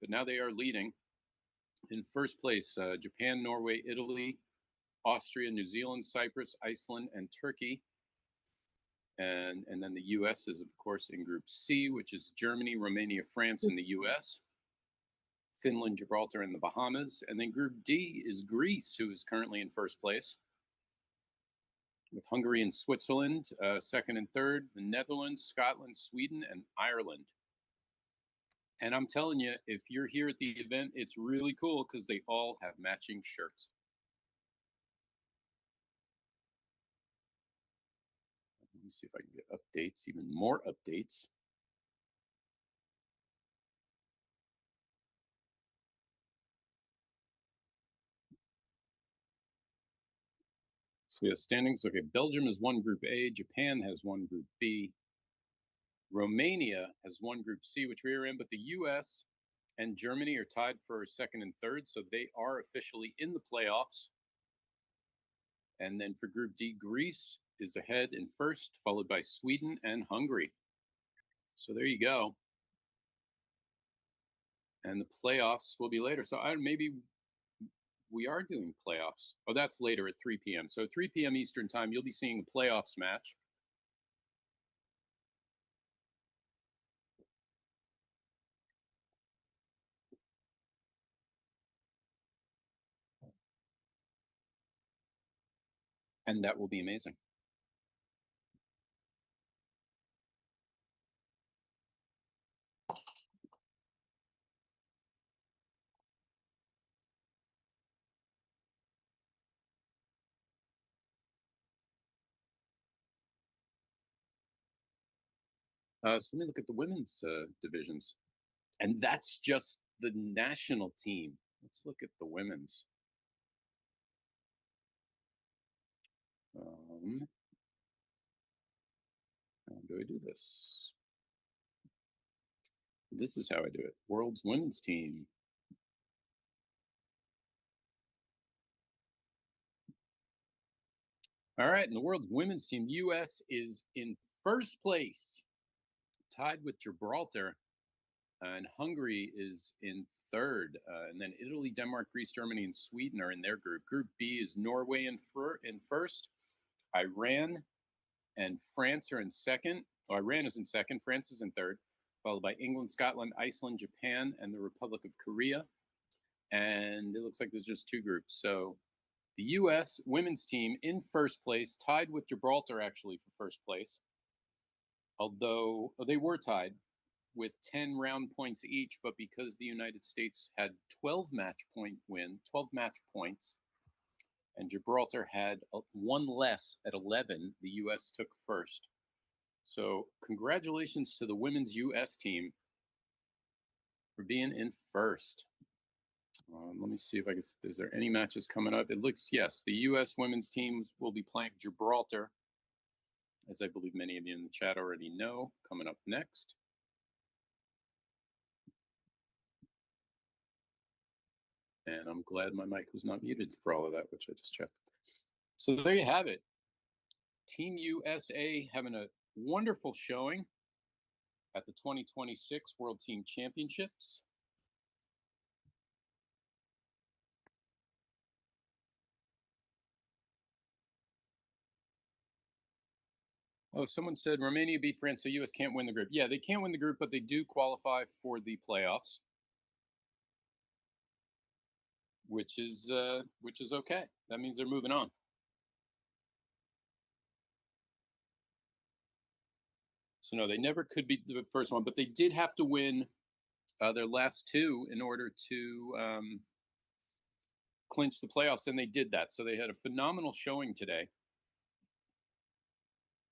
but now they are leading. In first place, Japan, Norway, Italy, Austria, New Zealand, Cyprus, Iceland, and Turkey. And then the U.S. is, of course, in Group C, which is Germany, Romania, France, and the U.S. Finland, Gibraltar, and the Bahamas. And then Group D is Greece, who is currently in first place, with Hungary and Switzerland, second and third, the Netherlands, Scotland, Sweden, and Ireland. And I'm telling you, if you're here at the event, it's really cool because they all have matching shirts. Let me see if I can get updates, even more updates. So we have standings. Okay, Belgium has won Group A. Japan has won Group B. Romania has won Group C, which we are in, but the U.S. and Germany are tied for second and third, so they are officially in the playoffs. And then for Group D, Greece is ahead in first, followed by Sweden and Hungary. So there you go. And the playoffs will be later. So maybe we are doing playoffs. Oh, that's later at 3 p.m. So 3 p.m. Eastern time, you'll be seeing a playoffs match. And that will be amazing. So let me look at the women's divisions. And that's just the national team. Let's look at the women's. How do I do this? This is how I do it. World's women's team. All right, in the world women's team, U.S. is in first place, tied with Gibraltar, and Hungary is in third. And then Italy, Denmark, Greece, Germany, and Sweden are in their group. Group B is Norway in first, Iran and France are in second. Oh, Iran is in second, France is in third, followed by England, Scotland, Iceland, Japan, and the Republic of Korea. And it looks like there's just two groups. So the U.S. women's team in first place, tied with Gibraltar actually for first place. Although they were tied with 10 round points each, but because the United States had 12 match points, and Gibraltar had one less at 11, the U.S. took first. So congratulations to the women's U.S. team for being in first. Let me see if I can. Is there any matches coming up? It looks, yes, the U.S. women's teams will be playing Gibraltar, as I believe many of you in the chat already know, coming up next. And I'm glad my mic was not muted for all of that, which I just checked. So there you have it. Team USA having a wonderful showing at the 2026 World Team Championships. Oh, someone said Romania beat France, so US can't win the group. Yeah, they can't win the group, but they do qualify for the playoffs, which is okay. That means they're moving on. So no, they never could be the first one, but they did have to win their last two in order to clinch the playoffs, and they did that. So they had a phenomenal showing today,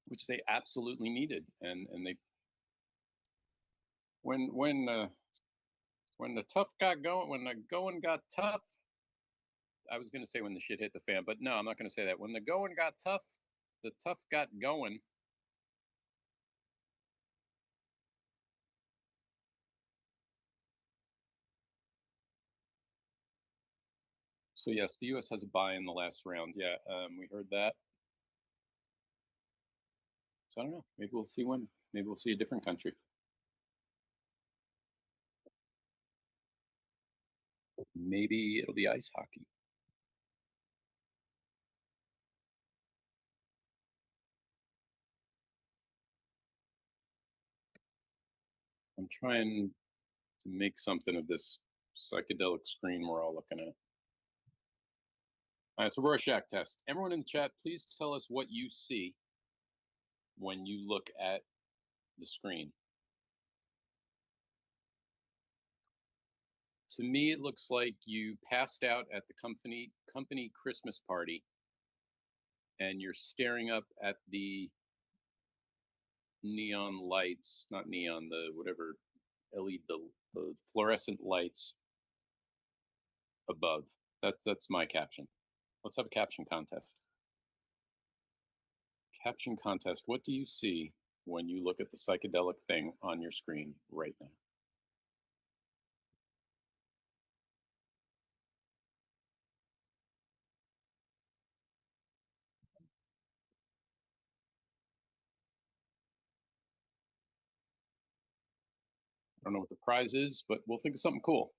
which they absolutely needed. And they when the tough got going, when the going got tough, I was going to say when the shit hit the fan, but no, I'm not going to say that. When the going got tough, the tough got going. So yes, the U.S. has a bye in the last round. Yeah, we heard that. So I don't know. Maybe we'll see when. Maybe we'll see a different country. Maybe it'll be ice hockey. I'm trying to make something of this psychedelic screen we're all looking at. All right, it's a Rorschach test. Everyone in the chat, please tell us what you see when you look at the screen. To me, it looks like you passed out at the company Christmas party, and you're staring up at the neon lights, not neon, the whatever LED, the fluorescent lights above. That's my caption. Let's have a caption contest. Caption contest. What do you see when you look at the psychedelic thing on your screen right now? I don't know what the prize is, but we'll think of something cool.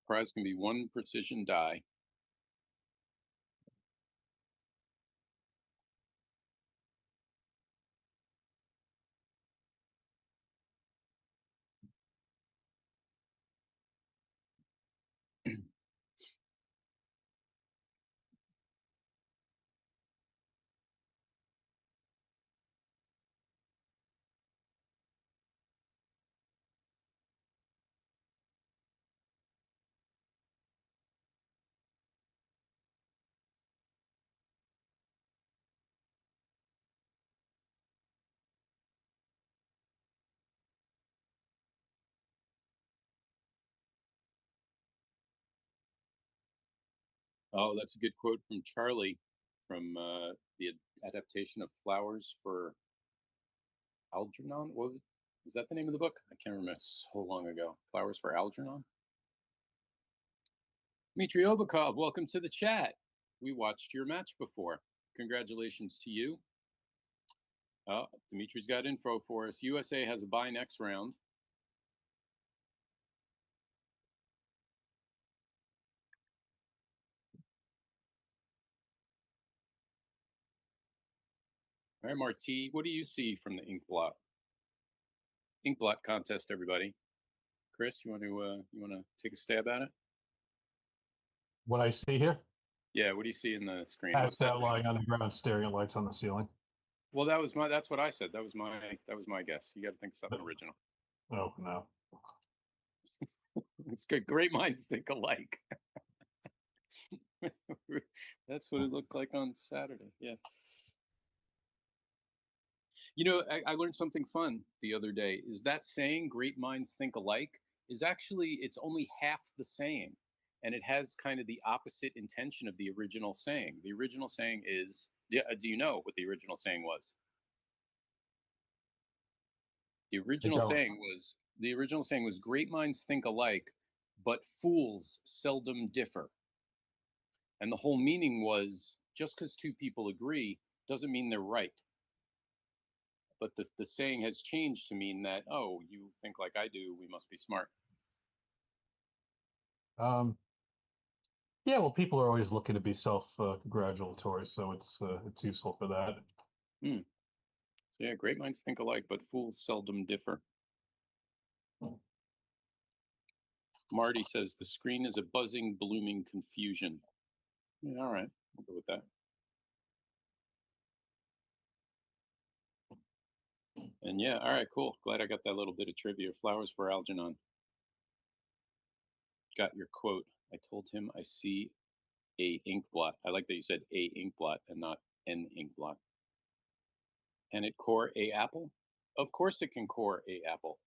Prize can be one precision die. Oh, that's a good quote from Charlie from the adaptation of Flowers for Algernon. Is that the name of the book? I can't remember. It's so long ago. Flowers for Algernon. Dmitry Obakov, welcome to the chat. We watched your match before. Congratulations to you. Dimitri's got info for us. USA has a bye next round. All right, Marty, what do you see from the ink blot contest, everybody? Chris, you want to take a stab at it? What I see here? Yeah, what do you see in the screen? Passed What's that? out lying on the ground, staring at lights on the ceiling. Well, that's what I said. That was my guess. You got to think of something original. Oh no. It's good. Great minds think alike. That's what it looked like on Saturday. Yeah. You know, I learned something fun the other day. Is that saying "great minds think alike" is actually it's only half the saying, and it has kind of the opposite intention of the original saying. The original saying is, do you know what the original saying was? The original saying was "great minds think alike, but fools seldom differ." And the whole meaning was just because two people agree doesn't mean they're right. But the saying has changed to mean that, oh, you think like I do, we must be smart. Yeah, well, people are always looking to be self-congratulatory, so it's useful for that. So yeah, great minds think alike, but fools seldom differ. Marty says the screen is a buzzing, blooming confusion. Yeah, all right, I'll go with that. And yeah, all right, cool. Glad I got that little bit of trivia. Flowers for Algernon. Got your quote. I told him I see a ink blot. I like that you said a ink blot and not an ink blot. Can it core a apple? Of course it can core a apple.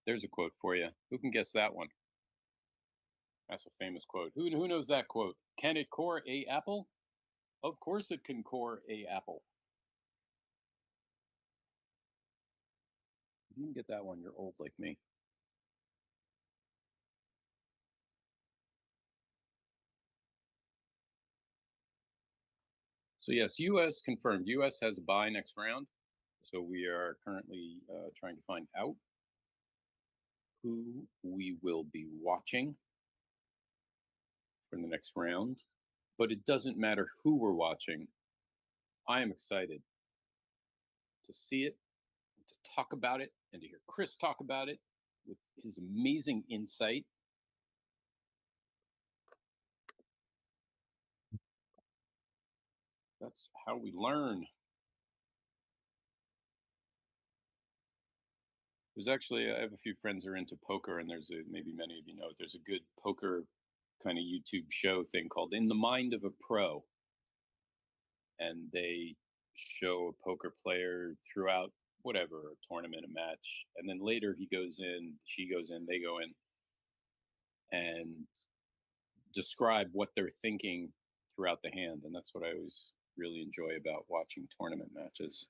There's a quote for you. Who can guess that one? That's a famous quote. Who knows that quote? Can it core a apple? Of course it can core a apple. If you can get that one, you're old like me. So yes, U.S. confirmed. U.S. has a bye next round. So we are currently trying to find out who we will be watching for the next round. But it doesn't matter who we're watching. I am excited to see it, to talk about it, and to hear Chris talk about it with his amazing insight. That's how we learn. There's actually, I have a few friends who are into poker, and maybe many of you know, there's a good poker kind of YouTube show thing called In the Mind of a Pro. And they show a poker player throughout whatever, a tournament, a match. And then later he goes in, she goes in, they go in and describe what they're thinking throughout the hand. And that's what I always really enjoy about watching tournament matches.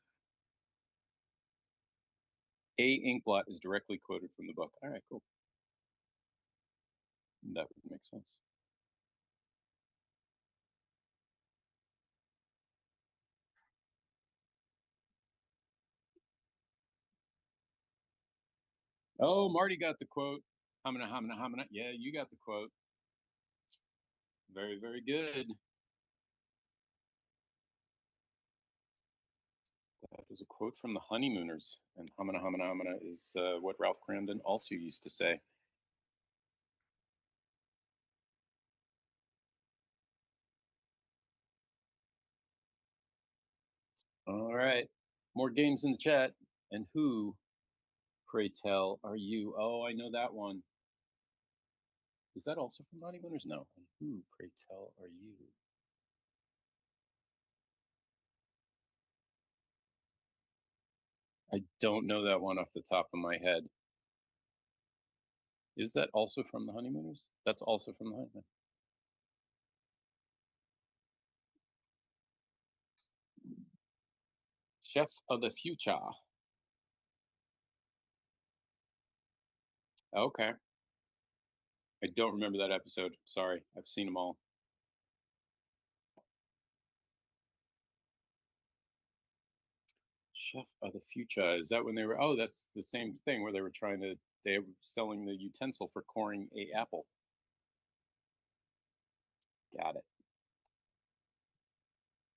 A inkblot is directly quoted from the book. All right, cool. That would make sense. Oh, Marty got the quote. Hamina, hamina, hamina. Yeah, you got the quote. Very, very good. That is a quote from the Honeymooners. And hamina, hamina, hamina is what Ralph Cramden also used to say. All right. More games in the chat. And who, pray tell, are you? Oh, I know that one. Is that also from the Honeymooners? No. And who, pray tell, are you? I don't know that one off the top of my head. Is that also from the Honeymooners? That's also from the Honeymooners. Chef of the Future. Okay. I don't remember that episode. Sorry. I've seen them all. Chef of the Future. Is that when they were? Oh, that's the same thing where they were trying to. They were selling the utensil for coring a apple. Got it.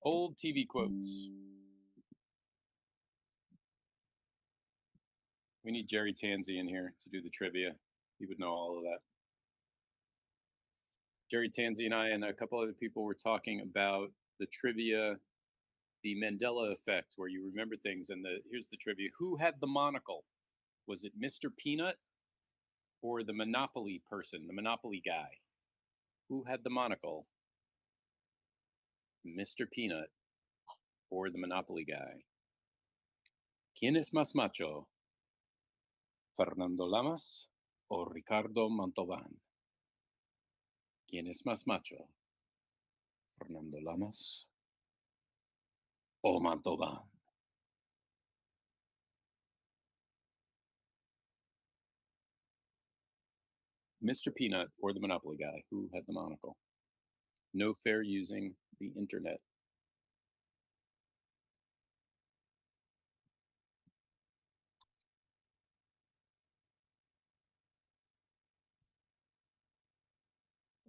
Old TV quotes. We need Jerry Tanzi in here to do the trivia. He would know all of that. Jerry Tanzi and I and a couple other people were talking about the trivia, the Mandela effect, where you remember things. And here's the trivia: who had the monocle? Was it Mr. Peanut or the Monopoly person, the Monopoly guy? Who had the monocle? Mr. Peanut or the Monopoly guy? ¿Quién es más macho? ¿Fernando Lamas o Ricardo Montalban? ¿Quién es más macho? ¿Fernando Lamas o Montalban? Mr. Peanut or the Monopoly guy? Who had the monocle? No fair using the internet.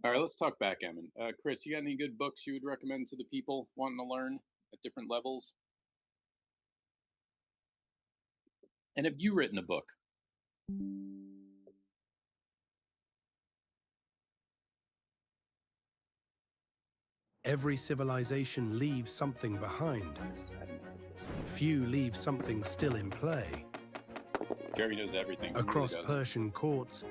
All right, let's talk backgammon. Chris, you got any good books you would recommend to the people wanting to learn at different levels? And have you written a book? Every civilization leaves something behind. Few leave something still in play. Jerry knows everything. Across really does. Persian courts,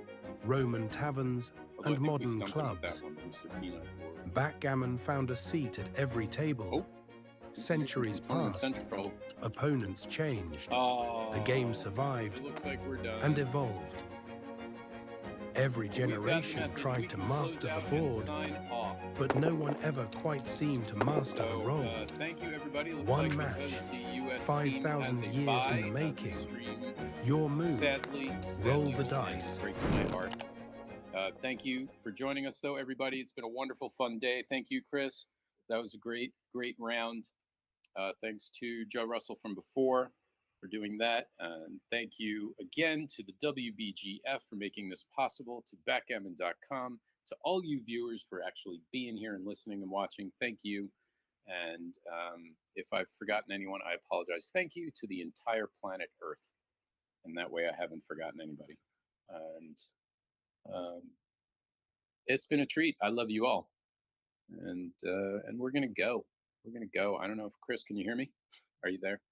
Roman taverns, Although I and think we modern stumped him with clubs, that one, Mr. Peanut or- backgammon found a seat at every table. Oh. Centuries Tournament passed, Central. opponents changed, Oh, the game survived it looks like we're done. and evolved. Every We've got the generation message. We tried to can master close out the and board, sign off. but no one ever quite seemed to master the role. Thank you, everybody. Looks One like match, because the US 5,000 team has a years bye in the of making. stream, Your move, sadly roll the today dice. breaks my heart. Thank you for joining us, though, everybody. It's been a wonderful, fun day. Thank you, Chris. That was a great, great round. Thanks to Joe Russell from before for doing that. And thank you again to the WBGF for making this possible, to backgammon.com, to all you viewers for actually being here and listening and watching. Thank you. And if I've forgotten anyone, I apologize. Thank you to the entire planet Earth. And that way I haven't forgotten anybody. And it's been a treat. I love you all. And we're going to go. We're going to go. I don't know if Chris, can you hear me? Are you there?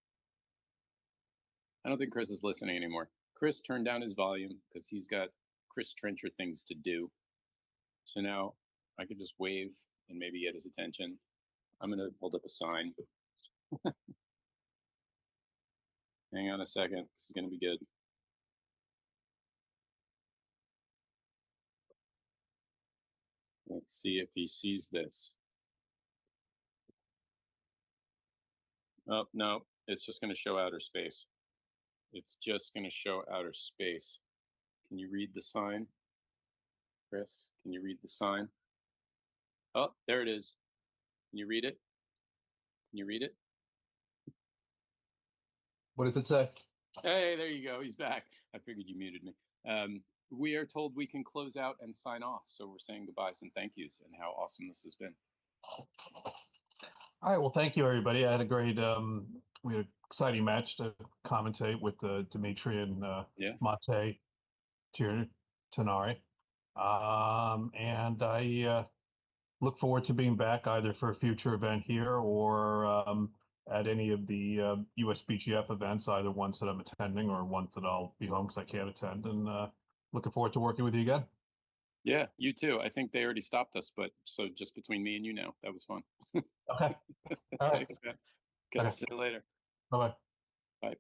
I don't think Chris is listening anymore. Chris turned down his volume because he's got Chris Trencher things to do. So now I could just wave and maybe get his attention. I'm going to hold up a sign. Hang on a second. This is going to be good. Let's see if he sees this. Oh, no, it's just going to show outer space. It's just going to show outer space. Can you read the sign? Chris, can you read the sign? Oh, there it is. Can you read it? Can you read it? What does it say? Hey, there you go. He's back. I figured you muted me. We are told we can close out and sign off. So we're saying goodbyes and thank yous and how awesome this has been. All right. Well, thank you, everybody. I had a great, we had an exciting match to commentate with Dimitri and Yeah. Mate Tanari. And I look forward to being back either for a future event here or at any of the USBGF events, either ones that I'm attending or ones that I'll be home because I can't attend. And looking forward to working with you again. Yeah, you too. I think they already stopped us, but so just between me and you now, that was fun. Okay. All right. Thanks, man. Catch you later. Bye-bye. Bye.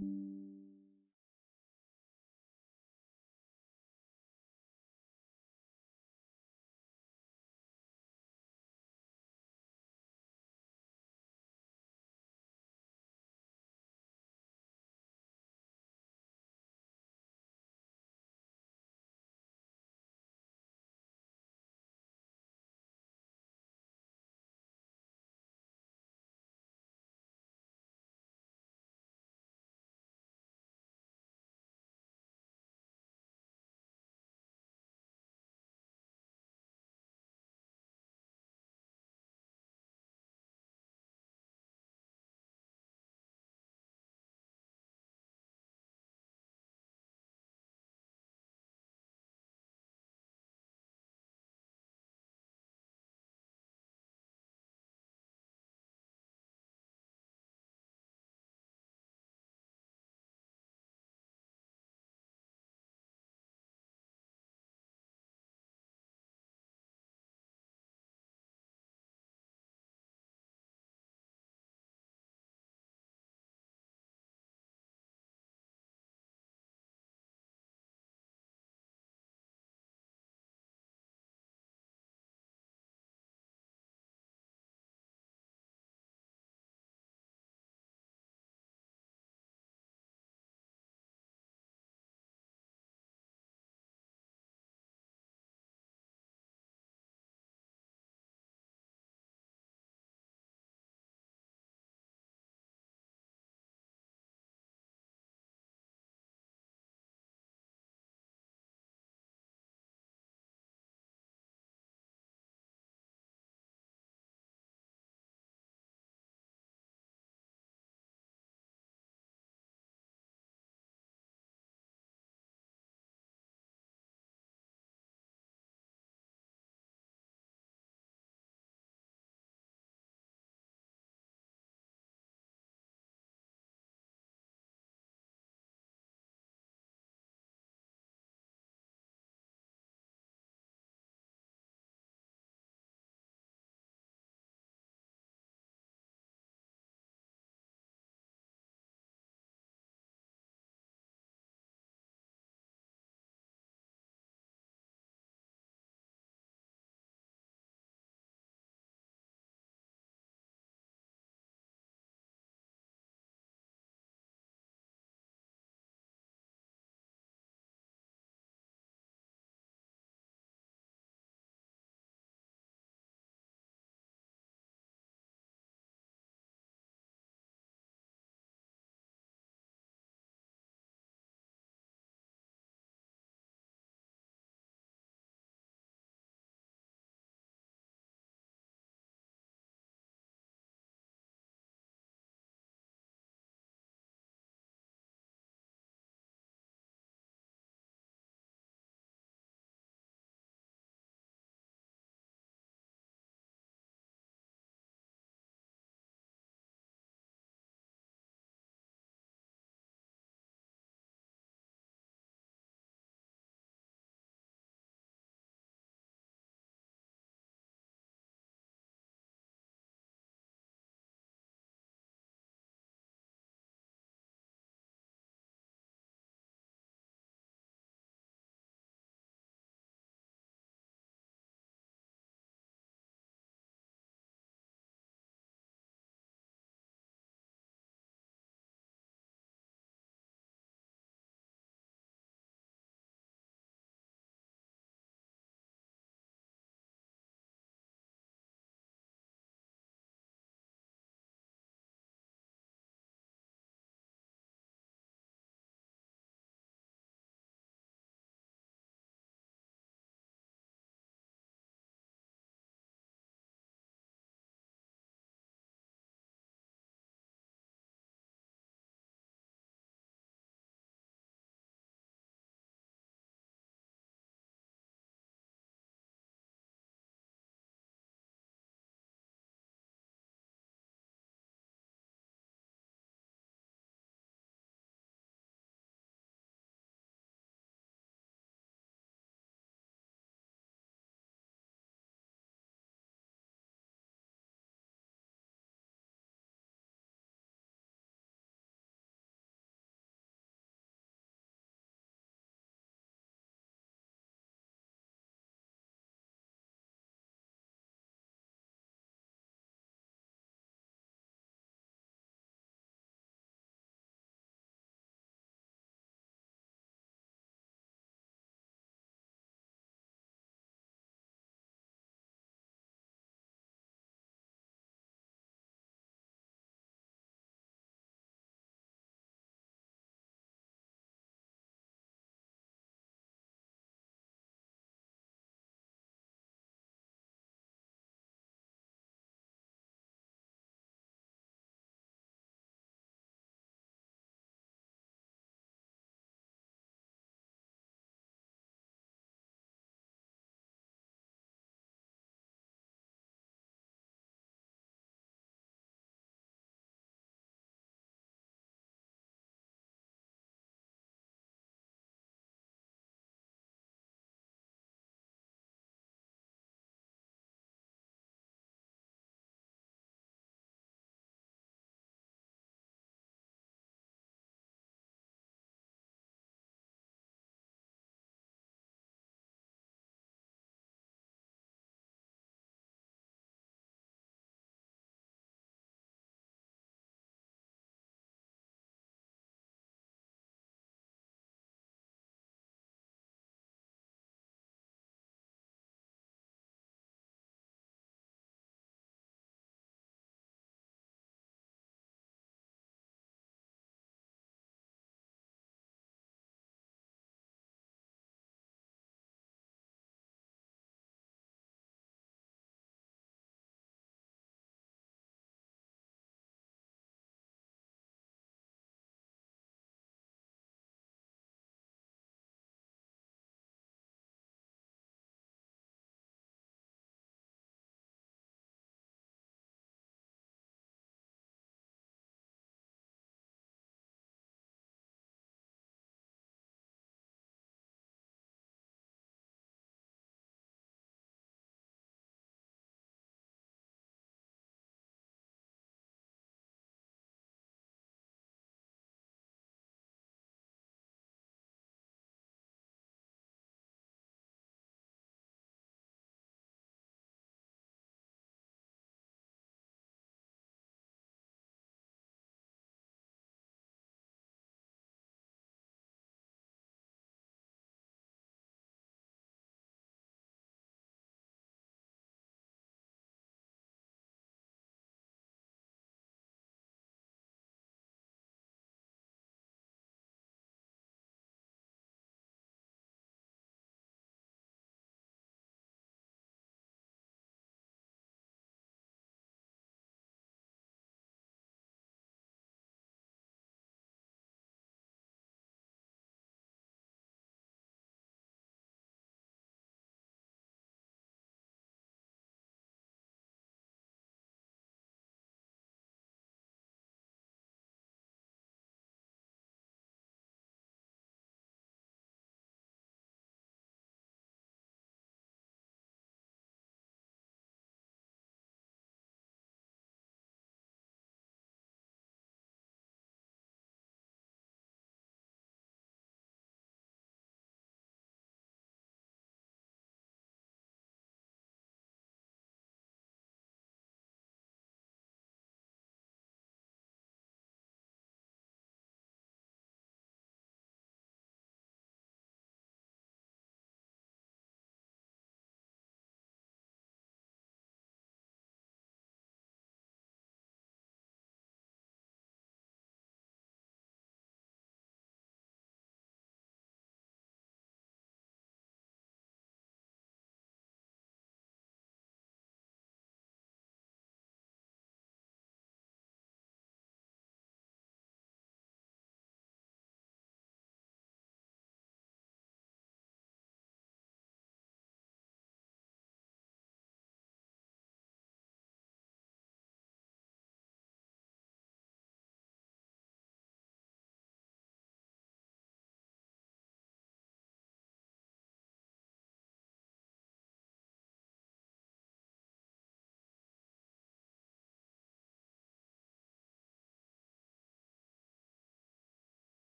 you.